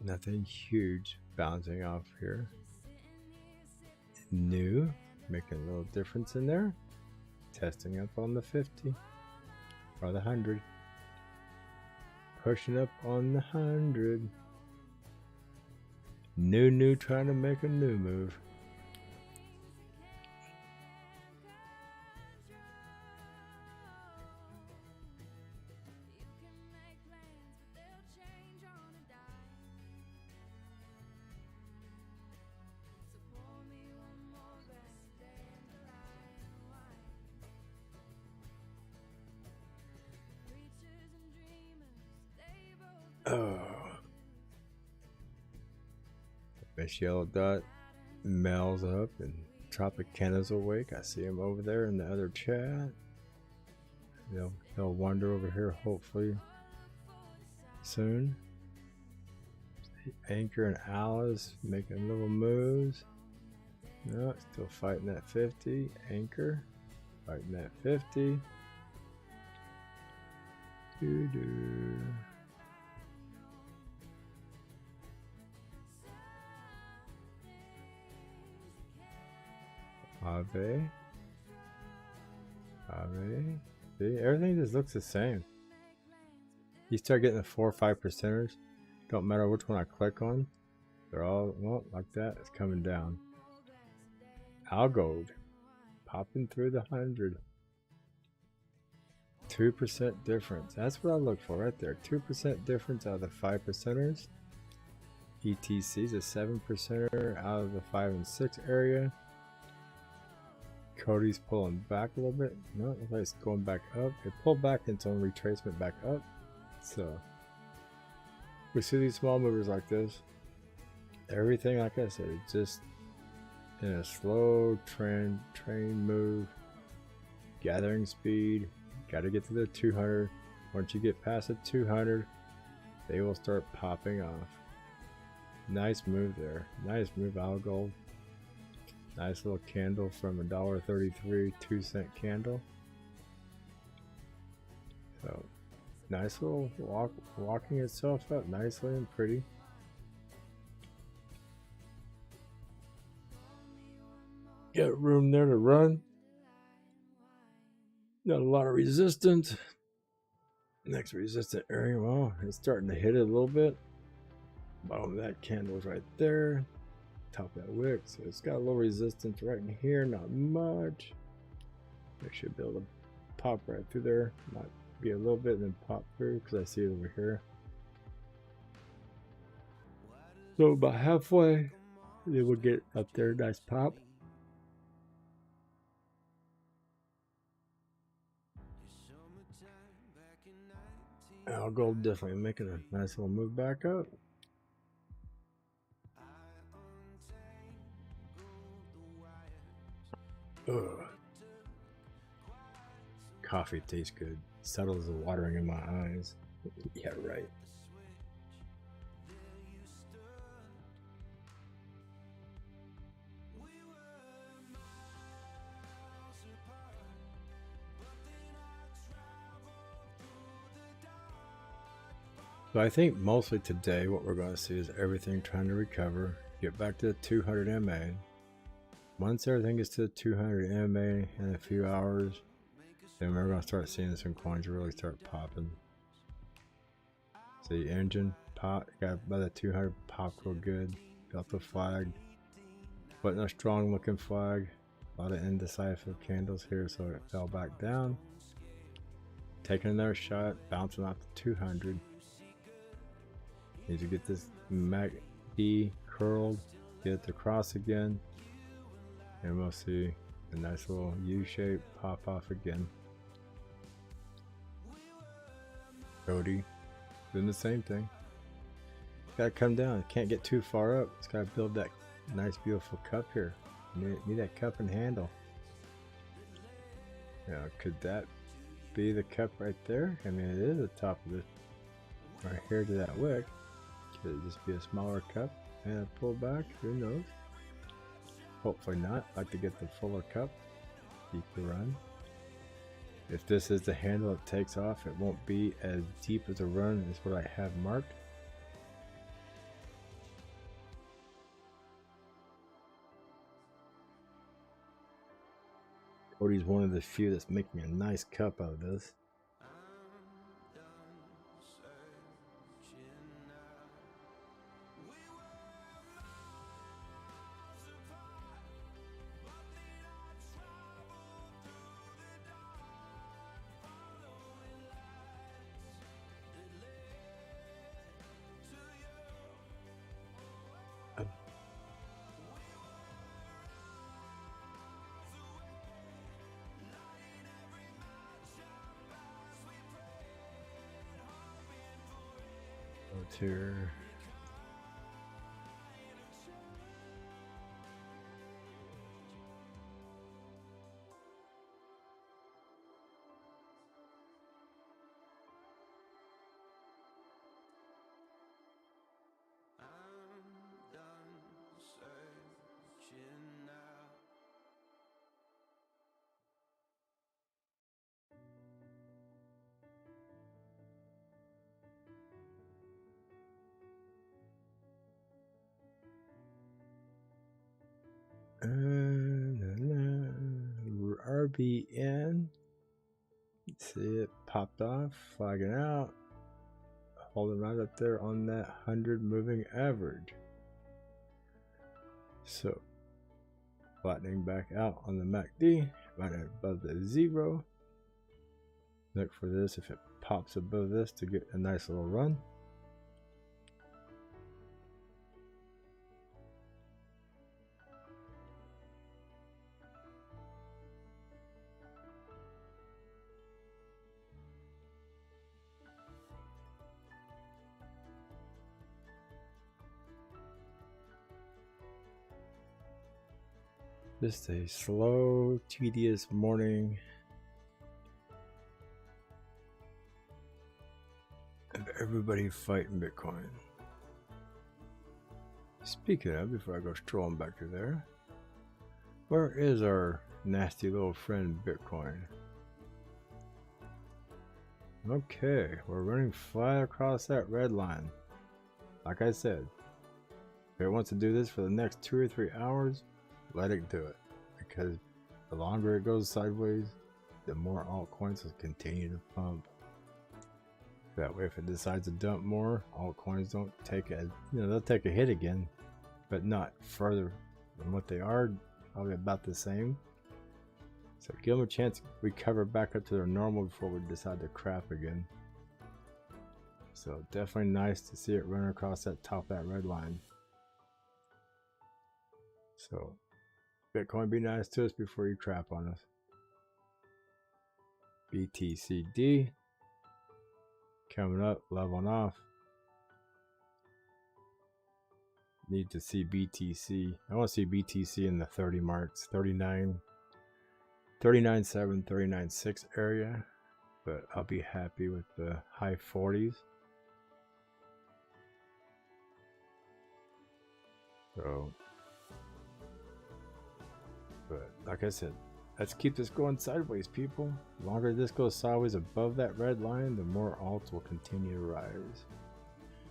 Speaker 1: Nothing huge bouncing off here. New, making a little difference in there. Testing up on the 50 or the 100. Pushing up on the 100. New trying to make a new move. Oh. This yellow dot Mel's up and Tropicana's awake. I see him over there in the other chat. They'll wander over here hopefully soon. Anchor and Alice making little moves. No, still fighting at 50. Anchor fighting at 50. Doo-doo. Ave. See, everything just looks the same. You start getting the 4 or 5 percenters. Don't matter which one I click on. They're all, well, like that. It's coming down. Algold popping through the 100. 2% difference. That's what I look for right there. 2% difference out of the 5 percenters. ETC's a 7 percenter out of the 5 and 6 area. Cody's pulling back a little bit. No, it's going back up. It pulled back into own retracement back up. So we see these small movers like this. Everything, like I said, it's just in a slow train move, gathering speed. Got to get to the 200. Once you get past the 200, they will start popping off. Nice move there. Nice move, Algold. Nice little candle from $1.33, 2-cent candle. So nice little walking itself up nicely and pretty. Got room there to run. Got a lot of resistance. Next resistant area, well, it's starting to hit it a little bit. Bottom of that candle's right there. Top of that wick, so it's got a little resistance right in here, not much. I should be able to pop right through there. Might be a little bit and then pop through because I see it over here. So about halfway, then we'll get up there. Nice pop. Algold definitely making a nice little move back up. Ugh. Coffee tastes good. Settles the watering in my eyes. Yeah, right. So I think mostly today what we're going to see is everything trying to recover, get back to the 200 MA. Once everything gets to the 200 MA in a few hours, then we're going to start seeing some coins really start popping. See, engine pop, got by the 200 popped real good. Got the flag, putting a strong looking flag. A lot of indecisive candles here, so it fell back down. Taking another shot, bouncing off the 200. Need to get this MACD curled, get it to cross again, and we'll see a nice little U shape pop off again. Cody doing the same thing. Gotta come down. Can't get too far up. It's gotta build that nice, beautiful cup here. Need that cup and handle. Yeah, could that be the cup right there? I mean, it is the top of it, right here to that wick. Could it just be a smaller cup and a pullback? Who knows? Hopefully not. Like to get the fuller cup. Keep the run. If this is the handle it takes off, it won't be as deep as a run as what I have marked. Cody's one of the few that's making a nice cup out of this. Here. RBN. See it popped off, flagging out, holding right up there on that 100 moving average. So flattening back out on the MACD, right above the 0. Look for this if it pops above this to get a nice little run. Just a slow, tedious morning of everybody fighting Bitcoin. Speaking of, before I go strolling back to there, where is our nasty little friend Bitcoin? Okay, we're running flat across that red line. Like I said, if it wants to do this for the next 2 or 3 hours, let it do it, because the longer it goes sideways, the more altcoins will continue to pump. That way, if it decides to dump more, altcoins don't take a, they'll take a hit again, but not further than what they are, probably about the same. So give them a chance to recover back up to their normal before we decide to crap again. So definitely nice to see it run across that top of that red line. So Bitcoin, be nice to us before you crap on us. BTCD coming up, leveling off. Need to see BTC. I want to see BTC in the 30 marks, 39.7, 39.6 area, but I'll be happy with the high 40s. So, but like I said, let's keep this going sideways, people. The longer this goes sideways above that red line, the more alts will continue to rise.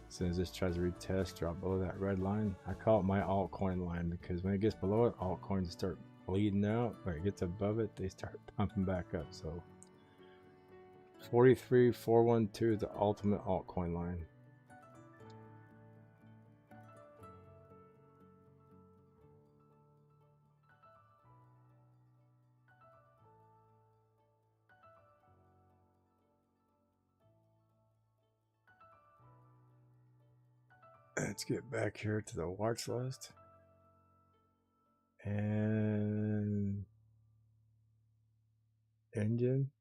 Speaker 1: As soon as this tries to retest, drop below that red line, I call it my altcoin line, because when it gets below it, altcoins start bleeding out. When it gets above it, they start pumping back up. So 43,412 is the ultimate altcoin line. Let's get back here to the watch list. And Engine,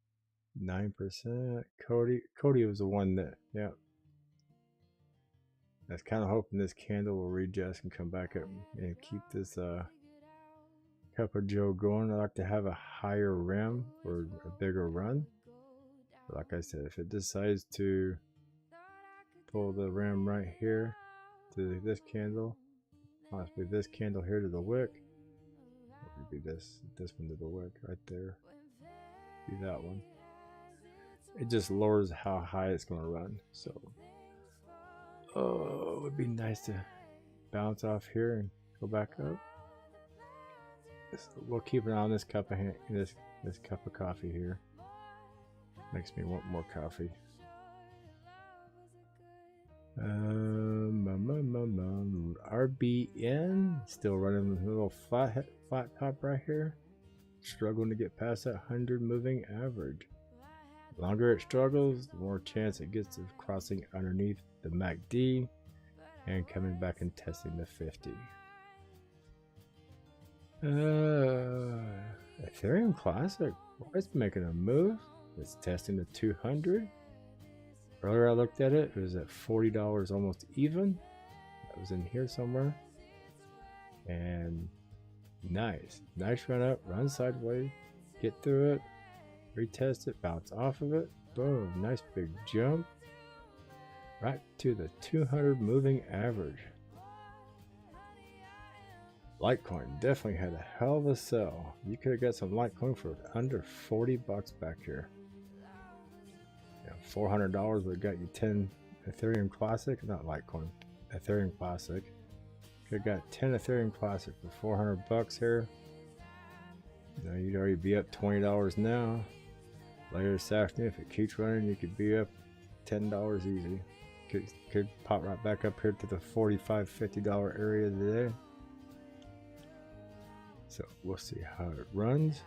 Speaker 1: 9%. Cody was the one that, yeah. I was kind of hoping this candle will readjust and come back up and keep this Cup of Joe going. I like to have a higher rim or a bigger run. But like I said, if it decides to pull the rim right here to this candle, possibly this candle here to the wick, it would be this one to the wick right there. Be that one. It just lowers how high it's going to run. So, oh, it would be nice to bounce off here and go back up. We'll keep an eye on this cup of this cup of coffee here. Makes me want more coffee. RBN still running a little flat top right here. Struggling to get past that 100 moving average. The longer it struggles, the more chance it gets of crossing underneath the MACD and coming back and testing the 50. Ethereum Classic, it's making a move. It's testing the 200. Earlier I looked at it, it was at $40 almost even. That was in here somewhere. And nice run up, run sideways, get through it, retest it, bounce off of it, boom, nice big jump right to the 200 moving average. Litecoin definitely had a hell of a sell. You could have got some Litecoin for under 40 bucks back here. Yeah, $400 would have got you 10 Ethereum Classic, not Litecoin, Ethereum Classic. Could have got 10 Ethereum Classic for 400 bucks here. Now you'd already be up $20 now. Later this afternoon, if it keeps running, you could be up $10 easy. Could pop right back up here to the $45, $50 area today. So we'll see how it runs.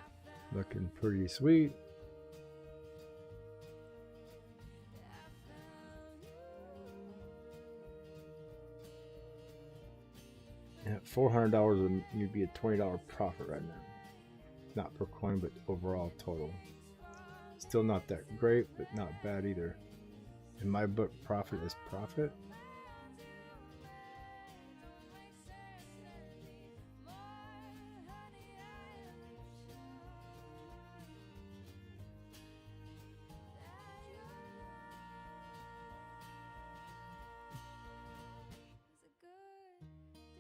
Speaker 1: Looking pretty sweet. At $400, you'd be a $20 profit right now. Not per coin, but overall total. Still not that great, but not bad either. In my book, profit is profit.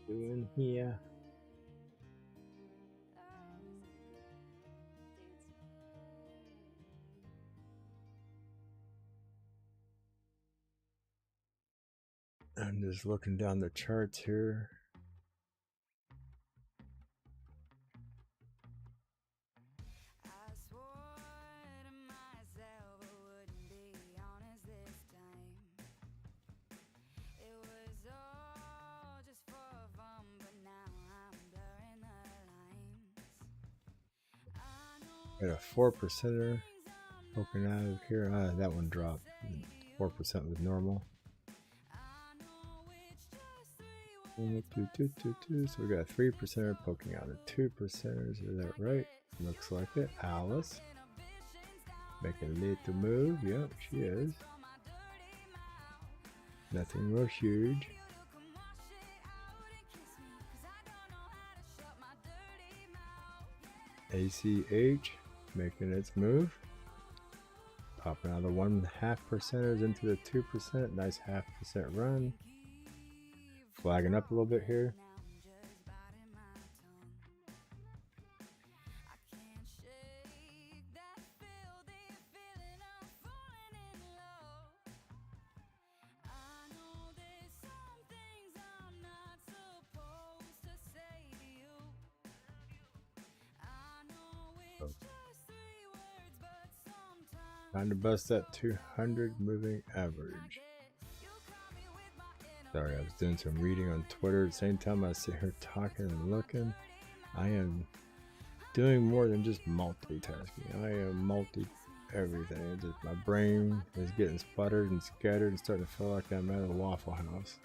Speaker 1: Doing here. I'm just looking down the charts here. Got a 4%er poking out of here. That one dropped. 4% was normal. So we got a 3%er poking out of 2%ers. Is that right? Looks like it. Alice making a little move. Yep, she is. Nothing real huge. ACH making its move. Popping out of the 1.5%ers into the 2%. Nice 0.5% run. Flagging up a little bit here. Trying to bust that 200 moving average. Sorry, I was doing some reading on Twitter at the same time I sit here talking and looking. I am doing more than just multitasking. I am multi-everything. It's just my brain is getting sputtered and scattered and starting to feel like I'm at a Waffle House.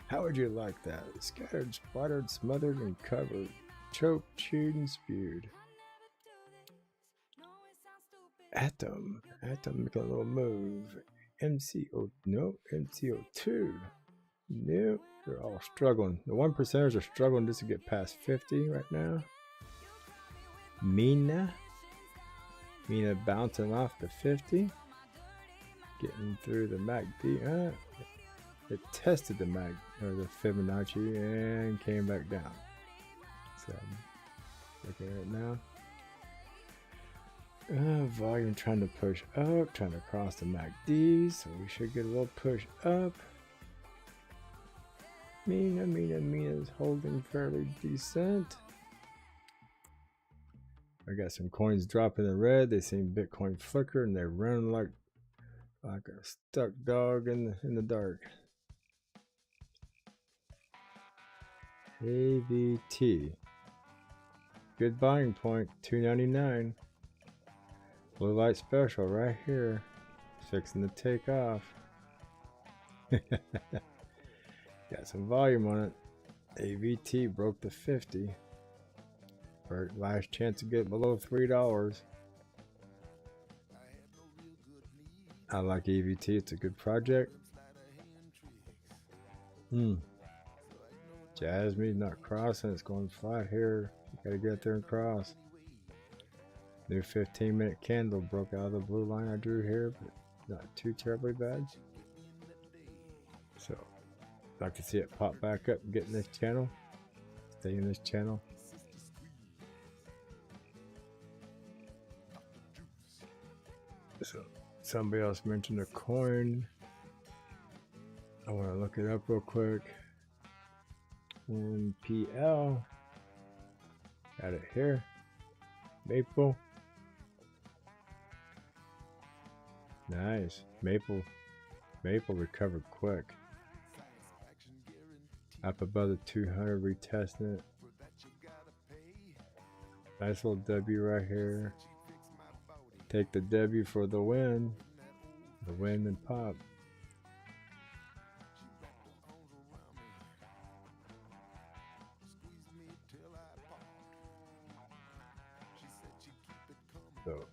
Speaker 1: How would you like that? Scattered, sputtered, smothered, and covered. Choked, chewed, and spewed. Atom making a little move. MCO2. No, they're all struggling. The 1%ers are struggling just to get past 50 right now. Mina bouncing off the 50. Getting through the MACD. It tested the the Fibonacci and came back down. So looking at it now. Volume trying to push up, trying to cross the MACD, so we should get a little push up. Mina is holding fairly decent. I got some coins dropping in red. They seen Bitcoin flicker and they're running like a stuck dog in the dark. AVT. Good buying point, $2.99. Blue light special right here. Fixing to take off. Got some volume on it. AVT broke the 50. For last chance to get below $3. I like AVT. It's a good project. Jasmine's not crossing. It's going flat here. Gotta get there and cross. New 15-minute candle broke out of the blue line I drew here, but not too terribly bad. So, I'd like to see it pop back up and get in this channel. Stay in this channel. So, somebody else mentioned a coin. I want to look it up real quick. NPL. Got it here. Maple. Nice. Maple recovered quick. Up above the 200, retesting it. Nice little W right here. Take the W for the win. The win and pop. So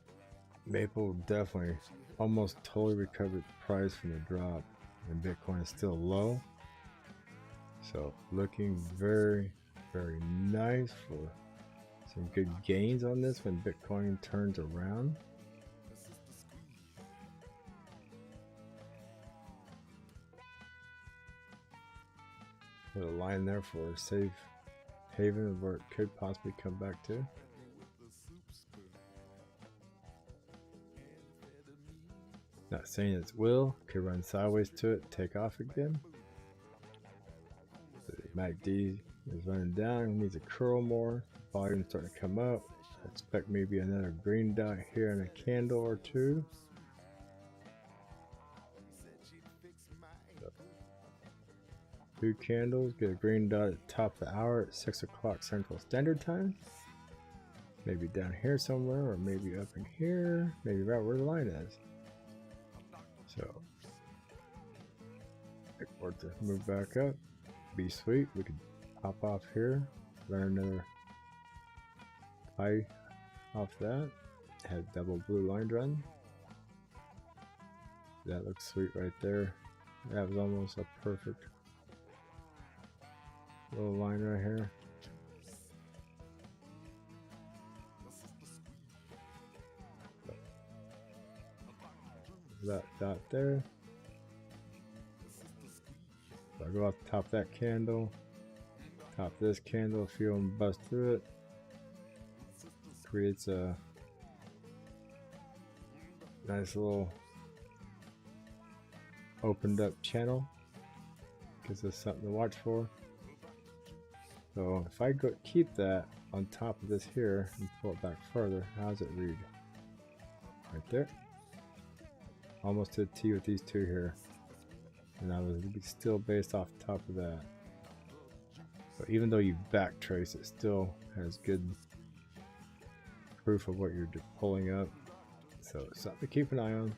Speaker 1: Maple definitely almost totally recovered price from the drop, and Bitcoin is still low. So looking very, very nice for some good gains on this when Bitcoin turns around. Put a line there for a safe haven of where it could possibly come back to. Not saying it will, could run sideways to it, take off again. The MACD is running down, needs a curl more. Volume starting to come up. I expect maybe another green dot here and a candle or two. So, 2 candles, get a green dot at the top of the hour at 6 o'clock Central Standard Time. Maybe down here somewhere, or maybe up in here, maybe right where the line is. So, wait for it to move back up. Be sweet. We could hop off here, run another high off that. Had double blue line run. That looks sweet right there. That was almost a perfect little line right here. That dot there. So I go off the top of that candle, top of this candle, feel them bust through it. Creates a nice little opened up channel. Gives us something to watch for. So if I go keep that on top of this here and pull it back further, how does it read? Right there. Almost to a T with these two here. And I was still based off the top of that. So even though you backtrace, it still has good proof of what you're pulling up. So it's something to keep an eye on.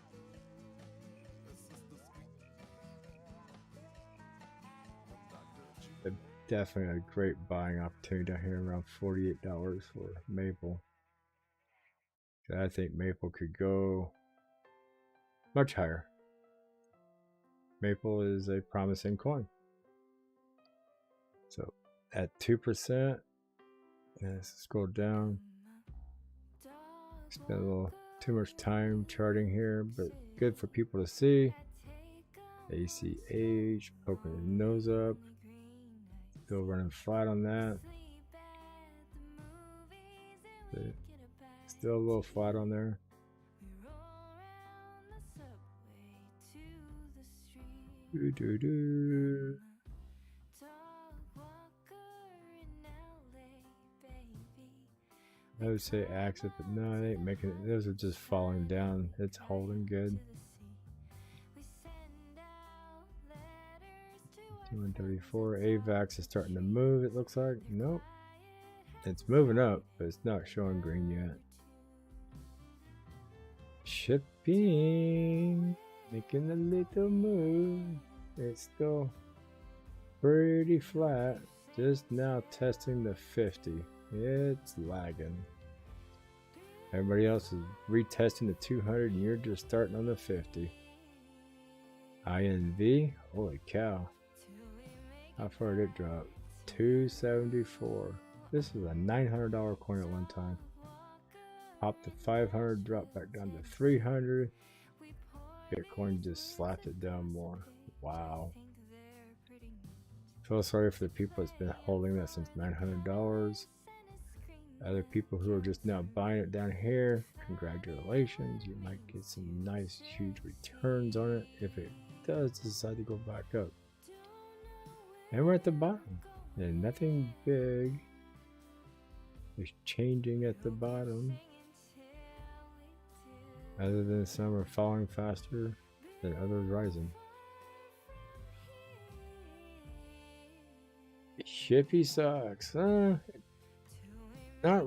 Speaker 1: Definitely a great buying opportunity down here around $48 for Maple. I think Maple could go much higher. Maple is a promising coin. So at 2%, let's scroll down. Spend a little too much time charting here, but good for people to see. ACH, poking his nose up. Still running flat on that. Still a little flat on there. I would say Acct, but no, it ain't making it. Those are just falling down. It's holding good. 234. AVAX is starting to move, it looks like. Nope. It's moving up, but it's not showing green yet. Shipping. Making a little move. It's still pretty flat. Just now testing the 50. It's lagging. Everybody else is retesting the 200 and you're just starting on the 50. INV. Holy cow. How far did it drop? 274. This is a $900 coin at one time. Popped to 500, dropped back down to 300. Bitcoin just slapped it down more. Wow. Feel sorry for the people that's been holding that since $900. Other people who are just now buying it down here, congratulations. You might get some nice huge returns on it if it does decide to go back up. And we're at the bottom and nothing big. is changing at the bottom. Other than some are falling faster than others rising. Shippy sucks. Not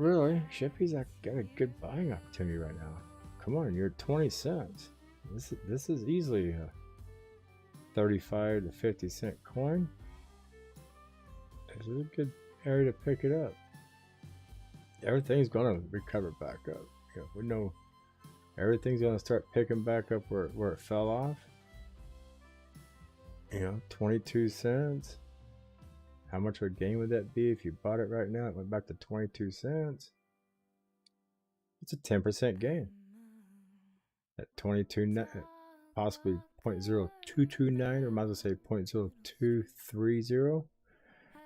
Speaker 1: really. Shippy's got a good buying opportunity right now. Come on, you're at 20 cents. This is easily a 35 to 50 cent coin. This is a good area to pick it up. Everything's gonna recover back up. You know, we know everything's gonna start picking back up where it fell off. You know, 22 cents. How much of a gain would that be if you bought it right now? It went back to 22 cents. It's a 10% gain. At 22, possibly 0.0229, or might as well say 0.0230.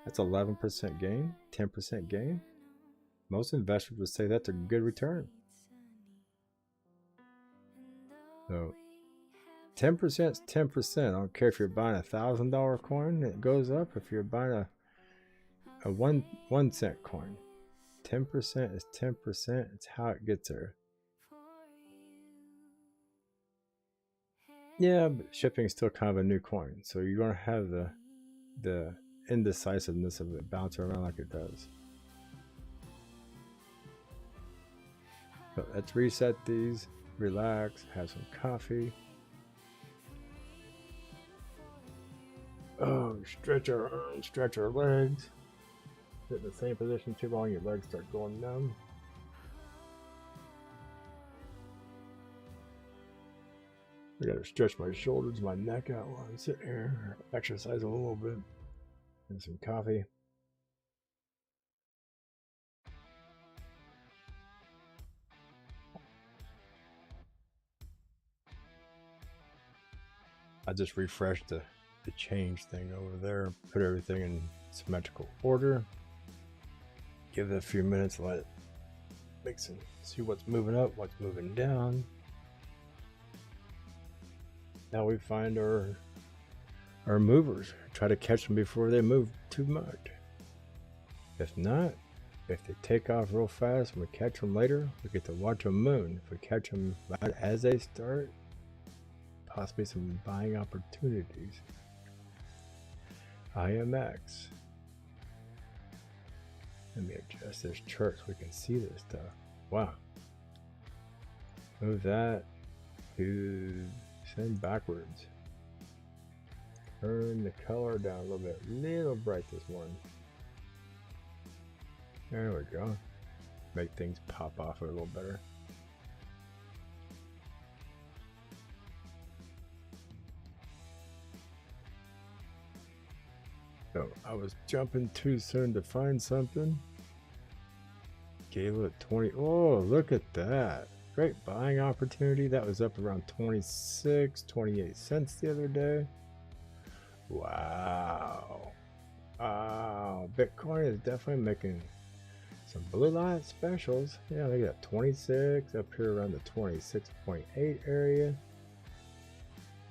Speaker 1: That's 11% gain, 10% gain. Most investors would say that's a good return. So 10% is 10%. I don't care if you're buying a $1,000 coin, it goes up. If you're buying a 1 cent coin, 10% is 10%. It's how it gets there. Yeah, but shipping is still kind of a new coin, so you're gonna have the indecisiveness of it bounce around like it does. But let's reset these, relax, have some coffee. Oh, stretch our arms, stretch our legs. Sit in the same position too long, your legs start going numb. I gotta stretch my shoulders, my neck out while I'm sitting here, exercise a little bit, and some coffee. I just refreshed the change thing over there, put everything in symmetrical order. Give it a few minutes, let it mix and see what's moving up, what's moving down. Now we find our movers. Try to catch them before they move too much. If not, if they take off real fast and we catch them later, we get to watch them moon. If we catch them right as they start, possibly some buying opportunities. IMX. Let me adjust this chart so we can see this stuff. Wow. Move that to send backwards. Turn the color down a little bit. Little bright this morning. There we go. Make things pop off a little better. So I was jumping too soon to find something. Gave it 20. Oh, look at that. Great buying opportunity. That was up around 26, 28 cents the other day. Wow. Wow. Bitcoin is definitely making some blue light specials. Yeah, they got 26 up here around the 26.8 area.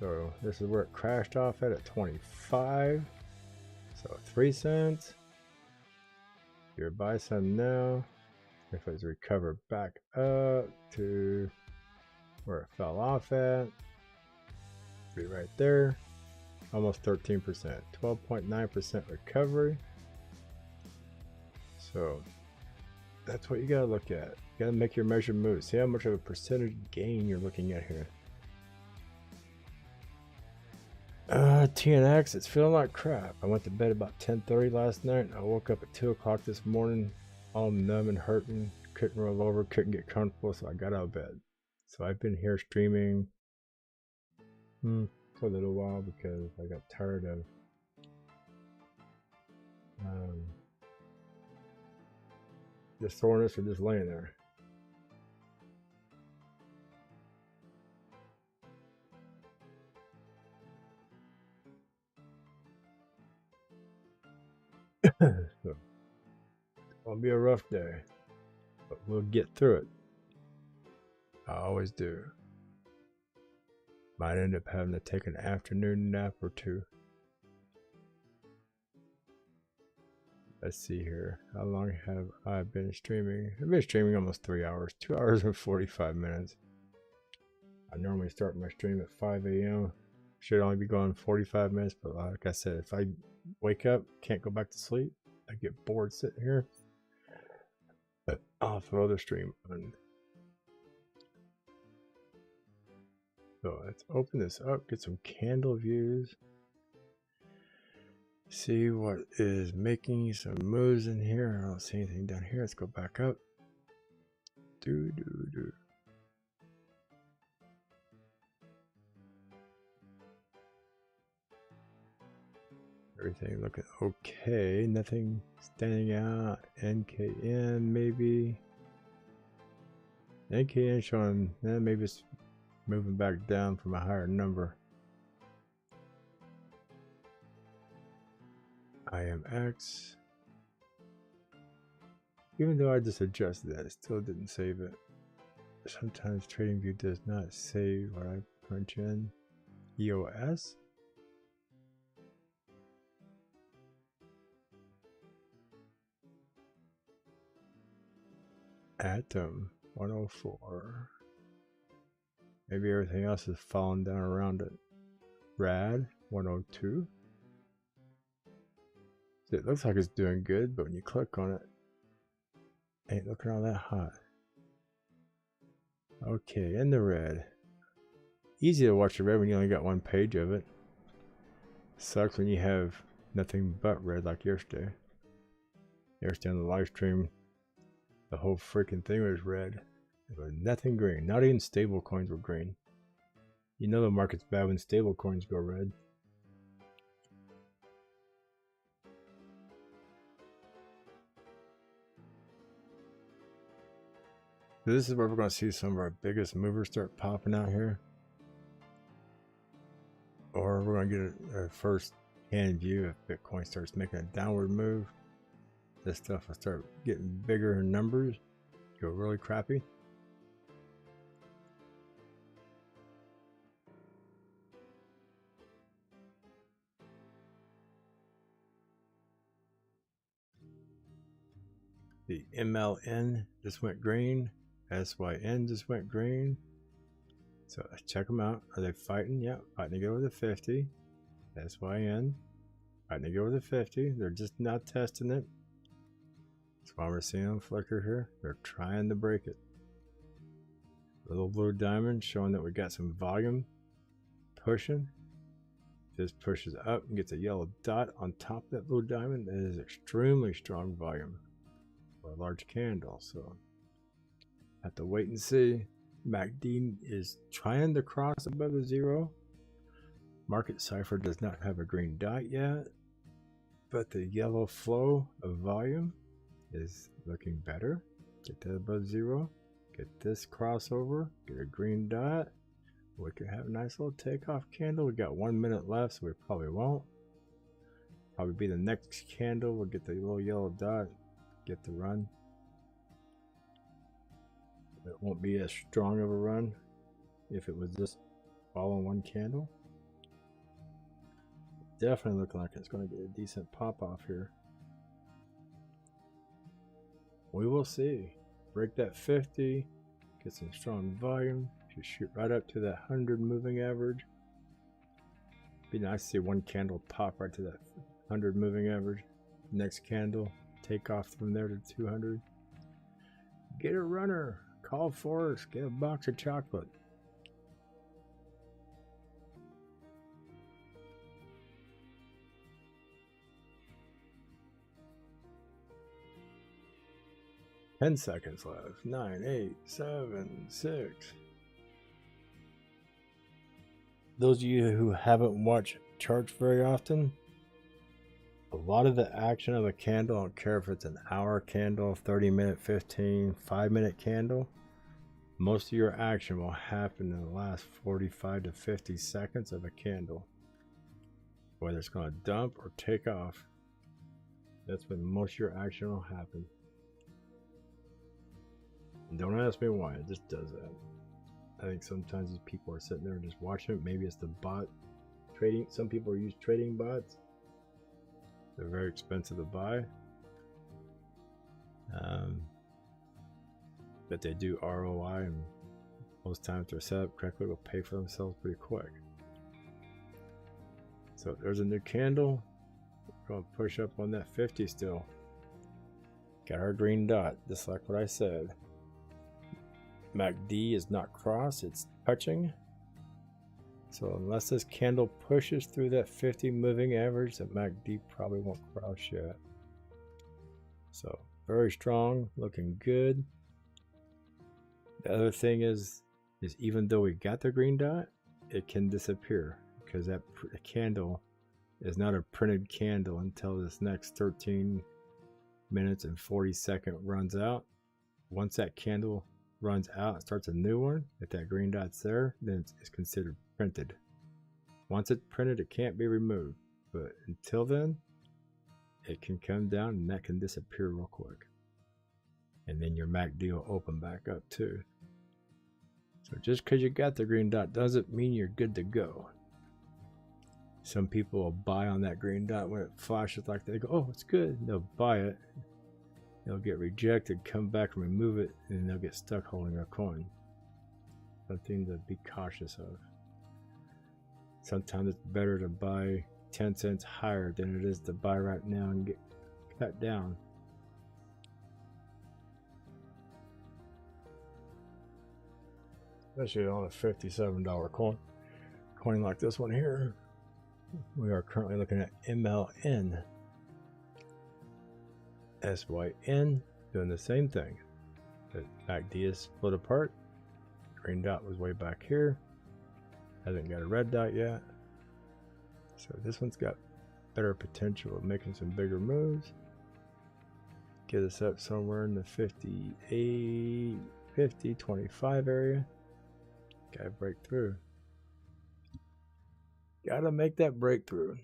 Speaker 1: So this is where it crashed off at 25. So 3 cents. You're buy some now. If it's recovered back up to where it fell off at, be right there. Almost 13%, 12.9% recovery. So that's what you gotta look at. You gotta make your measured move. See how much of a percentage gain you're looking at here. TNX, it's feeling like crap. I went to bed about 10:30 last night. I woke up at 2 o'clock this morning, all numb and hurting. Couldn't roll over, couldn't get comfortable, so I got out of bed. So I've been here streaming for a little while because I got tired of the soreness or just laying there. So, it'll be a rough day, but we'll get through it. I always do. Might end up having to take an afternoon nap or two. Let's see here. How long have I been streaming? I've been streaming almost 3 hours, 2 hours and 45 minutes. I normally start my stream at 5 a.m. Should only be going 45 minutes, but like I said, if I wake up, can't go back to sleep, I get bored sitting here, but I'll throw the stream on. So let's open this up, get some candle views. See what is making some moves in here. I don't see anything down here. Let's go back up. Everything looking okay. Nothing standing out. NKN maybe. NKN showing, maybe it's moving back down from a higher number. IMX. Even though I just adjusted that, it still didn't save it. Sometimes TradingView does not save what I punch in. EOS. Atom 104. Maybe everything else is falling down around it. Rad 102. It looks like it's doing good, but when you click on it, ain't looking all that hot. Okay, in the red. Easy to watch the red when you only got one page of it. Sucks when you have nothing but red like yesterday. Yesterday on the live stream, the whole freaking thing was red. There was nothing green. Not even stable coins were green. You know the market's bad when stable coins go red. So this is where we're going to see some of our biggest movers start popping out here. Or we're going to get a first hand view if Bitcoin starts making a downward move. This stuff will start getting bigger in numbers. Go really crappy. The MLN just went green. SYN just went green. So let's check them out. Are they fighting? Yeah, fighting to go with the 50. SYN fighting to go with the 50. They're just not testing it. That's why we're seeing them flicker here. They're trying to break it. Little blue diamond showing that we got some volume pushing. If this pushes up and gets a yellow dot on top of that blue diamond, that is extremely strong volume for a large candle. So have to wait and see. MACD is trying to cross above the zero. Market cipher does not have a green dot yet, but the yellow flow of volume is looking better. Get that above zero. Get this crossover. Get a green dot. We could have a nice little takeoff candle. We got 1 minute left, so we probably won't. Probably be the next candle. We'll get the little yellow dot. Get the run. It won't be as strong of a run if it was just following one candle. Definitely looking like it's going to get a decent pop off here. We will see. Break that 50, get some strong volume, should shoot right up to that 100 moving average. Be nice to see one candle pop right to that 100 moving average. Next candle, take off from there to 200. Get a runner. Call for us. Get a box of chocolate. Ten seconds left. 9, 8, 7, 6. Those of you who haven't watched charts very often, a lot of the action of a candle, I don't care if it's an hour candle, 30-minute, 15, 5-minute candle, most of your action will happen in the last 45 to 50 seconds of a candle. Whether it's going to dump or take off, that's when most of your action will happen. And don't ask me why, it just does that. I think sometimes these people are sitting there and just watching it. Maybe it's the bot trading. Some people use trading bots. They're very expensive to buy. But they do ROI, and most times they're set up correctly, will pay for themselves pretty quick. So there's a new candle. We're going to push up on that 50 still. Got our green dot, just like what I said. MACD is not crossed, it's touching. So unless this candle pushes through that 50 moving average, the MACD probably won't cross yet. So very strong, looking good. The other thing is even though we got the green dot, it can disappear because that candle is not a printed candle until this next 13 minutes and 40 seconds runs out. Once that candle runs out and starts a new one, if that green dot's there, then it's considered printed. Once it's printed, it can't be removed. But until then, it can come down and that can disappear real quick. And then your MACD will open back up too. So just because you got the green dot doesn't mean you're good to go. Some people will buy on that green dot when it flashes like that. They go, oh, it's good. They'll buy it. They'll get rejected, come back and remove it, and they'll get stuck holding a coin. Something to be cautious of. Sometimes it's better to buy 10 cents higher than it is to buy right now and get cut down. Especially on a $57 coin like this one here. We are currently looking at MLN. SYN doing the same thing. The MACD is split apart. Green dot was way back here. Hasn't got a red dot yet. So this one's got better potential of making some bigger moves. Get us up somewhere in the 58, 50, 25 area. Gotta break through. Gotta make that breakthrough.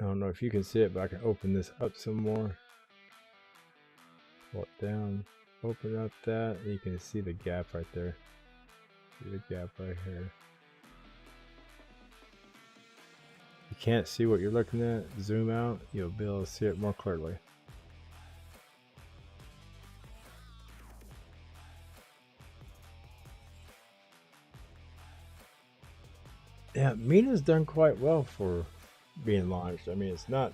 Speaker 1: I don't know if you can see it, but I can open this up some more. Pull it down, open up that, and you can see the gap right there. See the gap right here. If you can't see what you're looking at, zoom out, you'll be able to see it more clearly. Yeah, Mina's done quite well for being launched. I mean, it's not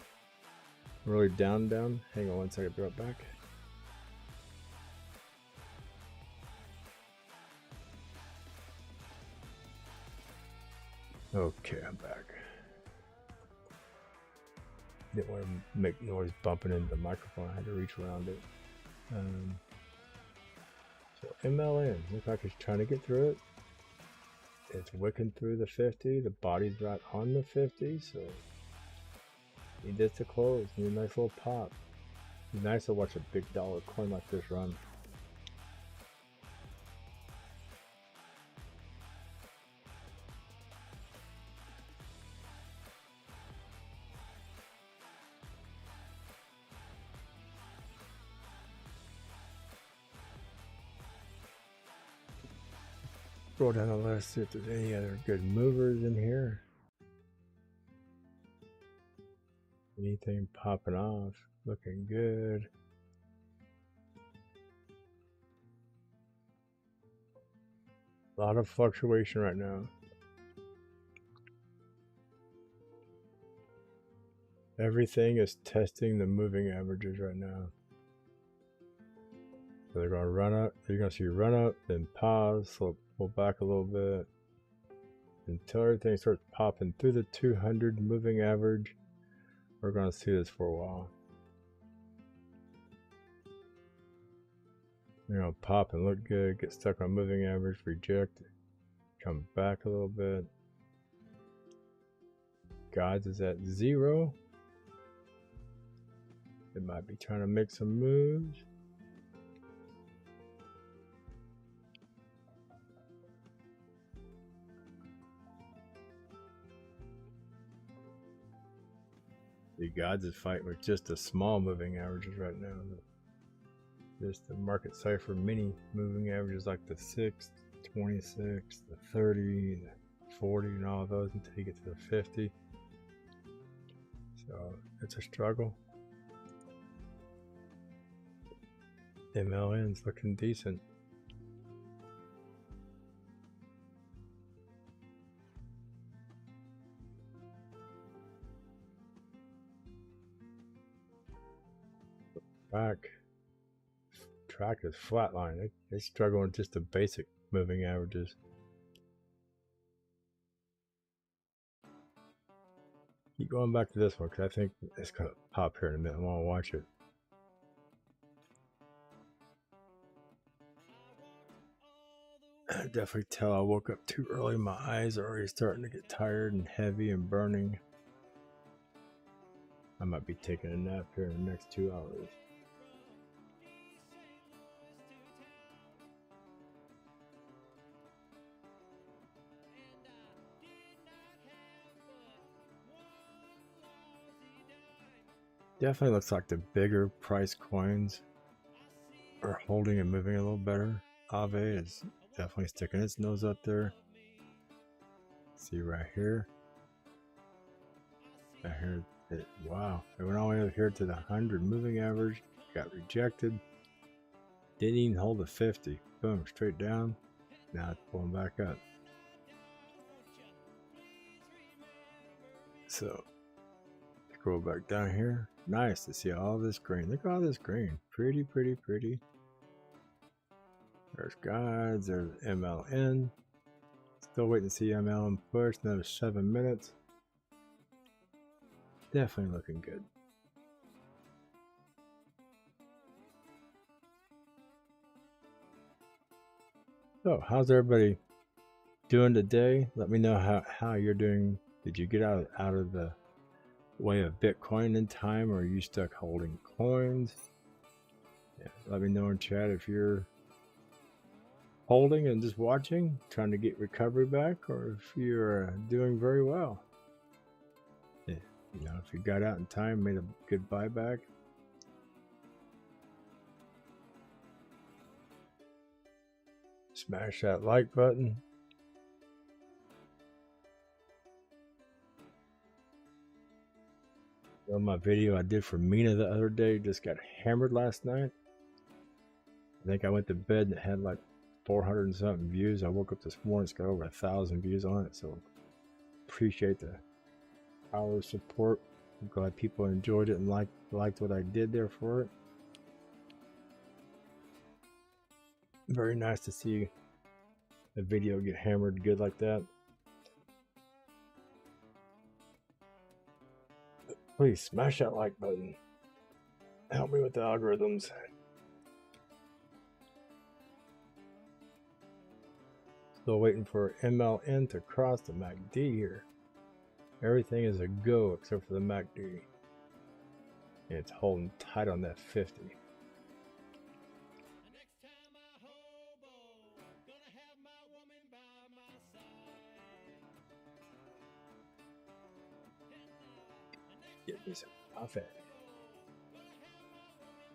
Speaker 1: really down. Hang on one second, be right back. Okay, I'm back. Didn't want to make noise bumping into the microphone. I had to reach around it. So MLN, looks like it's trying to get through it. It's wicking through the 50. The body's right on the 50, so need this to close. Need a nice little pop. It's nice to watch a big dollar coin like this run. Scroll down the list, see if there's any other good movers in here. Anything popping off, looking good. A lot of fluctuation right now. Everything is testing the moving averages right now. So they're going to run up, you're going to see run up, then pause, so pull back a little bit until everything starts popping through the 200 moving average. We're going to see this for a while. They're going to pop and look good, get stuck on moving average, reject, come back a little bit. Guides is at 0. It might be trying to make some moves. The Gods is fighting with just the small moving averages right now. Just the market cipher mini moving averages like the 6, 26, the 30, the 40, and all of those until you get to the 50. So it's a struggle. MLN's looking decent. Track is flatline. They struggle with just the basic moving averages. Keep going back to this one because I think it's gonna pop here in a minute. I want to watch it. I definitely tell I woke up too early. My eyes are already starting to get tired and heavy and burning. I might be taking a nap here in the next 2 hours. Definitely looks like the bigger price coins are holding and moving a little better. Aave is definitely sticking its nose up there. See right here. Right here, wow. It went all the way up here to the 100 moving average. Got rejected. Didn't even hold the 50. Boom, straight down. Now it's pulling back up. So, scroll back down here. Nice to see all this green. Look at all this green. Pretty, pretty, pretty. There's guides. There's MLN. Still waiting to see MLN push. Another 7 minutes. Definitely looking good. So, how's everybody doing today? Let me know how you're doing. Did you get out of the way of Bitcoin in time, or are you stuck holding coins? Yeah, let me know in chat if you're holding and just watching, trying to get recovery back, or if you're doing very well. Yeah, you know, if you got out in time, made a good buyback. Smash that like button. On my video I did for Mina the other day, just got hammered last night. I think I went to bed and it had like 400 and something views. I woke up this morning, it's got over 1,000 views on it. So appreciate the power of support. I'm glad people enjoyed it and liked what I did there for it. Very nice to see a video get hammered good like that. Please smash that like button. Help me with the algorithms. Still waiting for MLN to cross the MACD here. Everything is a go except for the MACD. And it's holding tight on that 50. Get me some coffee.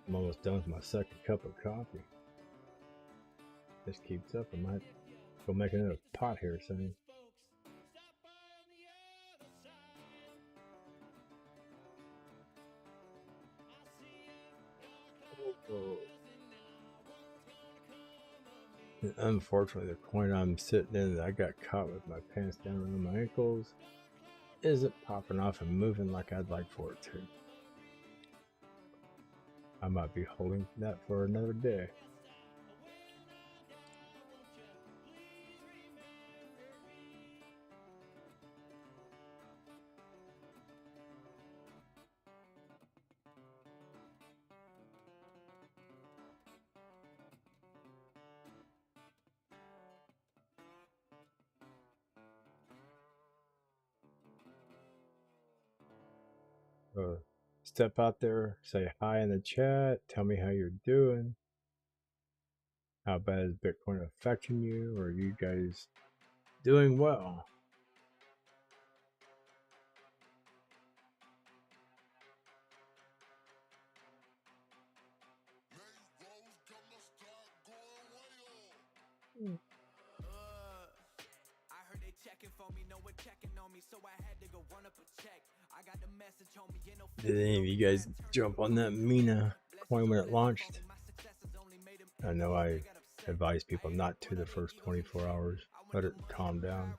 Speaker 1: I'm almost done with my second cup of coffee. This keeps up, I might go make another pot here soon. Oh. And unfortunately, the coin I'm sitting in, I got caught with my pants down around my ankles, isn't popping off and moving like I'd like for it to. I might be holding that for another day. Step out there, say hi in the chat, tell me how you're doing. How bad is Bitcoin affecting you? Or are you guys doing well?
Speaker 2: I heard they checking for me, no one checking on me, so I had to go run up a check. I got the message on me,
Speaker 1: Did any of you guys jump on that Mina coin when it launched? I know I advise people not to the first 24 hours. Let it calm down.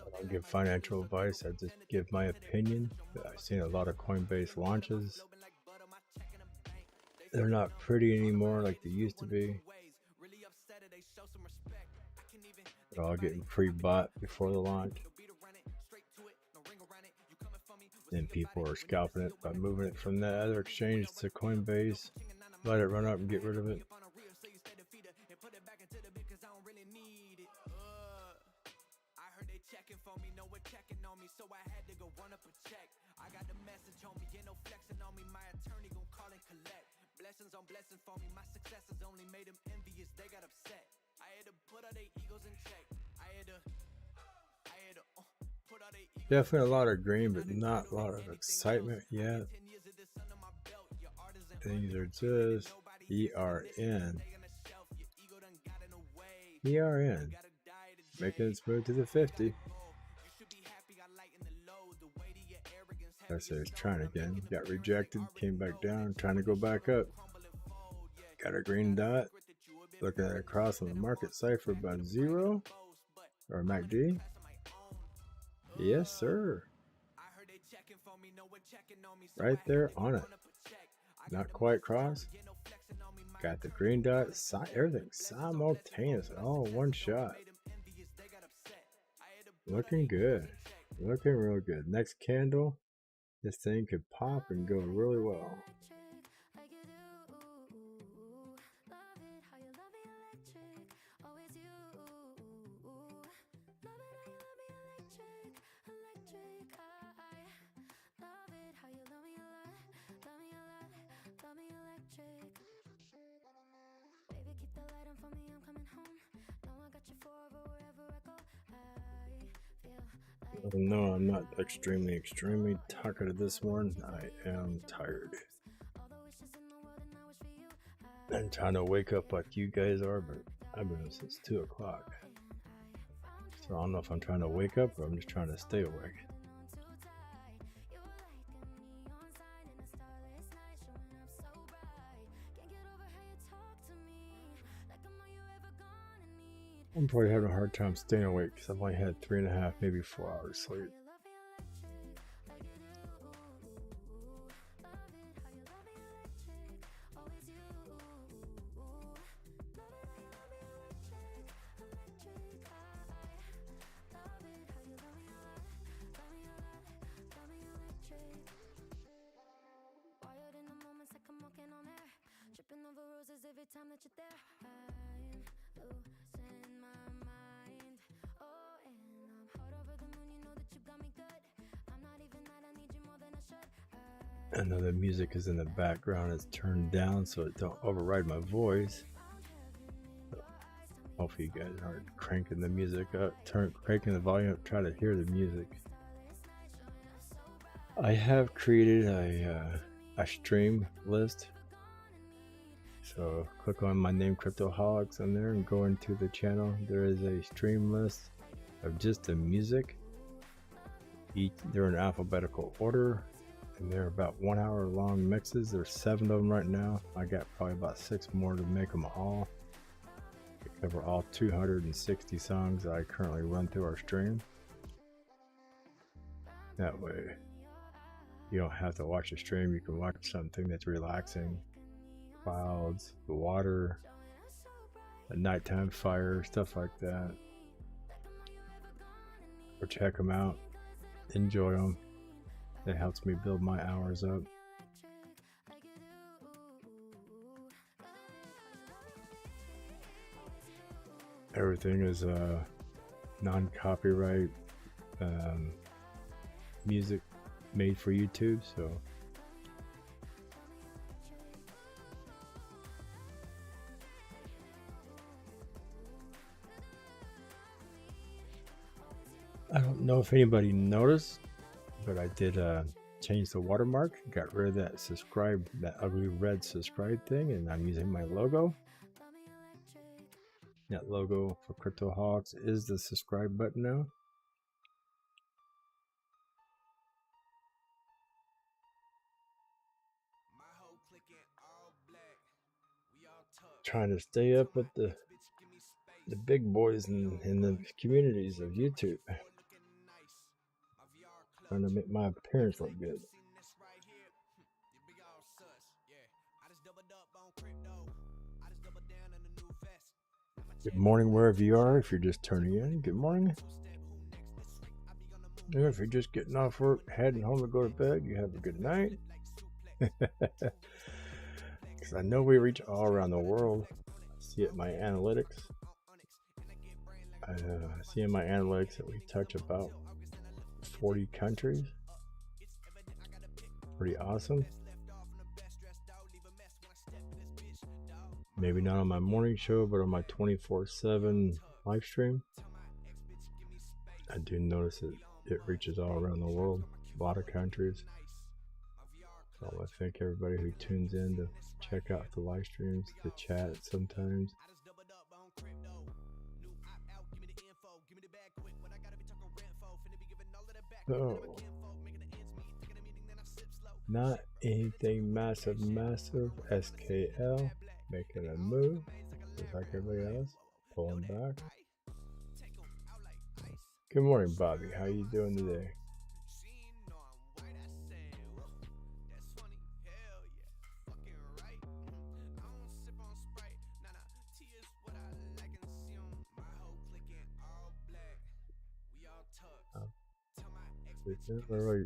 Speaker 1: I don't give financial advice. I just give my opinion. I've seen a lot of Coinbase launches. They're not pretty anymore like they used to be. They're all getting pre-bought before the launch. Then people are scalping it by moving it from that other exchange to Coinbase. Let it run up and get rid of it. Checking for me, no one checking on me, so I had to go run up a check. I got the message on me, get no flexing on me. My attorney gon' call and collect. Blessings on blessings for me, my successes only made them envious, they got upset. I had to put all their egos in check. I had to put all their egos. Definitely a lot of green, but not a lot of excitement yet. These are just ERN. ERN. Making its move to the 50. I say it's trying again. Got rejected, came back down, trying to go back up. Got a green dot. Looking at it across on the market cipher about 0 or MACD. Yes, sir. Right there on it. Not quite cross. Got the green dot. Everything simultaneous. All one shot. Looking good. Looking real good. Next candle, this thing could pop and go really well. No, I'm not extremely tired this morning. I am tired. I'm trying to wake up like you guys are, but I've been up since 2 o'clock. So I don't know if I'm trying to wake up or I'm just trying to stay awake. I'm probably having a hard time staying awake because I've only had 3.5, maybe 4 hours sleep. Every time that you're there, I'm losing my mind. Oh, and I'm hot over the moon. You know that you got me good. I'm not even mad. I need you more than I should. I know the music is in the background. It's turned down so it don't override my voice. So hopefully you guys aren't cranking the music up, cranking the volume up, try to hear the music. I have created a stream list. So click on my name Cryptoholics on there and go into the channel. There is a stream list of just the music. They're in alphabetical order and they're about 1 hour long mixes. There's 7 of them right now. I got probably about 6 more to make them all. They cover all 260 songs that I currently run through our stream. That way you don't have to watch a stream. You can watch something that's relaxing. Clouds, the water, a nighttime fire, stuff like that. Or check them out, enjoy them. It helps me build my hours up. Everything is non-copyright music made for YouTube, so I don't know if anybody noticed, but I did change the watermark, got rid of that subscribe, that ugly red subscribe thing, and I'm using my logo. That logo for Cryptoholics is the subscribe button now. trying to stay up with the big boys in the communities of YouTube. Trying to make my appearance look good. Good morning wherever you are. If you're just turning in, good morning. If you're just getting off work, heading home to go to bed, you have a good night. Because I know we reach all around the world. I see it in my analytics. I see in my analytics that we touch about 40 countries. Pretty awesome. Maybe not on my morning show, but on my 24/7 live stream. I do notice it reaches all around the world, a lot of countries. So I thank everybody who tunes in to check out the live streams, the chat sometimes. Oh, not anything massive. SKL making a move, just like everybody else, pulling back. Good morning, Bobby. How you doing today?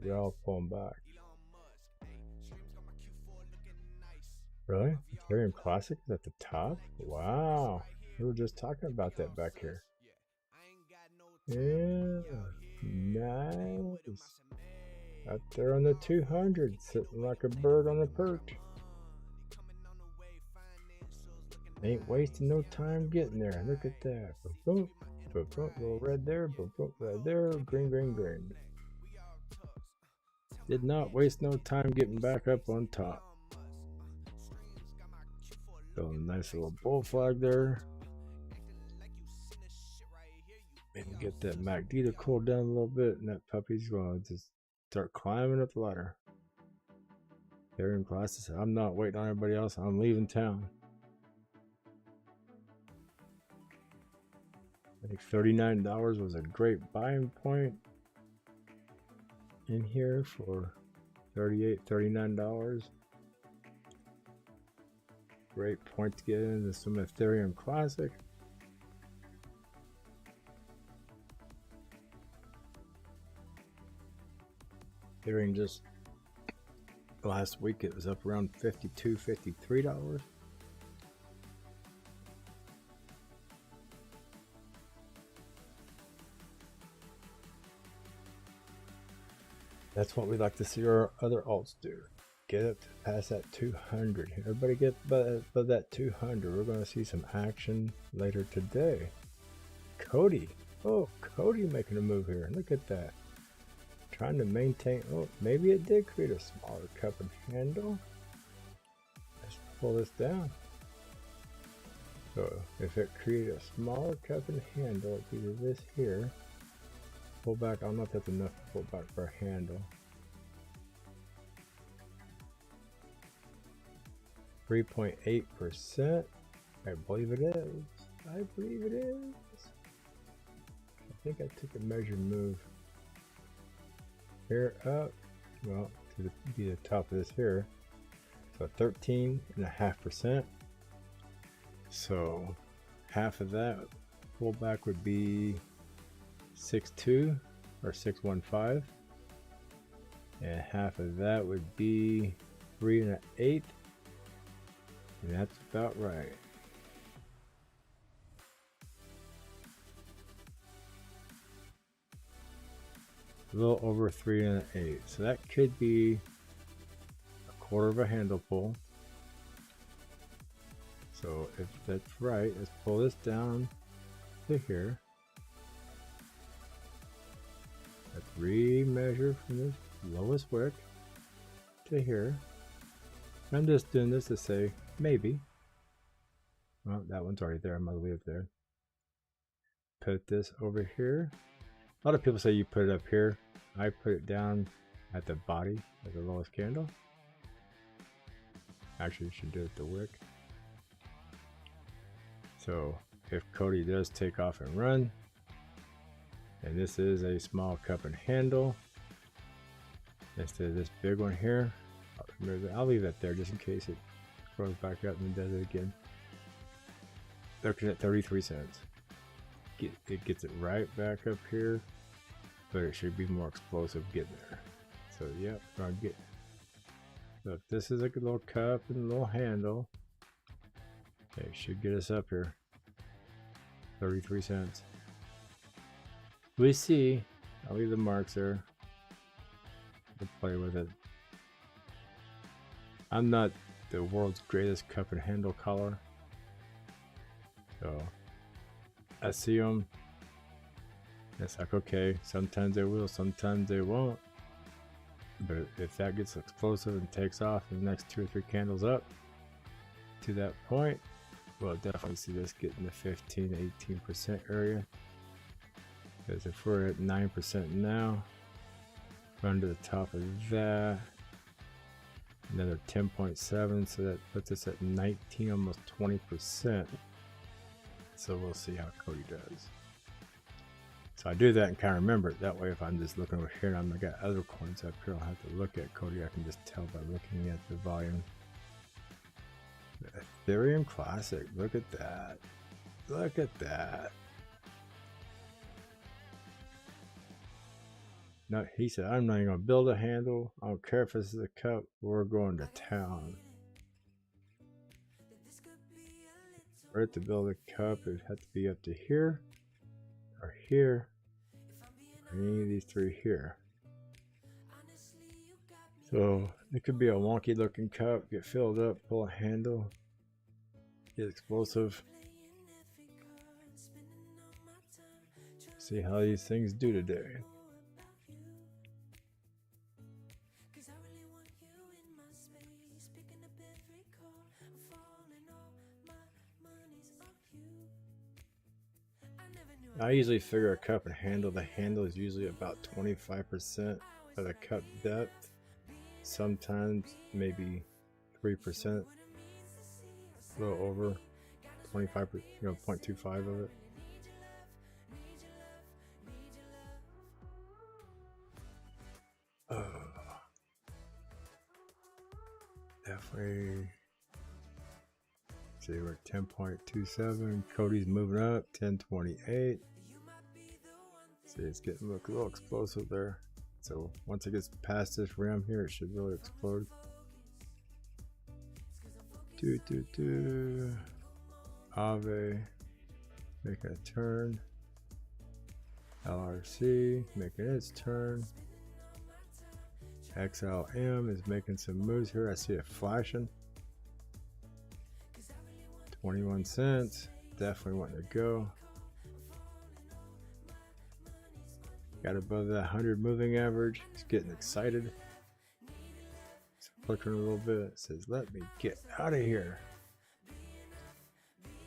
Speaker 1: You're all pulling back. Really? Ethereum Classic is at the top? Wow. We were just talking about that back here. Yeah. Nice. Out there on the 200, sitting like a bird on a perch. Ain't wasting no time getting there. Look at that. Boom, boom, boom, little red there. Boom, boom, red there. Green, green, green. Did not waste no time getting back up on top. So nice little bull flag there. Maybe get that MACD to cool down a little bit, and that puppy's going to just start climbing up the ladder. They're in classes. I'm not waiting on everybody else. I'm leaving town. I think $39 was a great buying point in here for $38, $39. Great point to get into some Ethereum Classic. Ethereum just last week it was up around $52, $53. That's what we like to see our other alts do. Get up to past that 200. Everybody get above that 200. We're going to see some action later today. Cody. Oh, Cody making a move here. Look at that. Trying to maintain. Oh, maybe it did create a smaller cup and handle. Let's pull this down. So if it created a smaller cup and handle, it's either this here. Pull back. I don't know if that's enough to pull back for a handle. 3.8%. I believe it is. I believe it is. I think I took a measured move. Here up. Well, to be the top of this here. So 13.5%. So half of that pullback would be 6.2 or 6.15, and half of that would be 3.125, and that's about right. A little over 3.125, so that could be a quarter of a handle pull. So if that's right, let's pull this down to here. Let's remeasure from this lowest wick to here. I'm just doing this to say maybe. Well, that one's already there. I'm going to leave it there. Put this over here. A lot of people say you put it up here. I put it down at the body of the lowest candle. Actually, you should do it at the wick. So if Cody does take off and run, and this is a small cup and handle instead of this big one here, I'll leave that there just in case it goes back up and does it again. Look at 33 cents. It gets it right back up here, but it should be more explosive getting there. So yep, I'll get. So if this is a good little cup and a little handle, it should get us up here. 33 cents. We see. I'll leave the marks there. We'll play with it. I'm not the world's greatest cup and handle caller, so I see them. It's like, okay, sometimes they will, sometimes they won't. But if that gets explosive and takes off in the next 2 or 3 candles up to that point, we'll definitely see this get in the 15 to 18% area. Because if we're at 9% now, run to the top of that, another 10.7, so that puts us at 19, almost 20%. So we'll see how Cody does. So I do that and kind of remember it. That way, if I'm just looking over here and I've got other coins up here, I'll have to look at Cody. I can just tell by looking at the volume. The Ethereum Classic, look at that. Look at that. No, he said, I'm not even going to build a handle. I don't care if this is a cup. We're going to town. For it to build a cup, it would have to be up to here, or here, or any of these 3 here. So it could be a wonky looking cup, get filled up, pull a handle, get explosive. See how these things do today. I usually figure a cup and handle. The handle is usually about 25% of the cup depth. Sometimes maybe 3%, a little over 25%, 0.25 of it. Definitely. See, we're at 10.27. Cody's moving up, 10.28. See, it's getting a little explosive there. So once it gets past this rim here, it should really explode. Ave, making a turn. LRC making its turn. XLM is making some moves here. I see it flashing. 21 cents. Definitely wanting to go. Got above that 100 moving average. It's getting excited. It's flickering a little bit. It says, let me get out of here.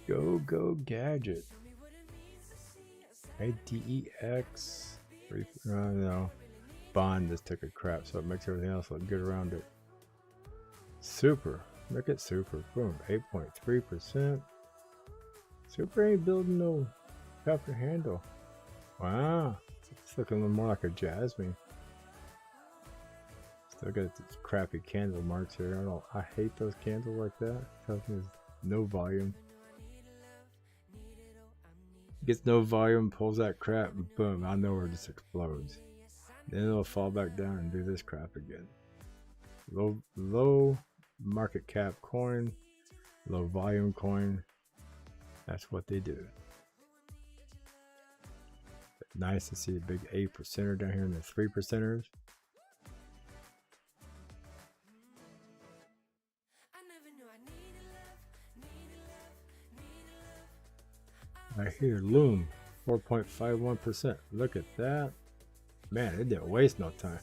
Speaker 1: Go gadget. IDEX. No. Bond just took a crap, so it makes everything else look good around it. Super. Look at Super. Boom. 8.3%. Super ain't building no cup and handle. Wow. It's looking a little more like a Jasmine. Still got these crappy candle marks here. I hate those candles like that. Tells me there's no volume. Gets no volume, pulls that crap, and boom, I know where it just explodes. Then it'll fall back down and do this crap again. Low market cap coin, low volume coin. That's what they do. Nice to see a big 8%er down here in the 3%ers. I hear Loom 4.51%. Look at that. Man, it didn't waste no time.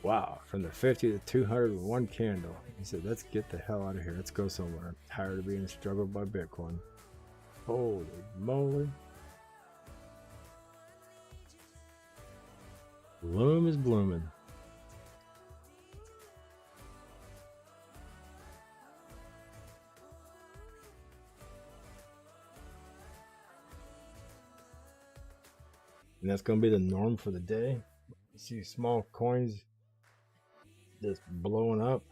Speaker 1: Wow, from the 50 to 200 with one candle. He said, let's get the hell out of here. Let's go somewhere. I'm tired of being struggled by Bitcoin. Holy moly. Loom is blooming. And that's going to be the norm for the day. You see small coins just blowing up.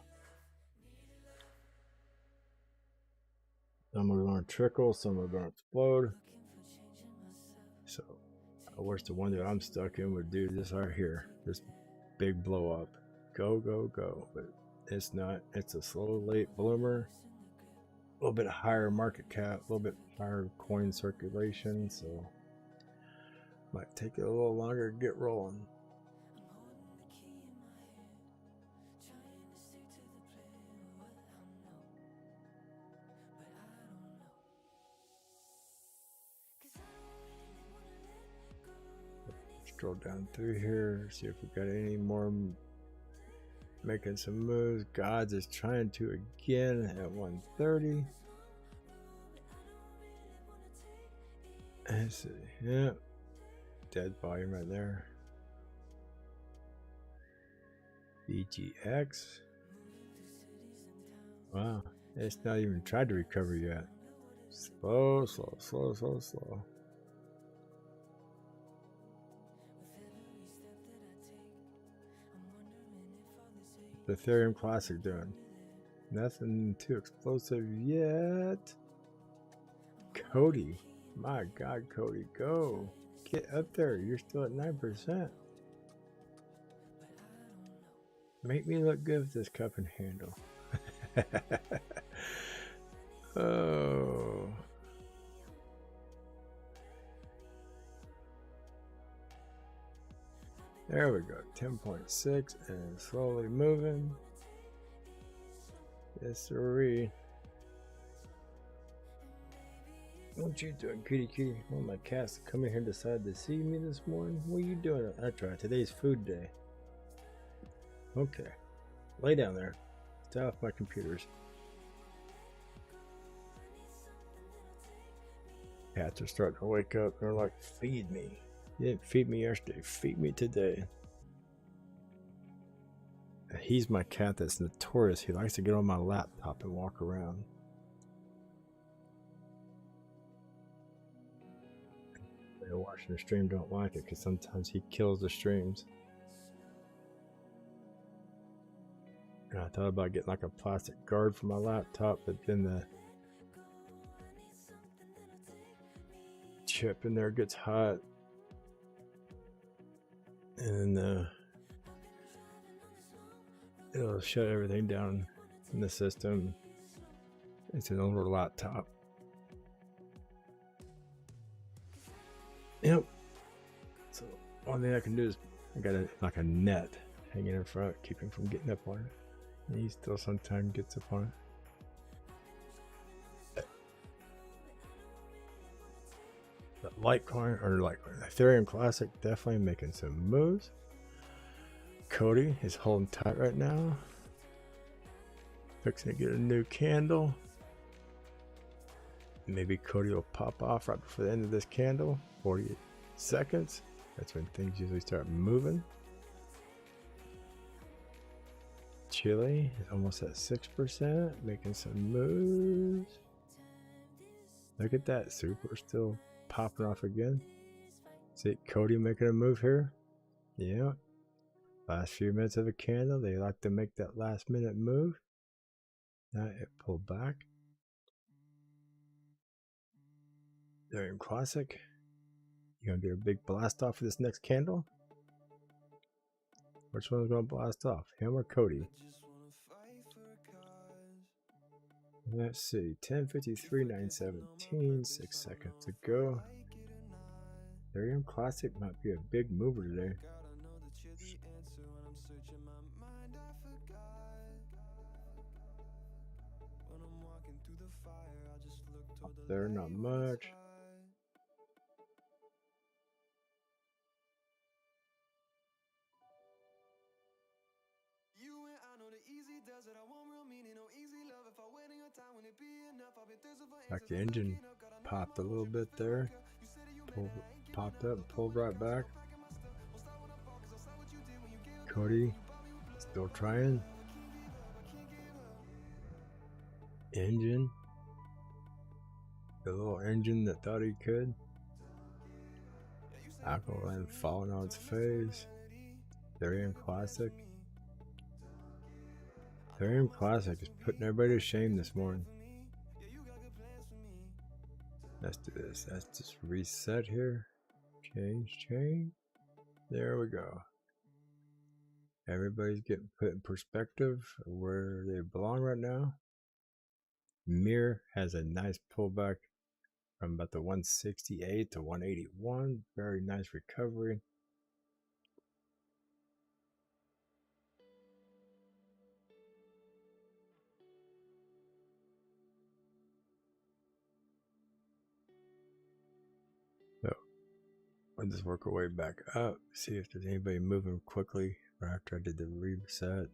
Speaker 1: Some are going to trickle, some are going to explode. So I wish the one that I'm stuck in would do this right here. This big blow up. Go, go, go. But it's not. It's a slow, late bloomer. A little bit higher market cap, a little bit higher coin circulation. So might take it a little longer to get rolling. Scroll down through here, see if we got any more making some moves. Gods is trying to again at 130. Let's see, yeah, dead volume right there. BGX. Wow, it's not even tried to recover yet. Slow, slow, slow, slow, slow. The Ethereum Classic doing? Nothing too explosive yet. Cody, my God, Cody, go. Get up there. You're still at 9%. Make me look good with this cup and handle. Oh. There we go. 10.6 and slowly moving. Yes, sirree. What you doing, kitty kitty? One of my cats come in here and decided to see me this morning. What are you doing? That's right. Today's food day. Okay. Lay down there. Stay off my computers. Cats are starting to wake up. They're like, feed me. You didn't feed me yesterday. Feed me today. He's my cat that's notorious. He likes to get on my laptop and walk around. They're watching the stream don't like it because sometimes he kills the streams. And I thought about getting like a plastic guard for my laptop, but then the chip in there gets hot. And it'll shut everything down in the system. It's an older laptop. Yep. So one thing I can do is I got like a net hanging in front, keep him from getting up on it. And he still sometimes gets up on it. But Litecoin or Litecoin, Ethereum Classic definitely making some moves. Cody is holding tight right now. Fixing to get a new candle. Maybe Cody will pop off right before the end of this candle. 40 seconds. That's when things usually start moving. Chile is almost at 6%, making some moves. Look at that, super still popping off again. See Cody making a move here. Yeah. Last few minutes of a candle, they like to make that last minute move. Now it pulled back. Ethereum Classic. You gonna get a big blast off of this next candle? Which one's gonna blast off? Him or Cody? Let's see. 10:53, 9:17. 6 seconds to go. Ethereum Classic might be a big mover today. Up there, not much. Like the engine popped a little bit there. Popped up, pulled right back. Cody still trying. Engine. The little engine that thought he could. Alkaline falling on its face. Ethereum Classic. Ethereum Classic is putting everybody to shame this morning. Let's do this. Let's just reset here. Change. There we go. Everybody's getting put in perspective of where they belong right now. Mir has a nice pullback from about the 168 to 181. Very nice recovery. So we'll just work our way back up. See if there's anybody moving quickly right after I did the reset.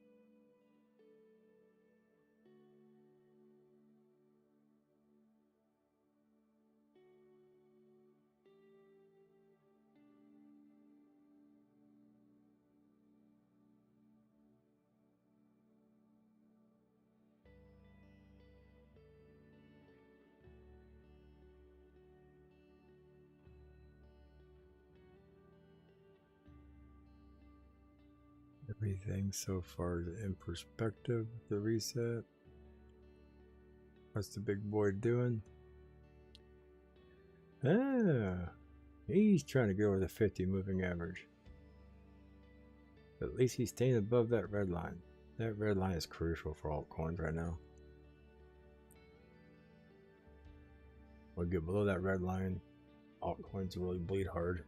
Speaker 1: Everything so far is in perspective with the reset. What's the big boy doing? He's trying to get over the 50 moving average. But at least he's staying above that red line. That red line is crucial for altcoins right now. We'll get below that red line. Altcoins will really bleed hard.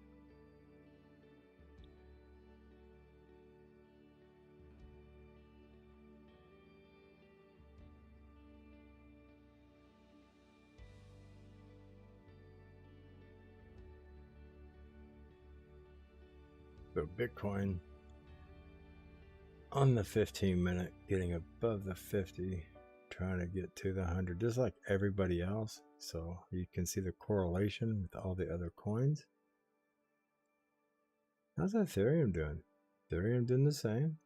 Speaker 1: So Bitcoin on the 15-minute getting above the 50, trying to get to the 100 just like everybody else. So you can see the correlation with all the other coins. How's Ethereum doing? Ethereum doing the same.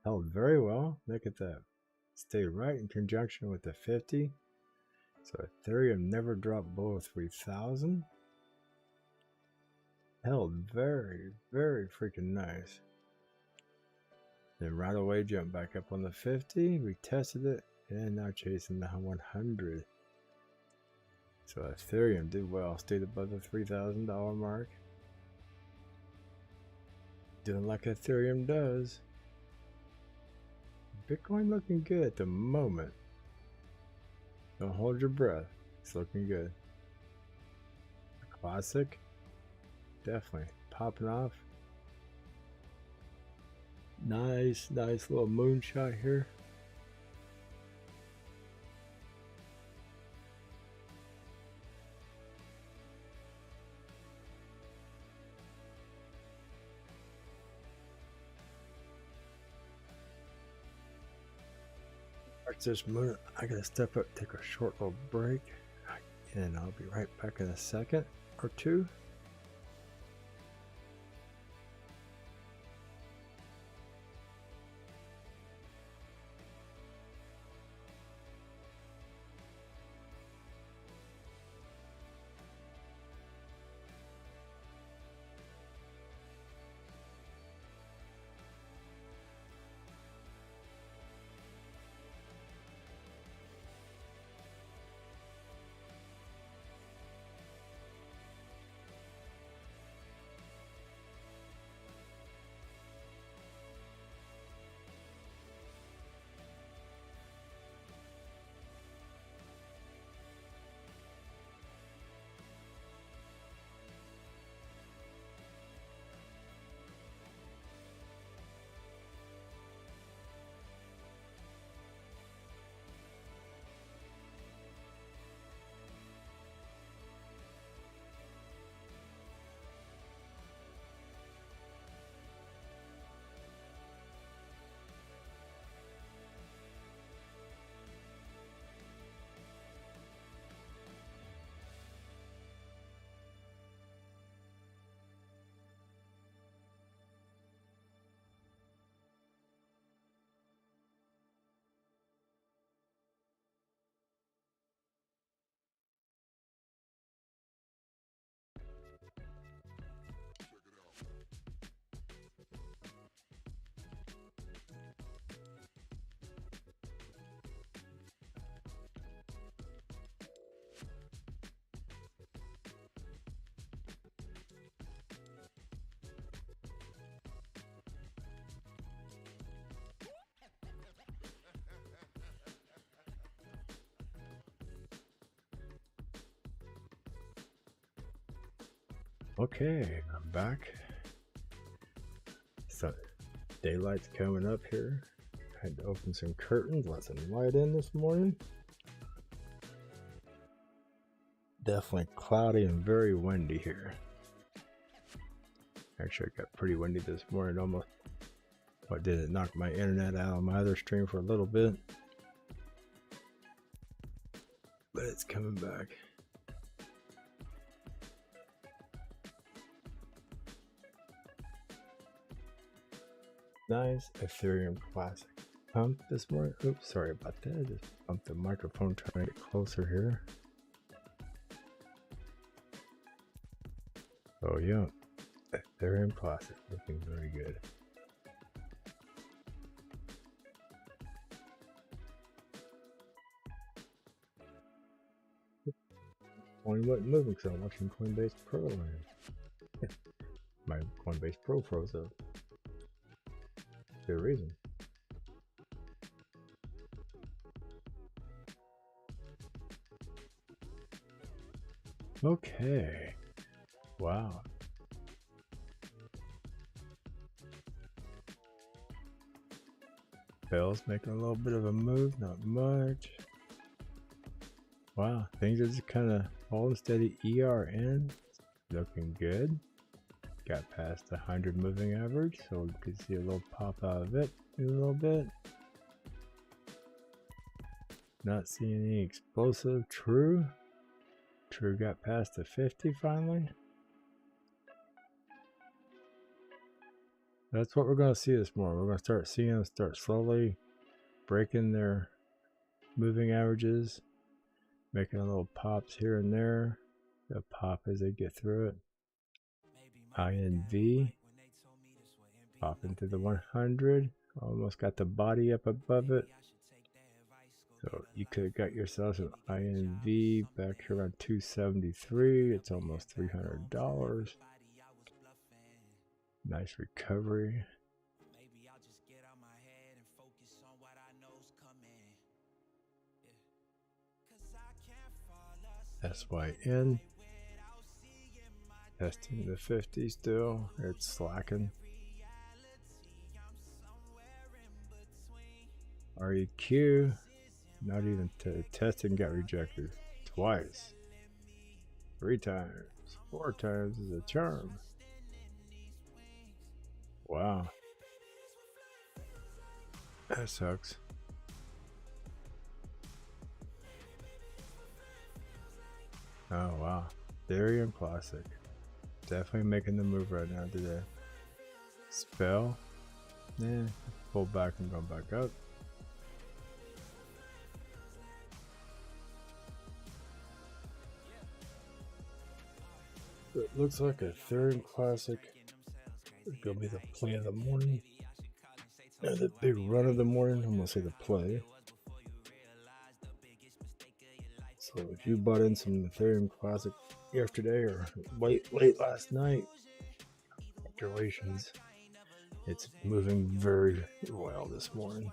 Speaker 1: Held very well. Look at that. Stayed right in conjunction with the 50. So Ethereum never dropped below 3,000. Held very, very freaking nice. Then right away jumped back up on the 50. We tested it and now chasing the 100. So Ethereum did well. Stayed above the $3,000 mark. Doing like Ethereum does. Bitcoin looking good at the moment. Don't hold your breath. It's looking good. Classic. Definitely popping off. Nice little moonshot here. This moon, I gotta step up, take a short little break, and I'll be right back in a second or two. Okay, I'm back. So daylight's coming up here. Had to open some curtains, let some light in this morning. Definitely cloudy and very windy here. Actually, it got pretty windy this morning. Almost, what did it knock my internet out on my other stream for a little bit? But it's coming back. Nice Ethereum Classic pump this morning. Oops, sorry about that. I just bumped the microphone trying to get closer here. Oh yeah, Ethereum Classic looking very good. Coin wasn't moving because I'm watching Coinbase Pro. My Coinbase Pro froze up. Good reason. Okay. Wow. Bell's making a little bit of a move, not much. Wow, things are just kind of holding steady. ERN looking good. Got past the 100 moving average, so we could see a little pop out of it in a little bit. Not seeing any explosive. True got past the 50 finally. That's what we're going to see this morning. We're going to start seeing them start slowly breaking their moving averages, making a little pops here and there. A pop as they get through it. INV pop into the 100. Almost got the body up above it. So you could have got yourself an INV back here around 273. It's almost $300. Nice recovery. SYN testing the 50 still. It's slacking. REQ not even testing, got rejected twice, 3 times, 4 times is a charm. Wow, that sucks. Oh wow, Ethereum Classic definitely making the move right now today. Spell, pull back and go back up. It looks like a Ethereum Classic is gonna be the play of the morning. The big run of the morning. I'm gonna say the play. So if you bought in some Ethereum Classic yesterday or late last night, congratulations. It's moving very well this morning.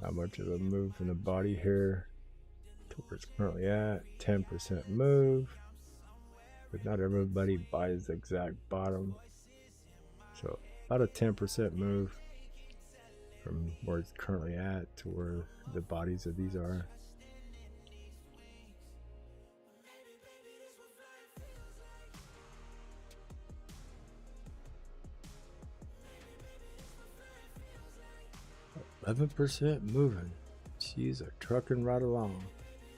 Speaker 1: Not much of a move in the body here to where it's currently at. 10% move, but not everybody buys the exact bottom. So about a 10% move from where it's currently at to where the bodies of these are. %, moving. She's a trucking right along.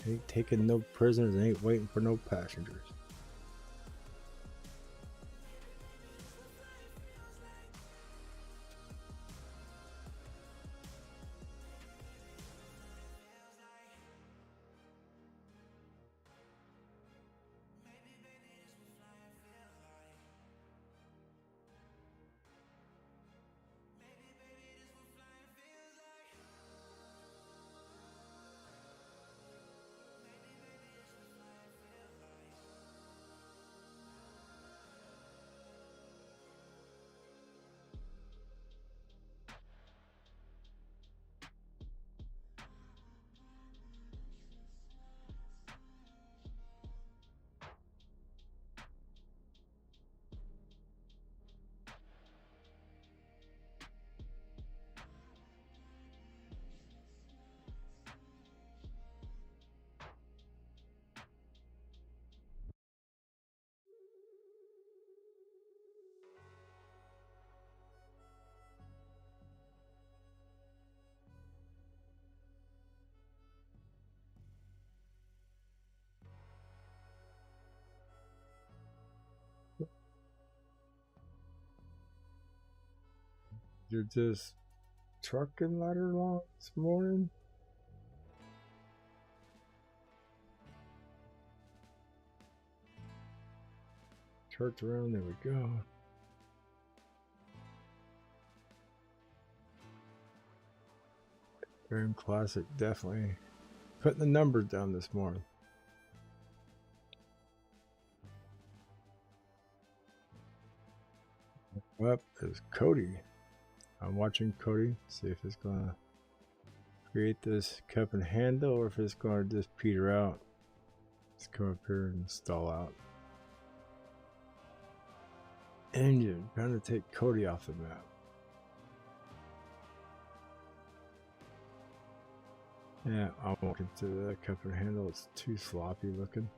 Speaker 1: Ain't taking no prisoners, ain't waiting for no passengers. You're just trucking ladder along this morning. Church around, there we go. Very classic, definitely. Putting the numbers down this morning. Up is Cody. I'm watching Cody, see if it's gonna create this cup and handle or if it's gonna just peter out. Let's come up here and stall out. Engine, trying to take Cody off the map. Yeah, I won't consider that cup and handle. It's too sloppy looking.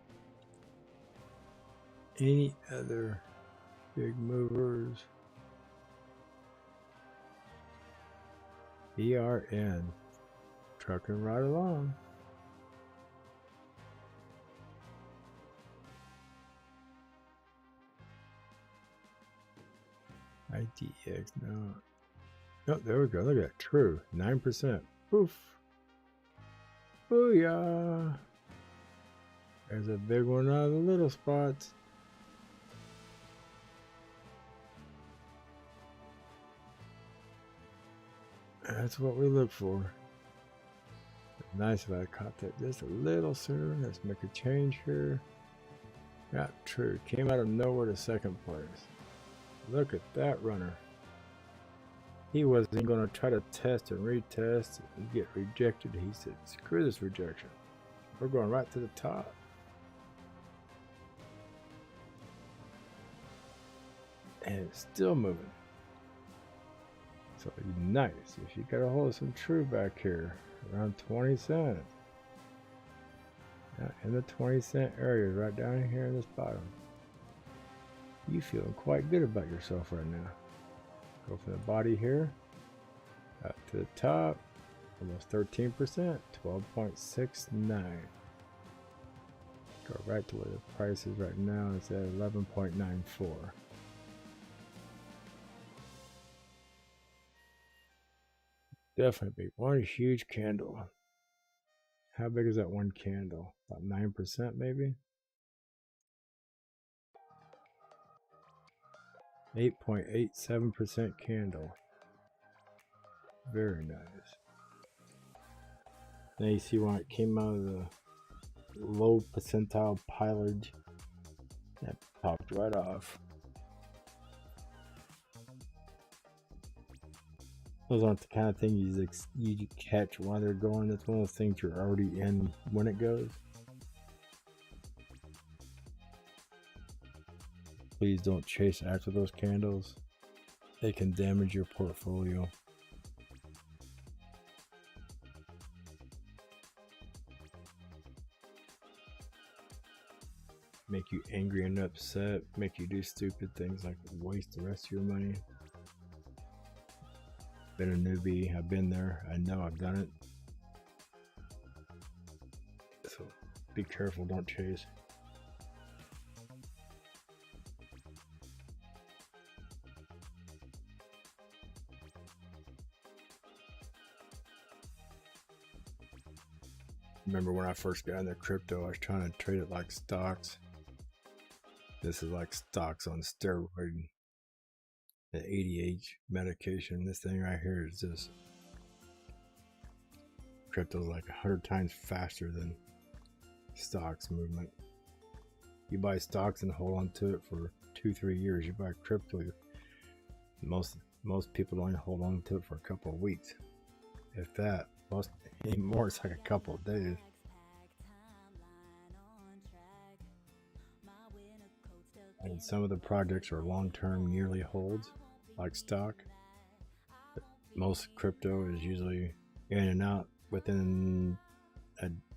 Speaker 1: Any other big movers? ERN, trucking right along. IDX, no. Oh, there we go. Look at that. True. 9%. Poof. Booyah. There's a big one out of the little spots. That's what we look for. Nice if I caught that just a little sooner. Let's make a change here. Yeah, true. Came out of nowhere to second place. Look at that runner. He wasn't going to try to test and retest and get rejected. He said, screw this rejection. We're going right to the top. And it's still moving. So nice. If you got a hold of some true back here, around 20 cents. In the 20 cent area, right down here in this bottom. You feeling quite good about yourself right now. Go from the body here, up to the top, almost 13%, 12.69. Go right to where the price is right now. It's at 11.94. Definitely one huge candle. How big is that one candle? About 9% maybe? 8.87% candle. Very nice. Now you see when it came out of the low percentile pilage, that popped right off. Those aren't the kind of things you catch while they're going. That's one of those things you're already in when it goes. Please don't chase after those candles. They can damage your portfolio. Make you angry and upset. Make you do stupid things like waste the rest of your money. Been a newbie. I've been there. I know I've done it. So be careful. Don't chase. Remember when I first got into crypto, I was trying to trade it like stocks. This is like stocks on steroid. The ADH medication. This thing right here is just crypto's like 100 times faster than stocks movement. You buy stocks and hold on to it for 2-3 years. You buy crypto, most people only hold on to it for a couple of weeks, if that. Most anymore, it's like a couple of days. And some of the projects are long-term yearly holds, like stock. But most crypto is usually in and out within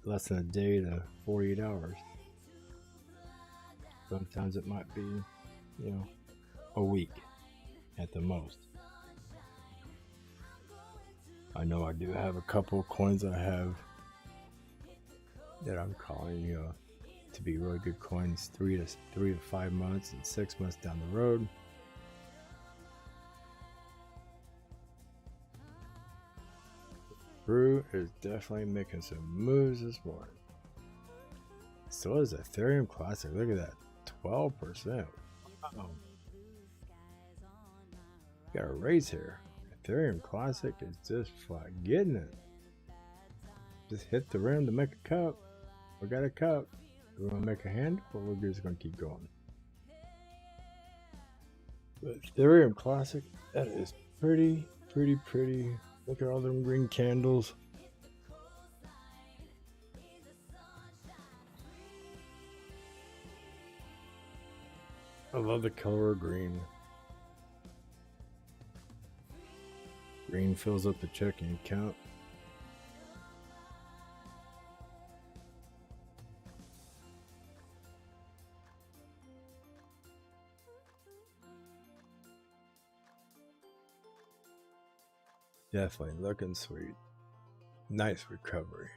Speaker 1: less than a day to 48 hours. Sometimes it might be, a week at the most. I know I do have a couple of coins I have that I'm calling, to be really good coins 3 to 5 months and 6 months down the road. Crew is definitely making some moves this morning. So is Ethereum Classic. Look at that, 12%. Wow. Got a raise here. Ethereum Classic is just flat getting it. Just hit the rim to make a cup. We got a cup. We want to make a handle, or we're just going to keep going. But Ethereum Classic, that is pretty. Look at all them green candles. I love the color of green. Green fills up the checking account. Definitely looking sweet. Nice recovery.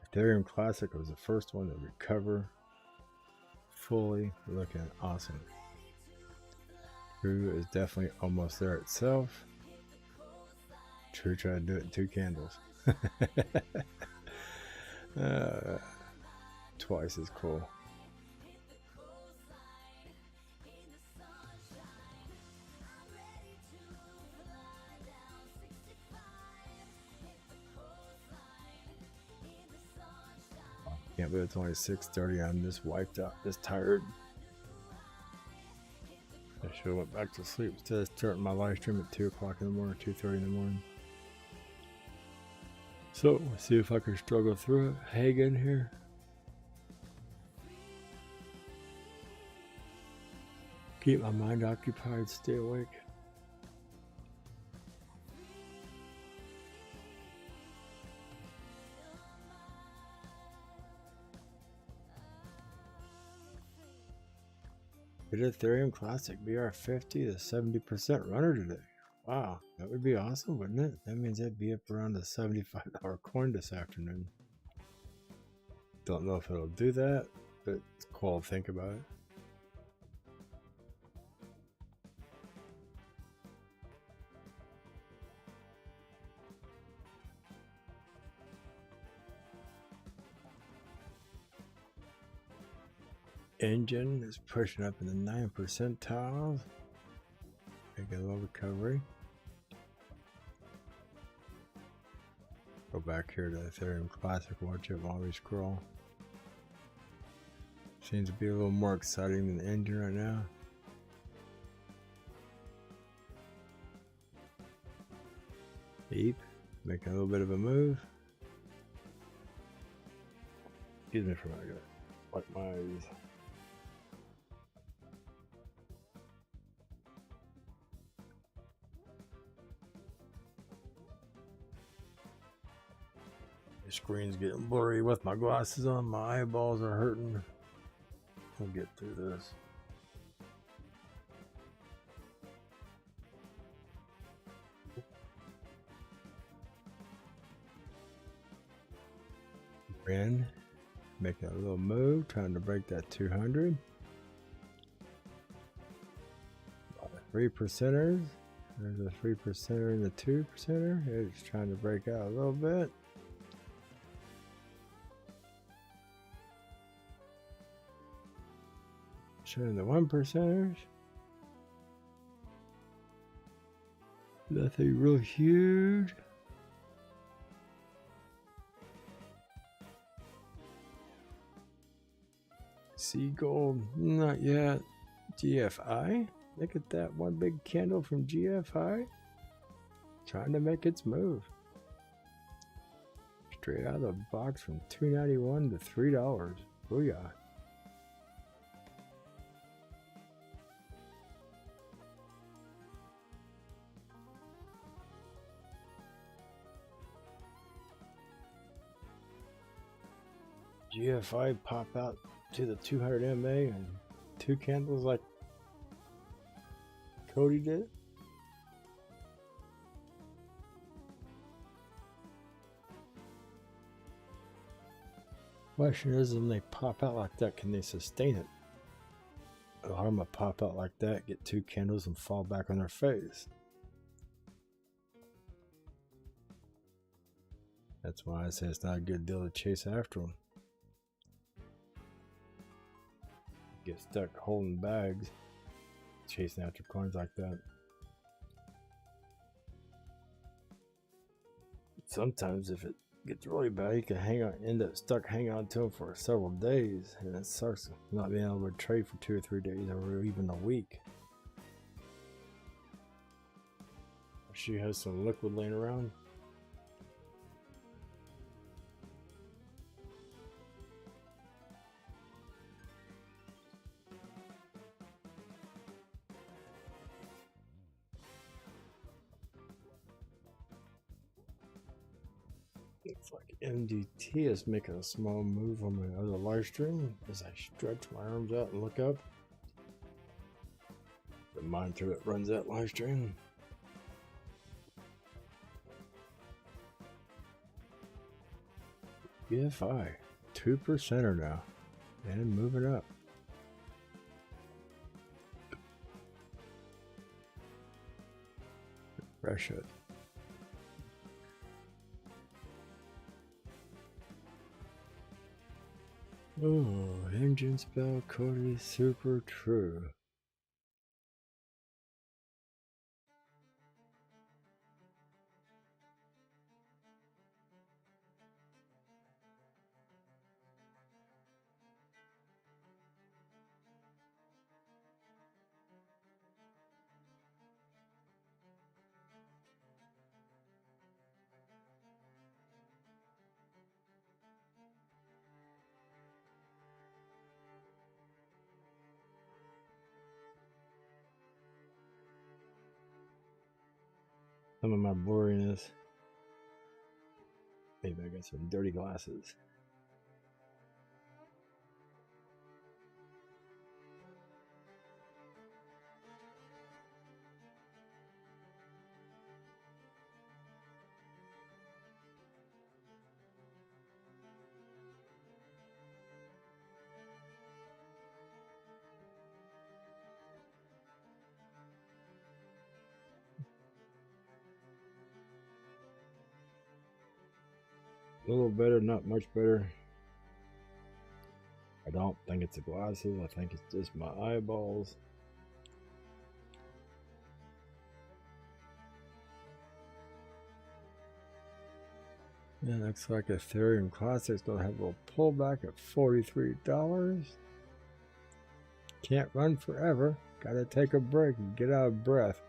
Speaker 1: Ethereum Classic was the first one to recover fully, looking awesome. True is definitely almost there itself. True tried to do it in 2 candles. Twice as cool. Can't believe it's only 6:30. I'm just wiped out, just tired. I should have went back to sleep instead of starting my live stream at 2 o'clock in the morning, 2:30 in the morning. So, let's see if I can struggle through it. Hang in here. Keep my mind occupied, stay awake. Did Ethereum Classic BR50 to 70% runner today? Wow, that would be awesome, wouldn't it? That means it'd be up around the $75 coin this afternoon. Don't know if it'll do that, but it's cool to think about it. Engine is pushing up in the 9 percentiles. Make a little recovery. Go back here to Ethereum Classic, watch it while we scroll. Seems to be a little more exciting than the engine right now. Beep, making a little bit of a move. Excuse me for a minute, wipe my eyes. The screen's getting blurry with my glasses on. My eyeballs are hurting. We'll get through this. Ren making a little move, trying to break that 200. 3 percenters. There's a 3 percenter and a 2 percenter. It's trying to break out a little bit. Showing the 1 percenters. Nothing real huge. Sea gold, not yet. GFI, look at that one big candle from GFI. Trying to make its move. Straight out of the box from $2.91 to $3. Booyah. GFI pop out to the 200 MA and 2 candles like Cody did. Question is, when they pop out like that, can they sustain it? A lot of them pop out like that, get 2 candles and fall back on their face. That's why I say it's not a good deal to chase after them. Get stuck holding bags, chasing after coins like that. Sometimes if it gets really bad, you can end up stuck hanging on to them for several days, and it sucks not being able to trade for 2 or 3 days or even a week. She has some liquid laying around. Looks like MDT is making a small move on my other live stream as I stretch my arms out and look up. The monitor that runs that live stream. BFI, 2% now, and moving up. Refresh it. Oh, engine spell Cody super true. Some of my blurriness. Maybe I got some dirty glasses. A little better, not much better. I don't think it's the glasses, I think it's just my eyeballs. Yeah, looks like Ethereum Classic's gonna have a little pullback at $43. Can't run forever. Gotta take a break and get out of breath.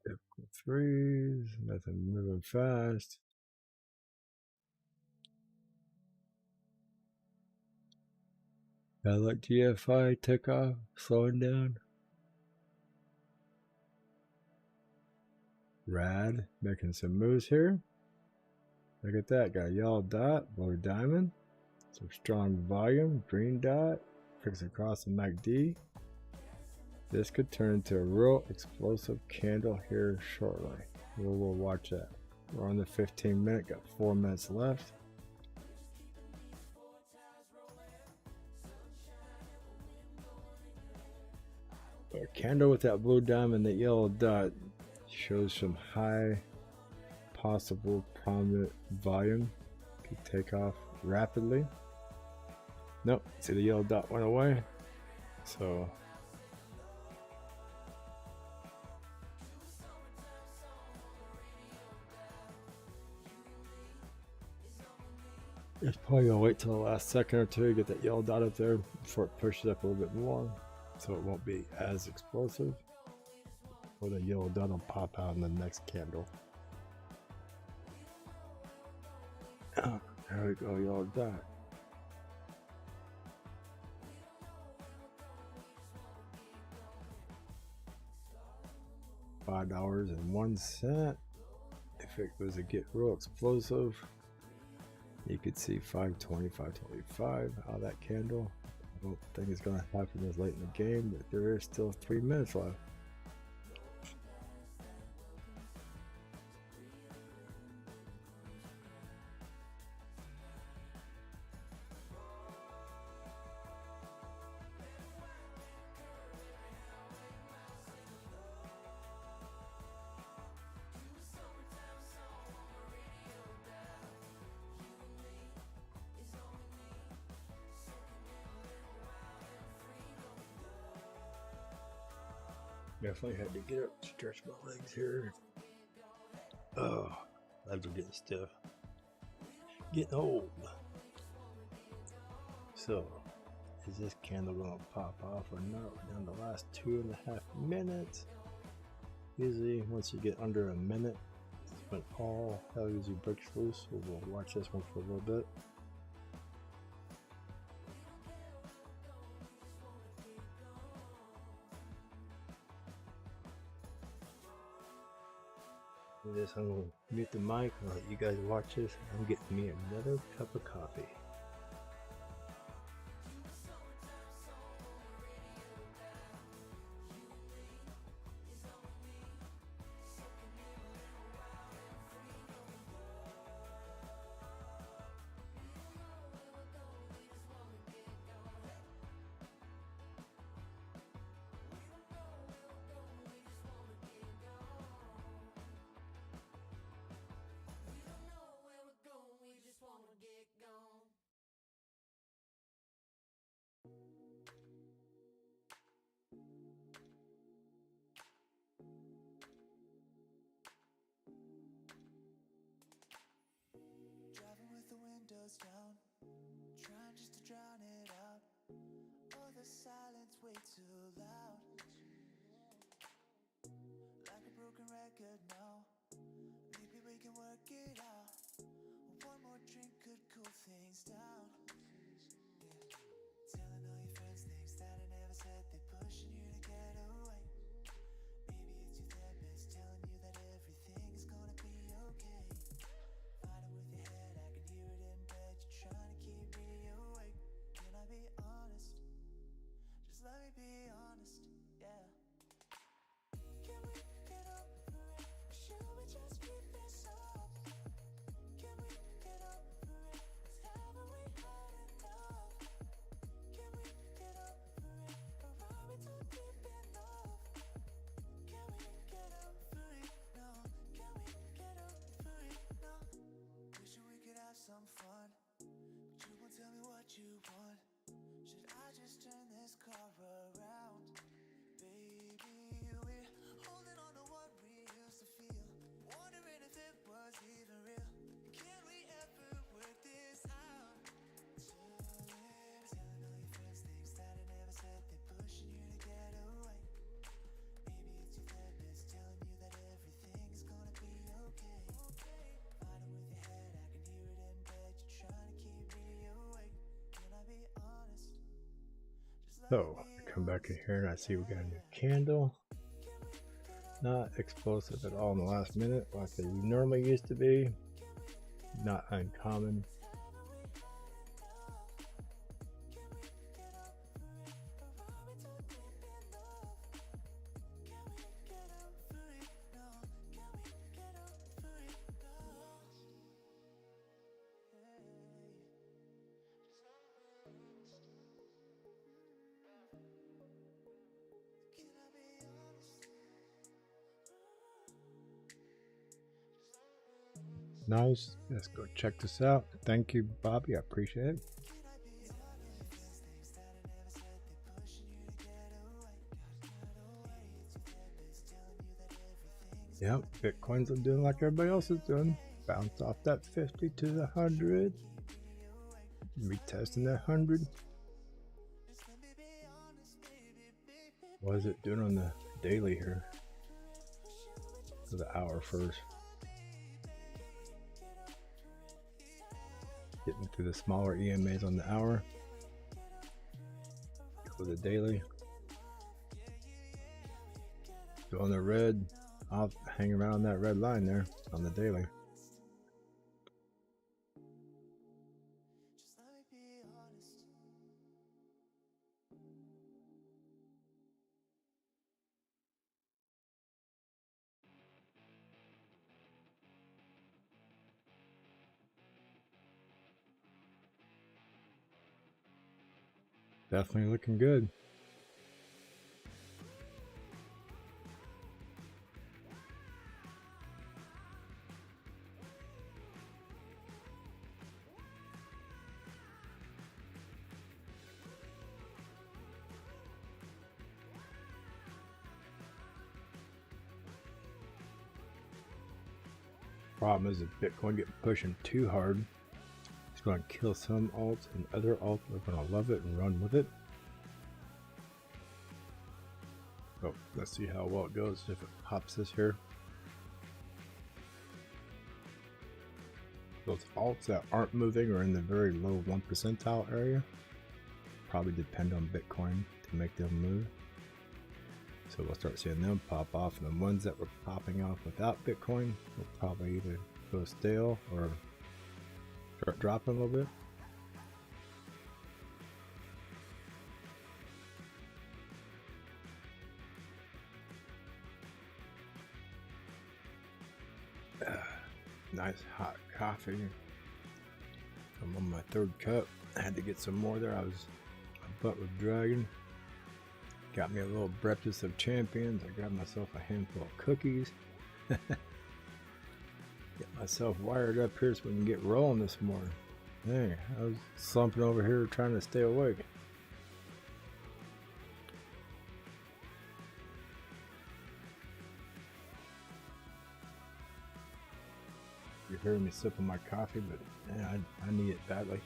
Speaker 1: Typical threes, nothing moving fast. I like GFI takeoff, slowing down. Rad, making some moves here. Look at that, got a yellow dot, blue diamond, some strong volume, green dot, fix across the MACD. This could turn into a real explosive candle here shortly. We'll watch that. We're on the 15-minute, got 4 minutes left. A candle with that blue diamond, that yellow dot shows some high possible prominent volume. Could take off rapidly. Nope, see the yellow dot went away. So it's probably gonna wait till the last second or two to get that yellow dot up there before it pushes up a little bit more, so it won't be as explosive. Or the yellow dot will pop out in the next candle. Oh, there we go, yellow dot. $5.01. If it was to get real explosive, you could see 520, 525 out of that candle. I don't think it's going to happen this late in the game, but there is still 3 minutes left. Definitely had to get up, stretch my legs here. Oh, legs are getting stiff. Getting old. So, is this candle gonna pop off or not? We're down the last 2.5 minutes. Usually, once you get under a minute, it's when all hell usually breaks loose. So we'll watch this one for a little bit. I'm gonna mute the mic and let you guys watch this. I'm getting me another cup of coffee.
Speaker 2: Driving with the windows down, trying just to drown it out. Oh, the silence way too loud. Like a broken record now. Maybe we can work it out. One more drink could cool things down. Yeah. Telling all your friends things that I never said. They're pushing you to get away. Maybe it's your therapist telling you that everything is gonna be okay. Fighting with your head, I can hear it in bed. You're trying to keep me awake. Can I be honest? Just let me be honest, yeah. Can we get over it? Should we just keep this up? Can we get over it? 'Cause haven't we had enough? Can we get over it? Or are we too deep in love? Can we get over it? No. Can we get over it? No. Wishing we could have some fun, but you won't tell me what you want. Should I just turn this car around? Baby, we're holding on to what we used to feel, wondering if it was even real. Can we ever work this out? Telling all your friends things that I never said. They're pushing you to get away. Maybe it's your therapist telling you that everything's gonna be okay. Fighting with your head, I can hear it in bed. You're trying to keep me awake. Can I be honest? Just let
Speaker 1: So,
Speaker 2: me be
Speaker 1: come back in
Speaker 2: honest.
Speaker 1: here and I see we got a new candle. Not explosive at all in the last minute like they normally used to be. Not uncommon. Nice. Let's go check this out. Thank you, Bobby. I appreciate it. Yep, Bitcoin's doing like everybody else is doing. Bounce off that 50 to the 100. Retesting that 100. What is it doing on the daily here? For the hour first. Getting through the smaller EMAs on the hour. For the daily. Doing the red. I'll hang around that red line there on the daily. Definitely looking good. Problem is, if Bitcoin get pushing too hard, it's going to kill some alts, and other alts are going to love it and run with it. So let's see how well it goes if it pops this here. Those alts that aren't moving or in the very low 1 percentile area probably depend on Bitcoin to make them move. So we'll start seeing them pop off, and the ones that were popping off without Bitcoin will probably either go stale or start dropping a little bit. Nice hot coffee. I'm on my 3rd cup. I had to get some more there. My butt was dragging. Got me a little breakfast of champions. I grabbed myself a handful of cookies. Get myself wired up here so we can get rolling this morning. Dang, I was slumping over here trying to stay awake. You're hearing me sipping my coffee, but man, I need it badly.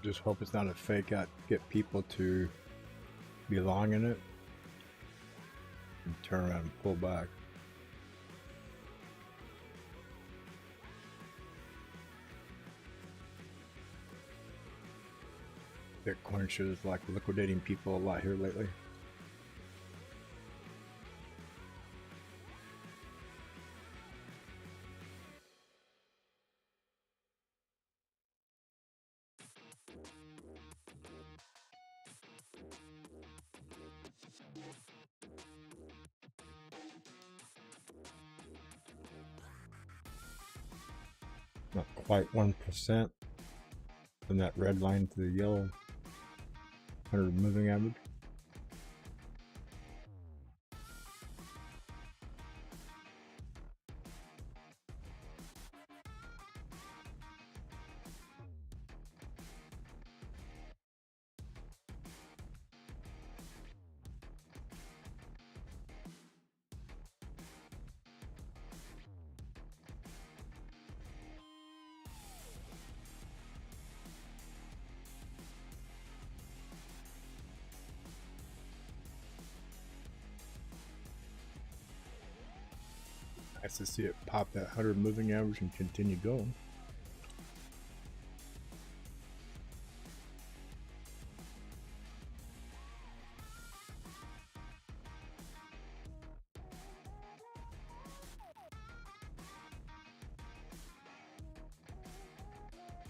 Speaker 1: Just hope it's not a fake out to get people to be long in it and turn around and pull back. Bitcoin shows like liquidating people a lot here lately. Not quite 1% from that red line to the yellow 100 moving average. Nice to see it pop that 100 moving average and continue going.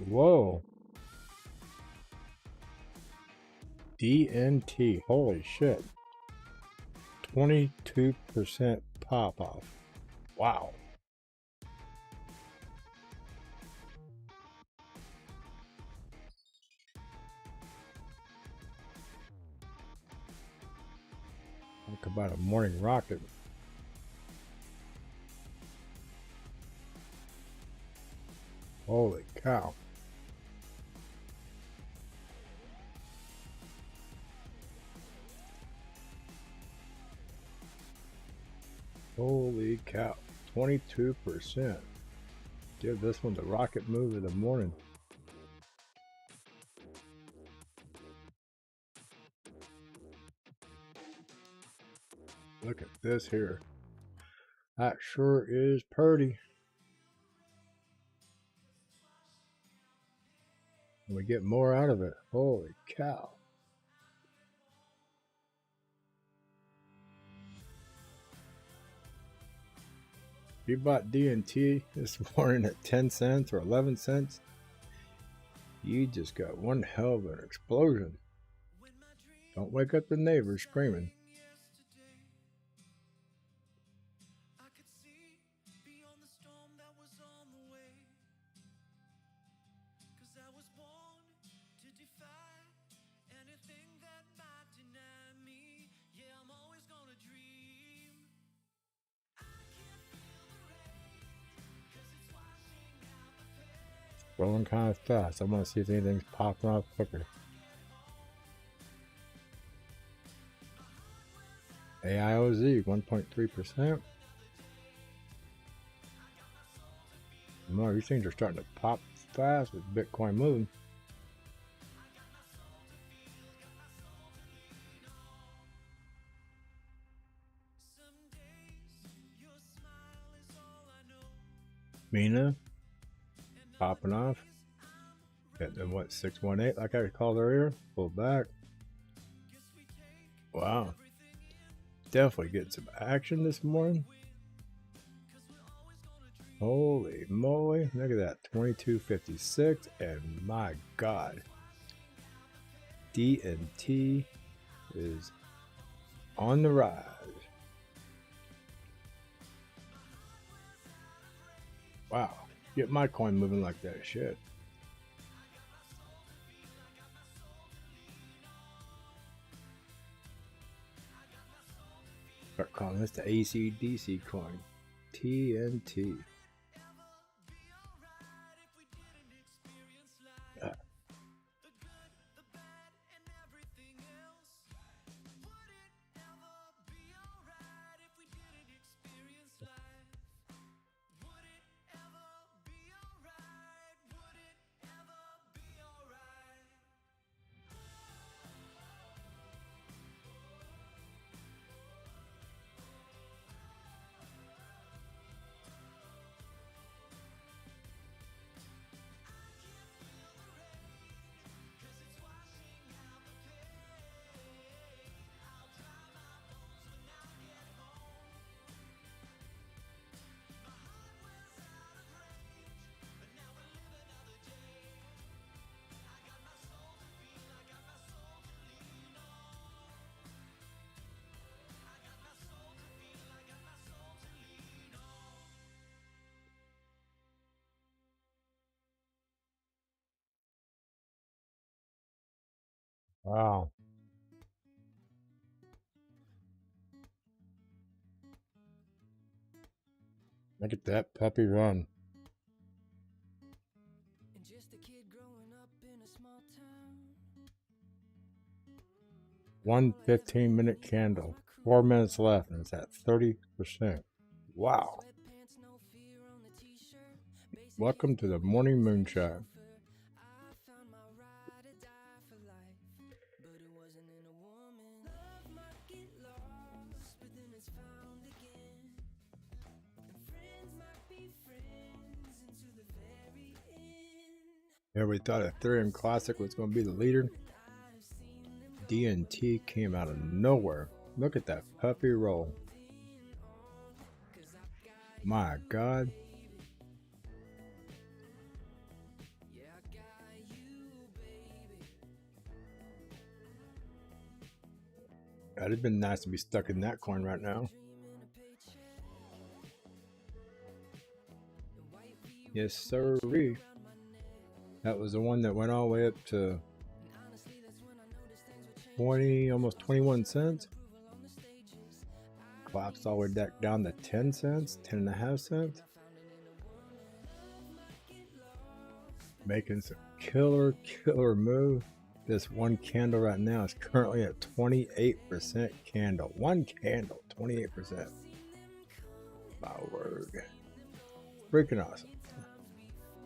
Speaker 1: Whoa. DNT, holy shit. 22% pop off. Wow. Talk about a morning rocket. Holy cow. Holy cow. 22%. Give this one the rocket move of the morning. Look at this here. That sure is pretty. And we get more out of it. Holy cow. If you bought DNT this morning at 10 cents or 11 cents, you just got one hell of an explosion. Don't wake up the neighbors screaming.
Speaker 2: I could see beyond the storm that was on the way. 'Cause I was born to defy anything that might deny me. Yeah, I'm always gonna dream. I can't feel the rain, 'cause it's washing out the pain.
Speaker 1: Rolling kind of fast. I want to see if anything's popping off quicker. AIOZ 1.3%. More, these things are starting to pop fast with Bitcoin moving.
Speaker 2: Some days your smile is all I know.
Speaker 1: Mina popping off. Hitting what, 618 like I called earlier. Pull back. Wow. Definitely getting some action this morning. Holy moly. Look at that. 2256. And my God. D&T is on the rise. Wow. Get my coin moving like that. Shit. Start calling this the AC/DC coin. TNT. Wow. Look at that puppy run.
Speaker 2: And just a kid growing up in a small town.
Speaker 1: 1 15-minute candle. 4 minutes left, and it's at 30%. Wow.
Speaker 2: Sweatpants, no fear on the t-shirt. Basic
Speaker 1: Welcome to the morning moonshine.
Speaker 2: I found my ride or die for life, but it wasn't in a woman. Love might get lost, but then it's found again. And friends might be friends into the very end.
Speaker 1: Everybody thought Ethereum Classic was going to be the leader.
Speaker 2: I've seen them
Speaker 1: D&T came out of nowhere. Look at that puppy roll. My God.
Speaker 2: yeah, I got you, baby.
Speaker 1: That'd have been nice to be stuck in that coin right now.
Speaker 2: Dreaming a paycheck. And white V
Speaker 1: Yes, sir.
Speaker 2: around my neck.
Speaker 1: That was the one that went all the way up to
Speaker 2: And honestly, that's when I noticed things would change.
Speaker 1: 20, almost 21 cents.
Speaker 2: Approval on the stages.
Speaker 1: Collapsed all the way back down to 10 cents, 10.5 cents. Making some killer move. This one candle right now is currently at 28% candle. One candle, 28%. My word. Freaking awesome.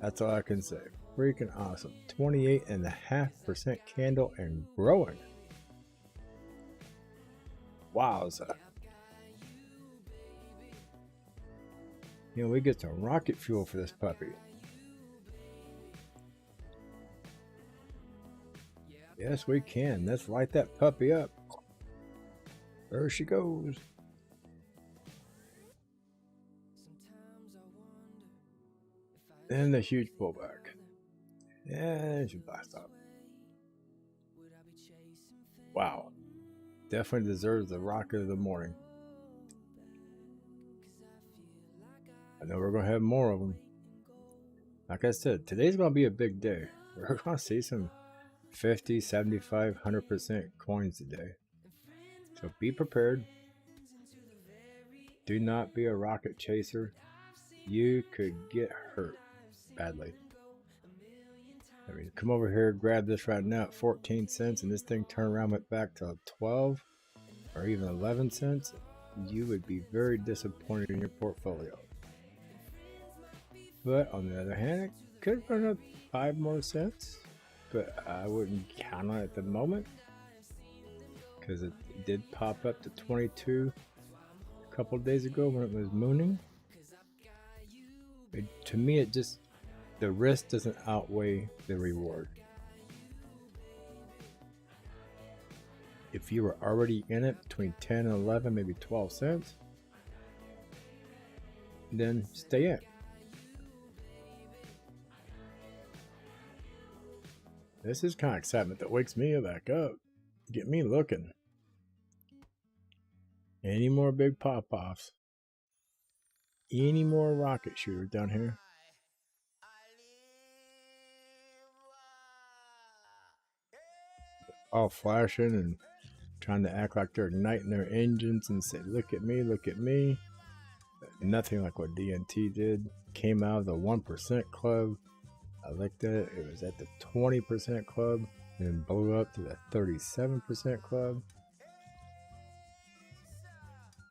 Speaker 1: That's all I can say. Freaking awesome. 28.5% candle and growing. Wowza. You know, we get some rocket fuel for this puppy. Yes, we can. Let's light that puppy up. There she goes. And the huge pullback. And she blast off. Wow. Definitely deserves the rocket of the morning. I know we're going to have more of them. Like I said, today's going to be a big day. We're going to see some 50, 75, 100% coins today. So be prepared. Do not be a rocket chaser. You could get hurt badly. I mean, come over here, grab this right now at 14 cents, and this thing turn around went back to 12 or even 11 cents. You would be very disappointed in your portfolio. But on the other hand, it could run up 5 more cents, but I wouldn't count on it at the moment because it did pop up to 22 a couple of days ago when it was mooning. To me, it just, the risk doesn't outweigh the reward. If you were already in it between 10 and 11, maybe 12 cents, then stay in. This is kind of excitement that wakes me back up. Get me looking. Any more big pop-offs? Any more rocket shooters down here? All flashing and trying to act like they're igniting their engines and say, look at me, look at me. But nothing like what DNT did. Came out of the 1% club. I looked at it. It was at the 20% club and blew up to the 37% club.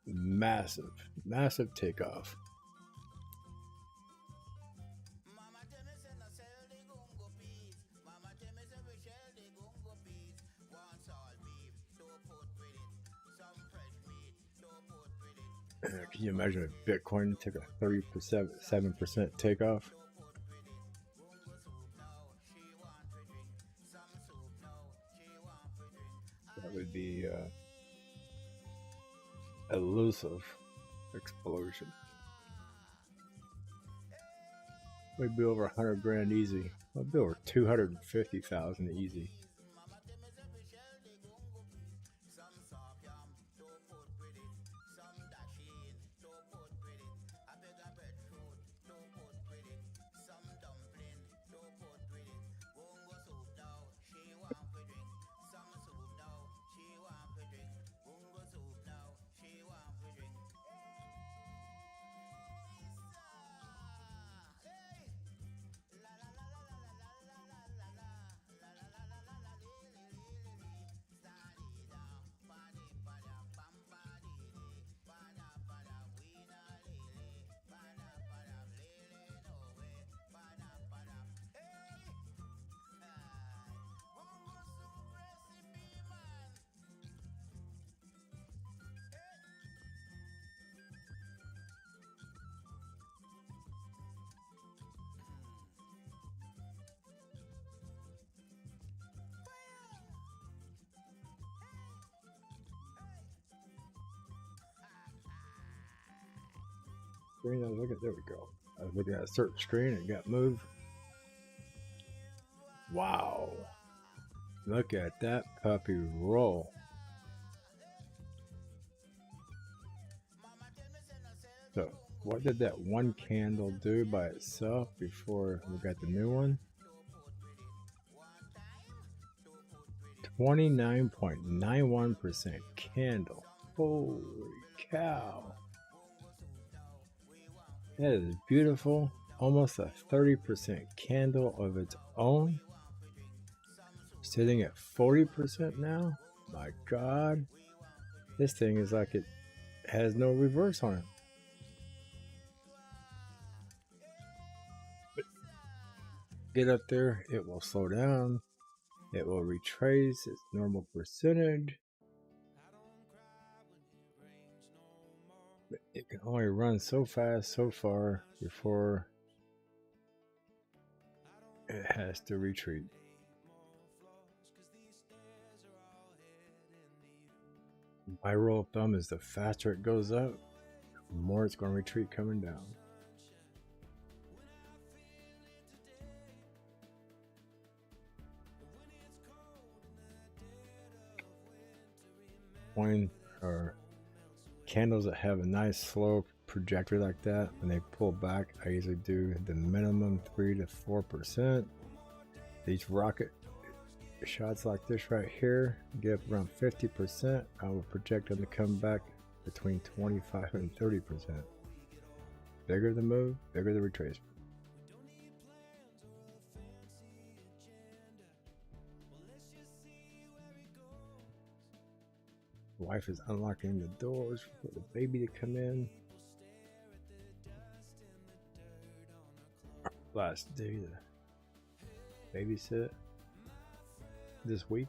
Speaker 1: Massive, massive takeoff. Can you imagine if Bitcoin took a 7% takeoff? That would be elusive explosion. We'd be over 100 grand easy. We'd be over 250,000 easy. Look at, there we go. I was looking at a certain screen and it got moved. Wow. Look at that puppy roll. So, what did that one candle do by itself before we got the new one? 29.91% candle. Holy cow. That is beautiful. Almost a 30% candle of its own. Sitting at 40% now. My God. This thing is like it has no reverse on it. But get up there, it will slow down. It will retrace its normal percentage. But it can only run so fast, so far before it has to retreat. My rule of thumb is the faster it goes up, the more it's going to retreat coming down. Bitcoin or candles that have a nice slow trajectory like that, when they pull back, I usually do the minimum 3 to 4%. These rocket shots like this right here get up around 50%. I will project them to come back between 25 and 30%. Bigger the move, bigger the retracement. Wife is unlocking the doors for the baby to come in. Last day to babysit this week.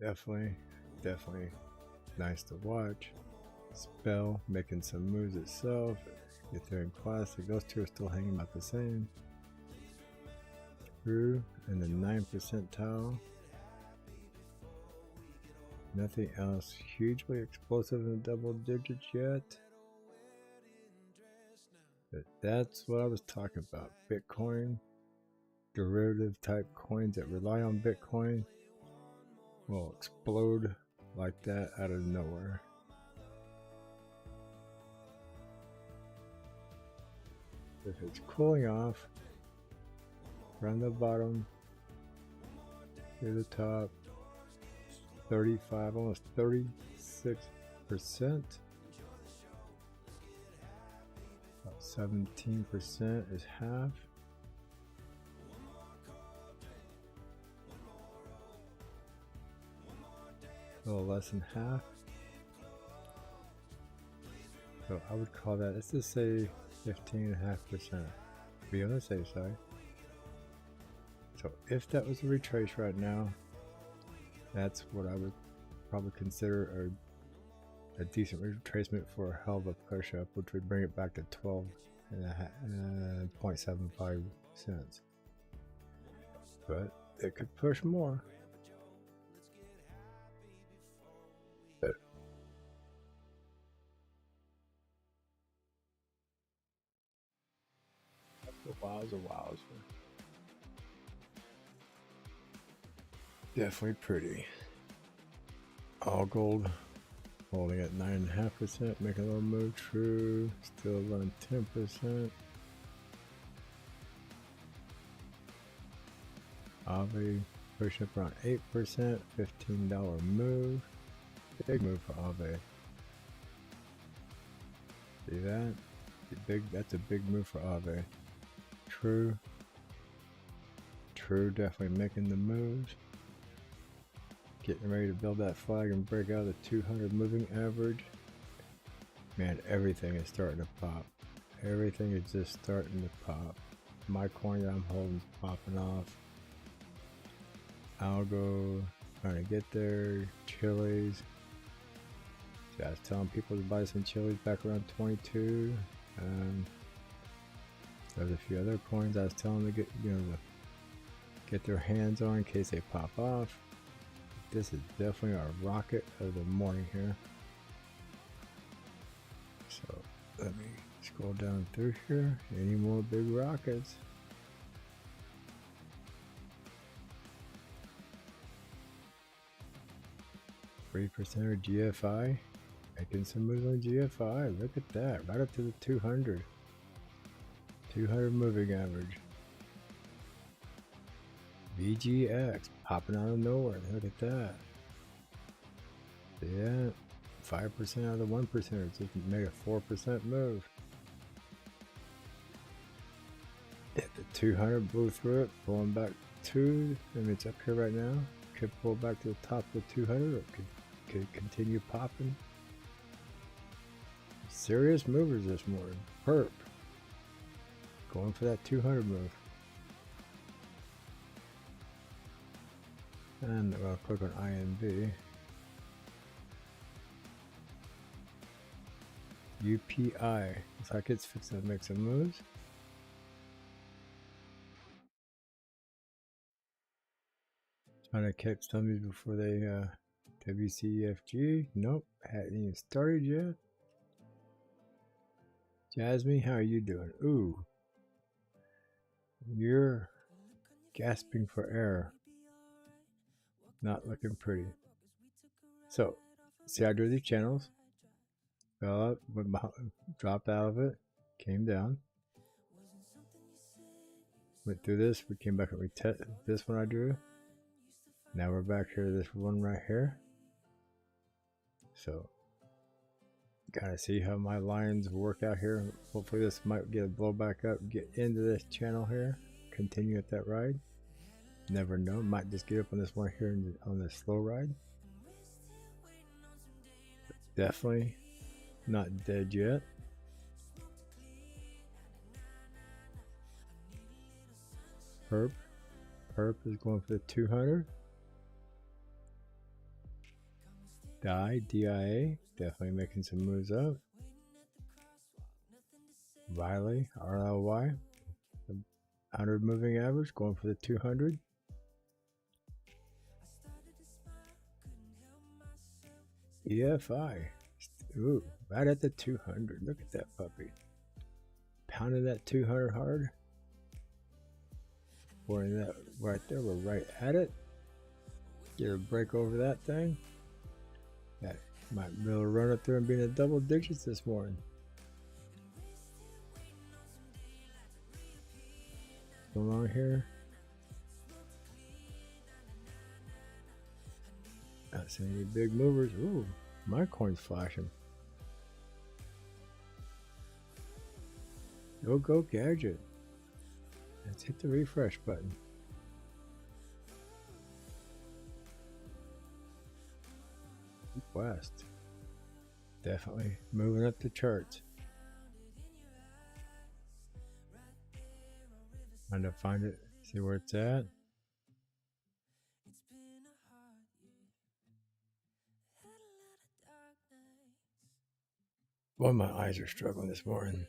Speaker 1: Definitely nice to watch. Spell making some moves itself. Ethereum Classic, those two are still hanging about the same. True and the 9 percentile. Nothing else hugely explosive in double digits yet. But that's what I was talking about. Bitcoin, derivative type coins that rely on Bitcoin will explode like that out of nowhere. If it's cooling off around the bottom to the top, 35, almost 36%. About 17% is half. A little less than half. So I would call that, let's just say 15.5%. Be on the safe side. So if that was a retrace right now, that's what I would probably consider a decent retracement for a hell of a push up, which would bring it back to 12.75 cents. But it could push more. Wowza. Definitely pretty. All gold holding at 9.5%, making a little move. True, still around 10%. Aave pushing up around 8%, $15 move. Big move for Aave. See that? That's a big move for Aave. True, definitely making the moves. Getting ready to build that flag and break out the 200 moving average. Man, everything is starting to pop. Everything is just starting to pop. My coin that I'm holding is popping off. Algo, trying to get there. Chilies. So I was telling people to buy some chilies back around 22. There's a few other coins I was telling them to get their hands on in case they pop off. This is definitely our rocket of the morning here. So let me scroll down through here. Any more big rockets? Three percenter GFI. Making some moves on GFI. Look at that. Right up to the 200. 200 moving average. VGX popping out of nowhere. Look at that. Yeah, 5% out of the 1%. Just made a 4% move. Hit the 200, blew through it, pulling back to. I mean, it's up here right now. Could pull back to the top of the 200. Or could continue popping. Serious movers this morning. Perp. Going for that 200 move. And I'll click on INV. UPI. Looks like it's fixing to make some moves. Trying to catch some before they WCFG. Nope, hadn't even started yet. Jasmine, how are you doing? Ooh, you're gasping for air. Not looking pretty. So, see, I drew these channels. Fell up, dropped out of it, came down. Went through this, we came back and retested this one I drew. Now we're back here to this one right here. So, gotta see how my lines work out here. Hopefully this might get a blow back up, get into this channel here, continue at that ride. Never know, might just get up on this one here on this slow ride. Definitely not dead yet. Perp is going for the 200. DIA, definitely making some moves up. Riley, RLY, the 100 moving average going for the 200. EFI, ooh, right at the 200. Look at that puppy. Pounding that 200 hard. We're in that right there, we're right at it. Get a break over that thing. That might be able to run it through and be in the double digits this morning. What's going on here? Not seeing any big movers. Ooh, my coin's flashing. Go gadget. Let's hit the refresh button. West. Definitely moving up the charts. Trying to find it, see where it's at. Boy, my eyes are struggling this morning.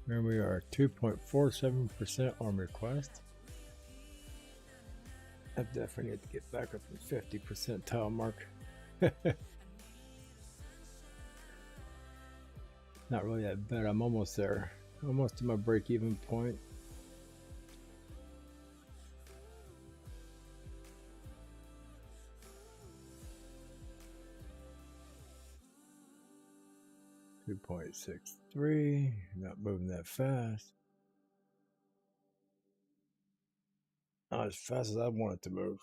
Speaker 1: Here we are, 2.47% on request. I definitely need to get back up to 50 percentile mark. Not really that bad. I'm almost there. Almost to my break-even point. $2.63. Not moving that fast. Not as fast as I want it to move.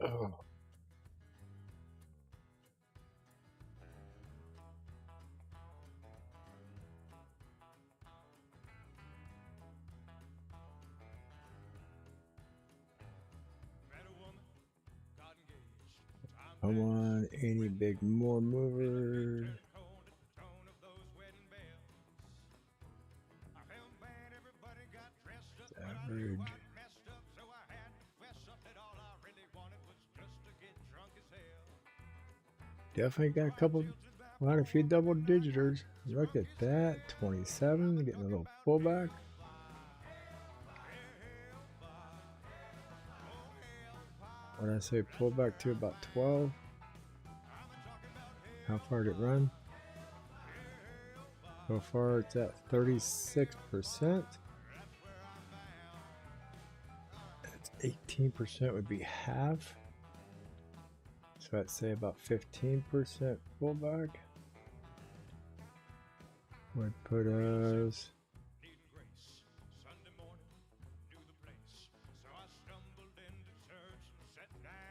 Speaker 1: Oh. Come on, any big more movers? Average. Definitely got quite a few double digiters. Look at that, 27, getting a little pullback. What did I say, pullback to about 12? How far did it run? So far it's at 36%. That's 18% would be half. So I'd say about 15% pullback would put us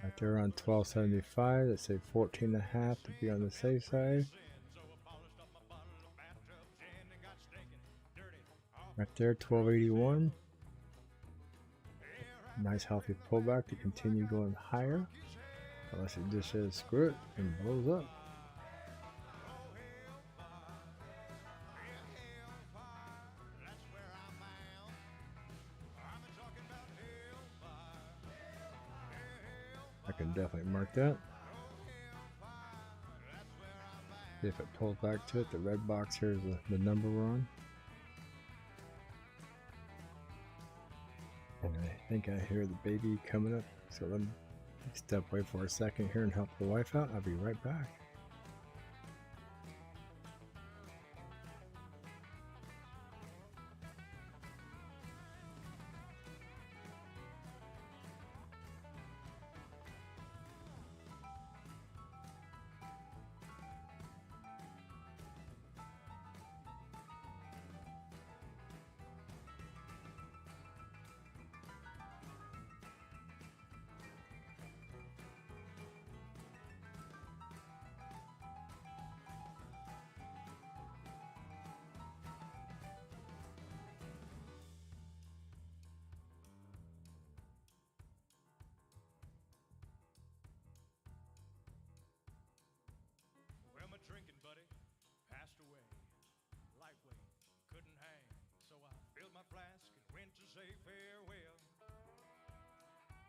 Speaker 1: right there on 1275. Let's say 14.5 to be on the safe side. Right there, 1281. Nice healthy pullback to continue going higher. Unless it just says screw it and blows up. I can definitely mark that. See if it pulls back to it. The red box here is the number we're on. And I think I hear the baby coming up. So let me step away for a second here and help the wife out. I'll be right back.
Speaker 3: Well, my drinking buddy passed away, lightweight, couldn't hang, so I filled my flask and went to say farewell.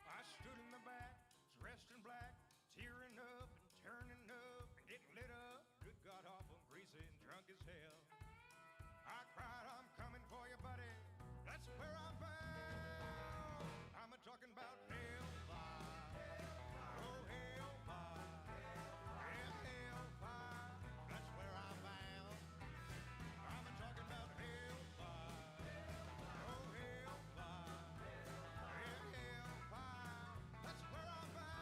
Speaker 3: I stood in the back, dressed in black, tearing up and turning up and getting lit up. Good God, awful, greasy and drunk as hell. I cried, I'm coming for you, buddy, that's where I'm bound. I'm a-talking about hellfire, oh hellfire, yeah hellfire, that's where I'm bound. I'm a-talking about hellfire, oh hellfire, yeah hellfire, that's where I'm bound.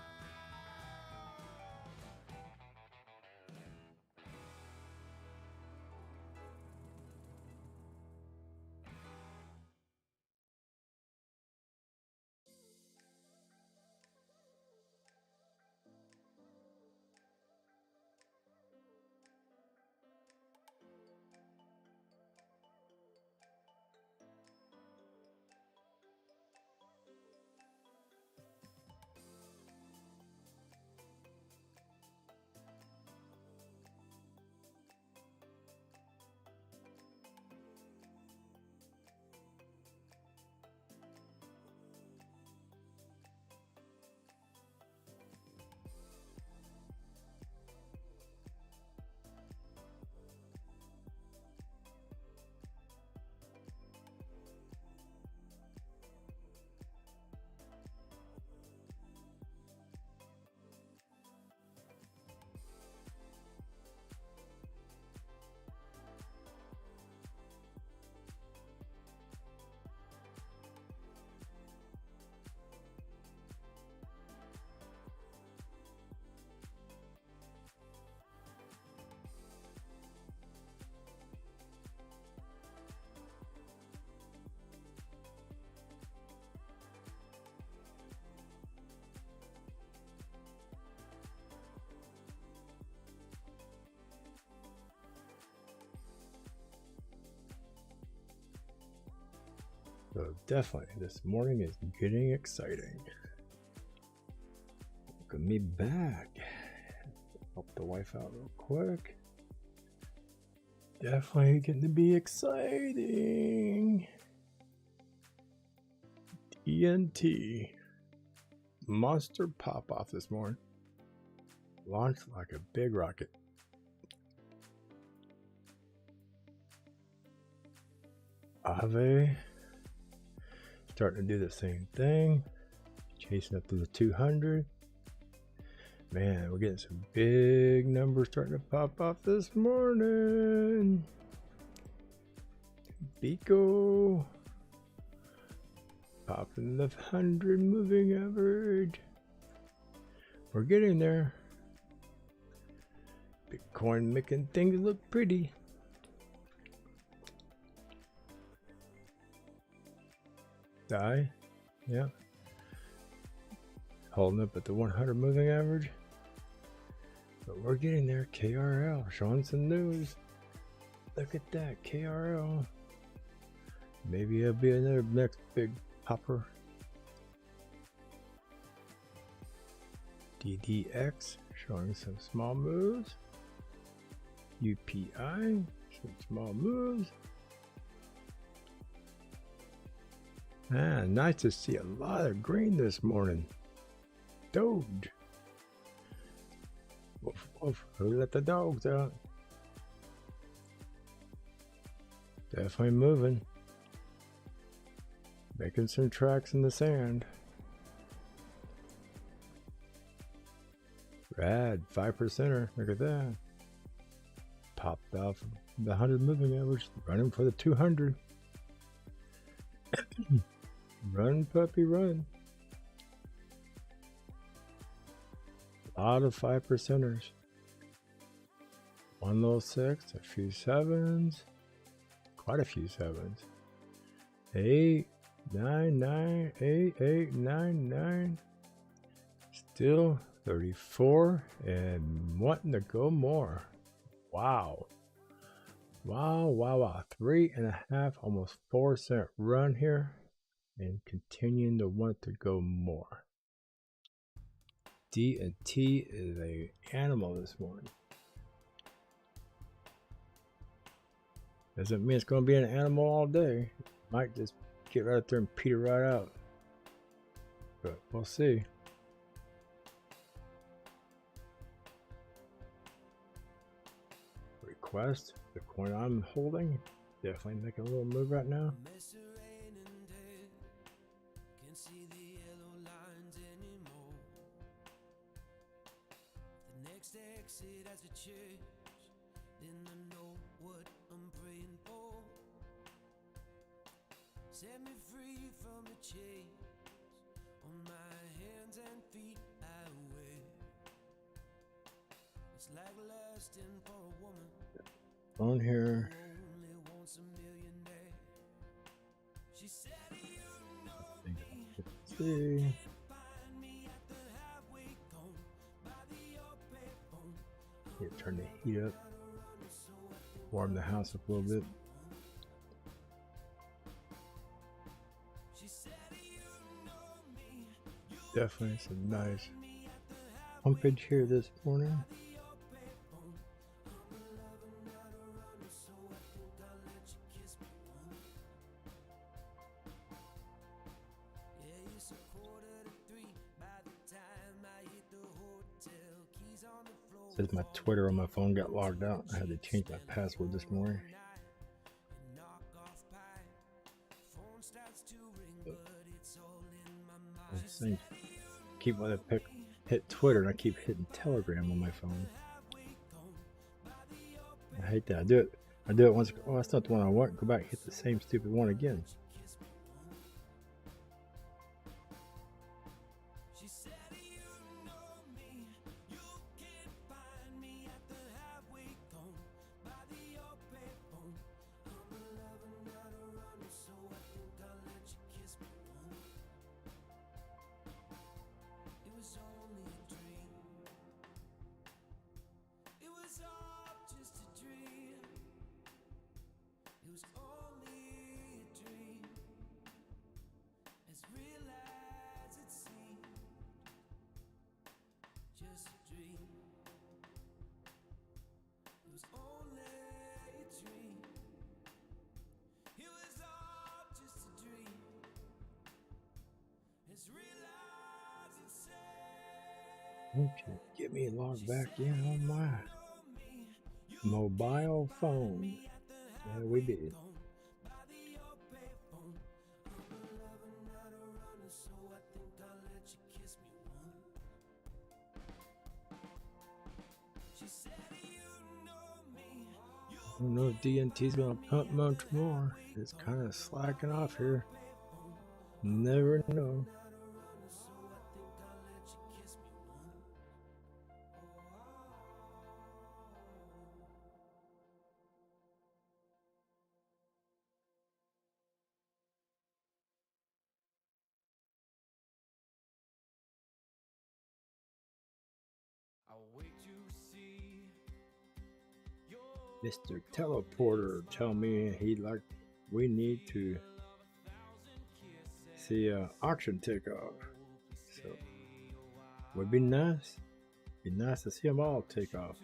Speaker 1: So definitely this morning is getting exciting. Look at me back. Help the wife out real quick. Definitely getting to be exciting. TNT. Monster pop off this morning. Launched like a big rocket. Ave. Starting to do the same thing. Chasing up to the 200. Man, we're getting some big numbers starting to pop off this morning. Pico. Popping the 100 moving average. We're getting there. Bitcoin making things look pretty. Die. Yeah. Holding up at the 100 moving average. But we're getting there. KRL showing some news. Look at that. KRL. Maybe it'll be another next big popper. DDX showing some small moves. UPI, some small moves. Nice to see a lot of green this morning. Doge. Woof, woof. Who let the dogs out? Definitely moving. Making some tracks in the sand. Rad, 5%er. Look at that. Popped off the 100 moving average. Running for the 200. Run, puppy, run. A lot of 5%ers. 1 little 6, a few 7s. Quite a few 7s. 8, 9, 9, 8, 8, 9, 9. Still 34 and wanting to go more. Wow. Wow, wow, wow. 3.5, almost 4% run here. And continuing to want to go more. D&T is a animal this morning. Doesn't mean it's going to be an animal all day. Might just get right up there and peter right out. But we'll see. Request, the coin I'm holding, definitely making a little move right now.
Speaker 2: Exit as a church, then I know what I'm praying for. Set me free from the chains on my hands and feet I wear. It's like lusting for a woman
Speaker 1: On here.
Speaker 2: who only wants a millionaire. She said, you know me,
Speaker 1: See.
Speaker 2: find me at the halfway cone by the open phone.
Speaker 1: Here, turn the heat up. Warm the house up a little bit. Definitely some nice pumpage here this morning. Says my Twitter on my phone got logged out. I had to change my password this morning. Keep when I hit Twitter and I keep hitting Telegram on my phone. I hate that. I do it once. Oh, that's not the one I want. Go back and hit the same stupid one again. Okay, get me logged back in on my mobile phone. Yeah, we did. I don't know if DNT's gonna pump much more. It's kind of slacking off here. Never know. Mr. Teleporter tell me we need to see an auction takeoff. So would be nice. Be nice to see them all take off.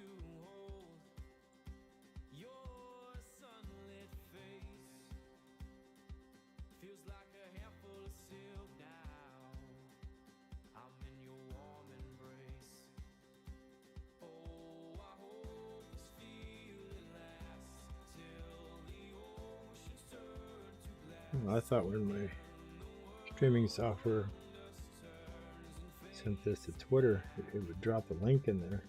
Speaker 1: I thought when my streaming software sent this to Twitter, it would drop a link in there.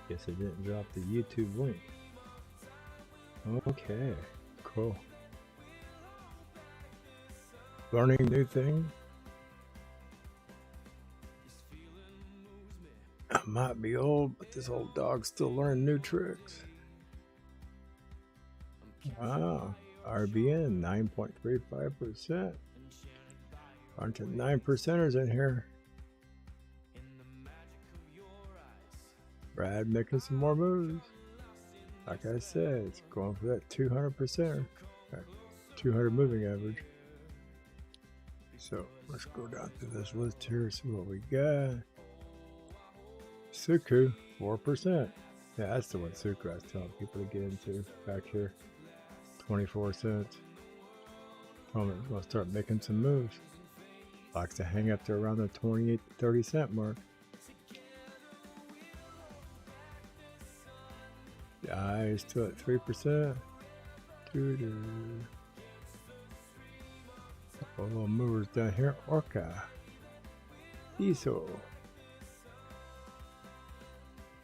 Speaker 1: Guess it didn't drop the YouTube link. Okay, cool. Learning new things. I might be old, but this old dog's still learning new tricks. Wow, RBN 9.35%. Bunch of 9%ers in here. Brad making some more moves. Like I said, it's going for that 200%, 200 moving average. So let's go down through this list here, see what we got. Suku, 4%. Yeah, that's the one Suku I was telling people to get into back here. 24 cents. Moment, we'll start making some moves. Likes to hang up to around the 28 to 30 cent mark. The I is still at 3%. Couple little movers down here. Orca. Diesel.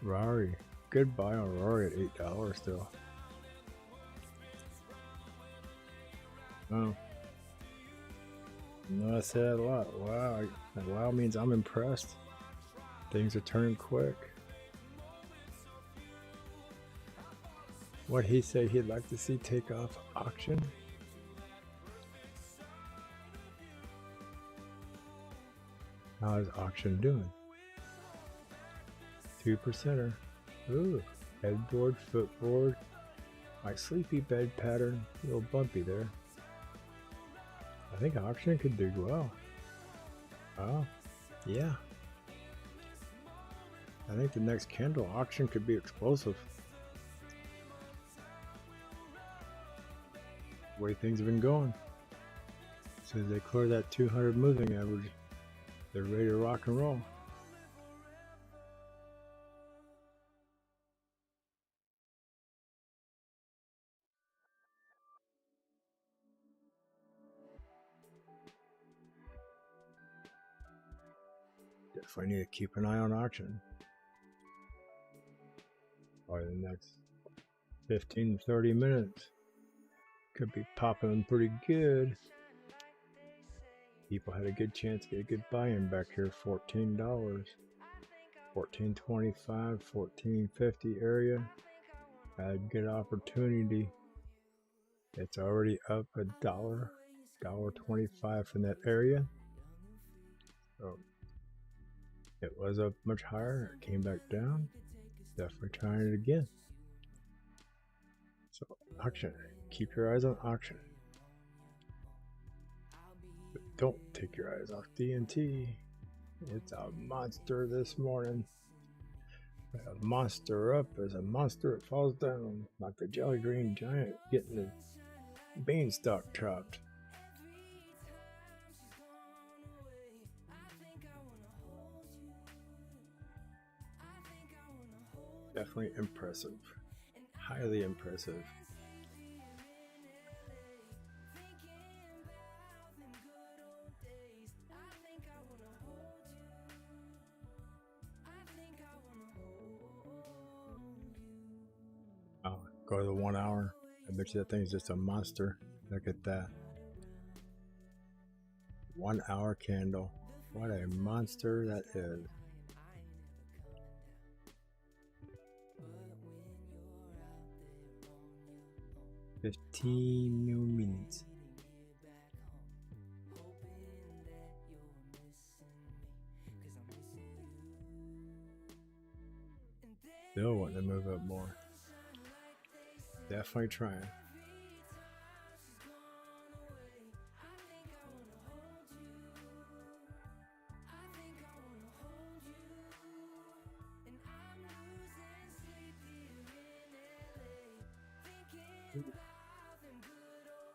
Speaker 1: Rari. Good buy on Rari at $8 still. Oh. No, I said that a lot. Wow. Wow means I'm impressed. Things are turning quick. What he say he'd like to see takeoff auction? How is auction doing? 2%er. Ooh, headboard, footboard. My sleepy bed pattern, a little bumpy there. I think auction could do well. Oh, yeah. I think the next candle auction could be explosive. The way things have been going. As soon as they clear that 200 moving average, they're ready to rock and roll. Definitely need to keep an eye on auction. Probably the next 15 to 30 minutes. Could be popping pretty good. People had a good chance to get a good buy-in back here, $14. $14.25, $14.50 area. Had a good opportunity. It's already up $1.25 from that area. So it was up much higher. It came back down. Definitely trying it again. So auction. Keep your eyes on auction. But don't take your eyes off DNT. It's a monster this morning. A monster up as a monster it falls down. Like the jelly green giant getting the beanstalk chopped. Definitely impressive. Highly impressive. Oh, go to the 1 hour. I bet you that thing's just a monster. Look at that. 1 hour candle. What a monster that is. $15 minutes. Still wanting to move up more. Definitely trying.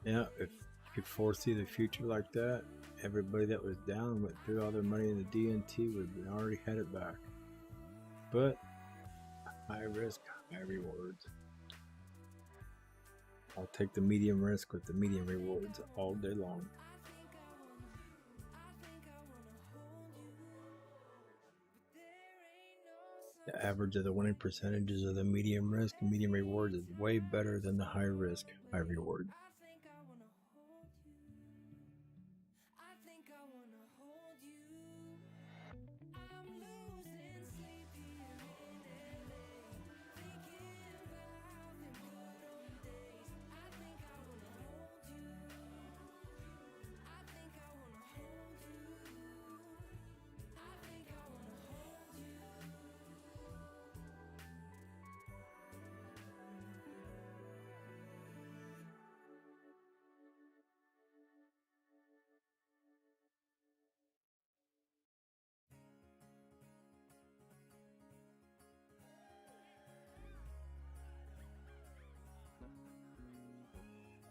Speaker 1: Yeah, if you could foresee the future like that, everybody that was down went through all their money in the DNT would have already had it back. But high risk, high rewards. I'll take the medium risk with the medium rewards all day long. The average of the winning percentages of the medium risk and medium reward is way better than the high risk, high reward.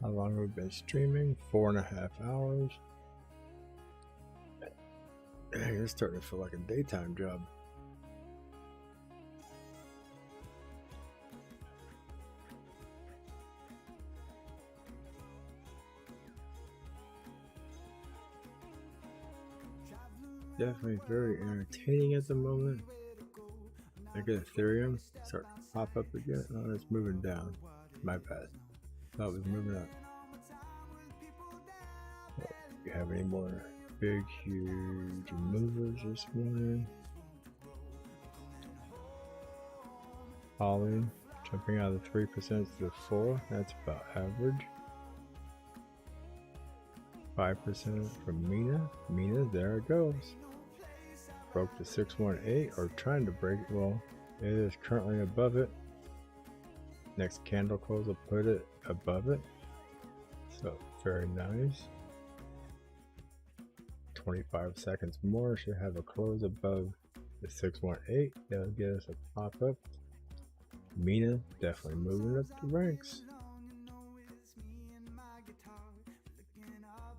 Speaker 1: How long have we been streaming? 4.5 hours. Dang, it's starting to feel like a daytime job. Definitely very entertaining at the moment. Look at Ethereum start to pop up again. Oh, it's moving down. My bad. Thought it was moving up. Oh, do you have any more big, huge movers this morning? Ollie jumping out of the 3% to the 4%. That's about average. 5% from Mina. Mina, there it goes. Broke the 618 or trying to break it. Well, it is currently above it. Next candle close will put it above it. So very nice. 25 seconds more should have a close above the 618. That'll get us a pop up. Mina definitely moving up the ranks.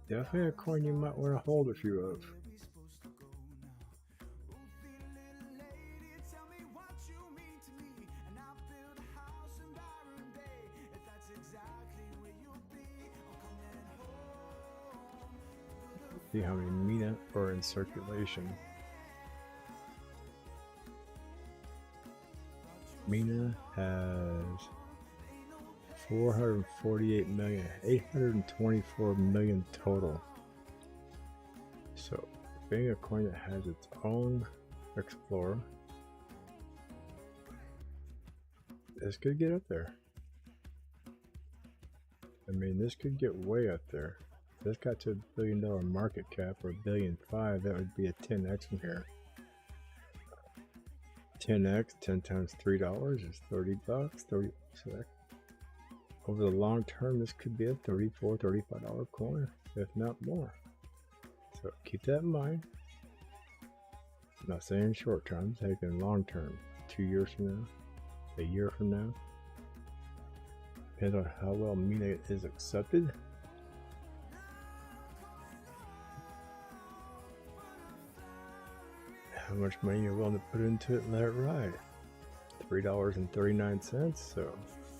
Speaker 1: Definitely a coin you might want to hold a few of. See how many Mina are in circulation. Mina has 448 million, 824 million total. So being a coin that has its own explorer, this could get up there. I mean, this could get way up there. If this got to $1 billion market cap or $1.5 billion, that would be a 10x from here. 10x, 10 times $3 is 30 bucks. 30. So that, over the long term, this could be a $34, $35 coin, if not more. So keep that in mind. I'm not saying short term, I'm taking long term. 2 years from now, a year from now. Depends on how well Mina is accepted. How much money you're willing to put into it and let it ride. $3.39, so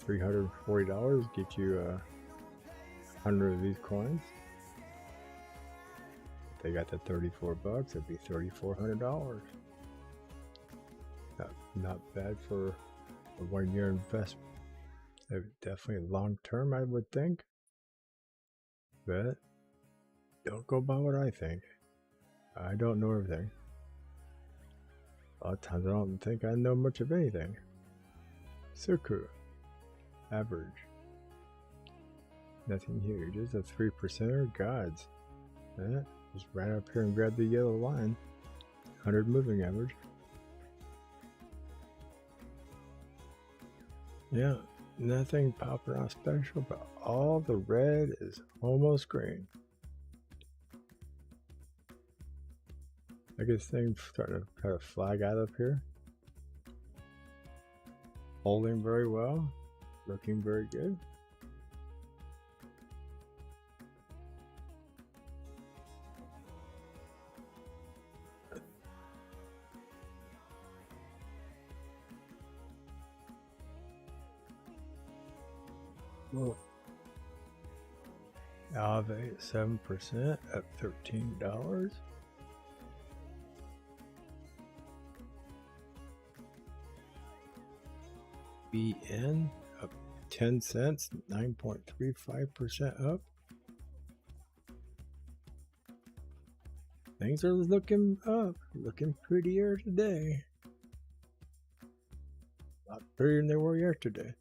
Speaker 1: $340 get you 100 of these coins. If they got the 34 bucks, it'd be $3,400. Not bad for a 1 year investment. Definitely long term, I would think. But don't go by what I think. I don't know everything. A lot of times I don't think I know much of anything. Suku. Average. Nothing huge. Just a 3%er. Gods. Just ran up here and grabbed the yellow line. 100 moving average. Yeah, nothing popping off special, but all the red is almost green. I guess things starting to kind of flag out up here. Holding very well, looking very good. Whoa. Aave at 7%, up $13. BN up 10 cents, 9.35% up. Things are looking up, looking prettier today. A lot prettier than they were yesterday.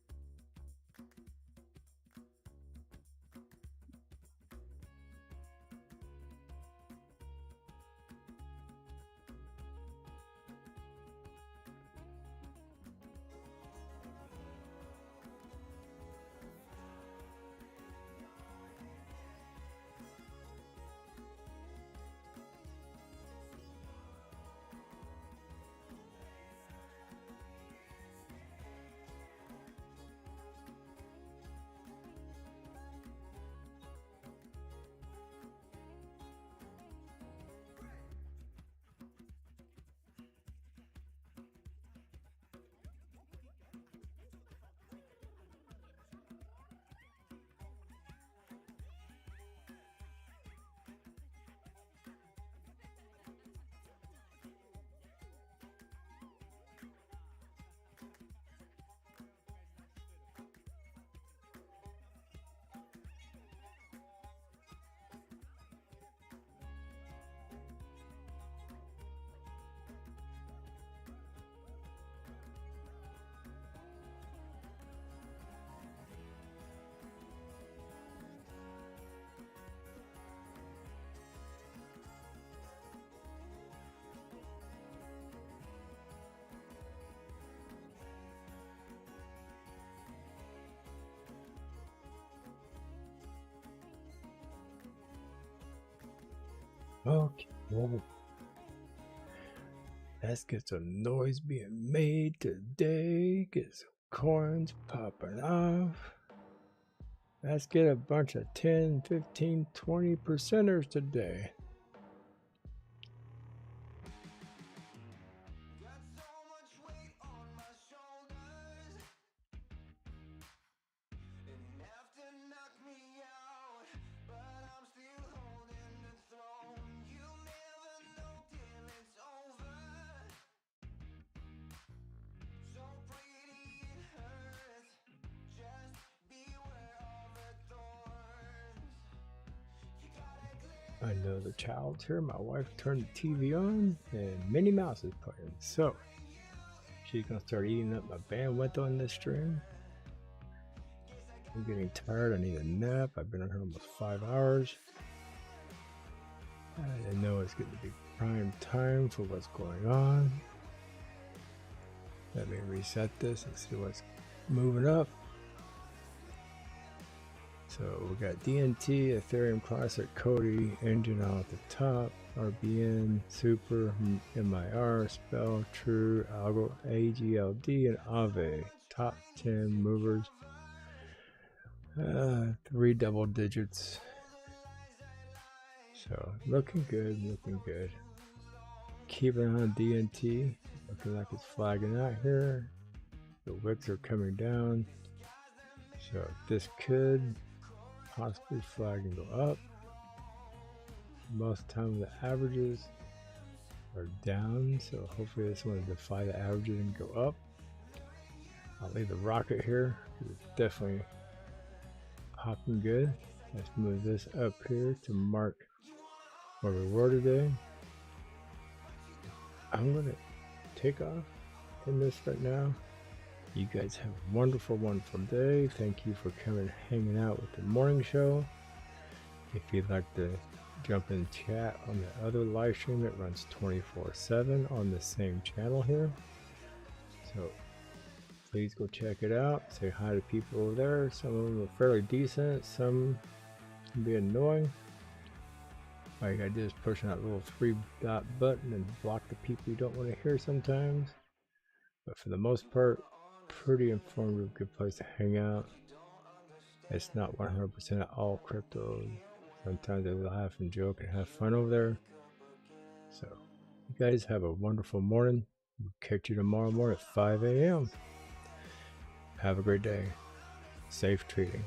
Speaker 1: Okay, well, let's get some noise being made today. Get some coins popping off. Let's get a bunch of 10, 15, 20 percenters today.
Speaker 2: Got so much weight on my shoulders, enough to knock me out, but I'm still holding the throne. You never know till it's over. So pretty it hurts. Just beware of the thorns. You gotta glare.
Speaker 1: I know the child's here. My wife turned the TV on and Minnie Mouse is playing. So she's gonna start eating up my bandwidth on this stream. I'm getting tired. I need a nap. I've been on here almost 5 hours. I know it's getting to be prime time for what's going on. Let me reset this and see what's moving up. So we got DNT, Ethereum Classic, Cody, Engine all at the top, RBN, Super, MIR, Spell, True, Algo, AGLD, and Aave. Top 10 movers. 3 double digits. So looking good, looking good. Keep an eye on DNT. Looking like it's flagging out here. The wicks are coming down. So this could possibly flag and go up. Most time the averages are down, so hopefully this one will defy the averages and go up. I'll leave the rocket here because it's definitely hopping good. Let's move this up here to mark where we were today. I'm gonna take off in this right now. You guys have a wonderful, wonderful day. Thank you for coming and hanging out with the morning show. If you'd like to jump in chat on the other live stream, it runs 24/7 on the same channel here. So please go check it out. Say hi to people over there. Some of them are fairly decent, some can be annoying. All you gotta do is push that little 3-dot button and block the people you don't want to hear sometimes. But for the most part, pretty informative, good place to hang out. It's not 100% all crypto. Sometimes they laugh and joke and have fun over there. So you guys have a wonderful morning. We'll catch you tomorrow morning at 5 a.m. Have a great day. Safe trading.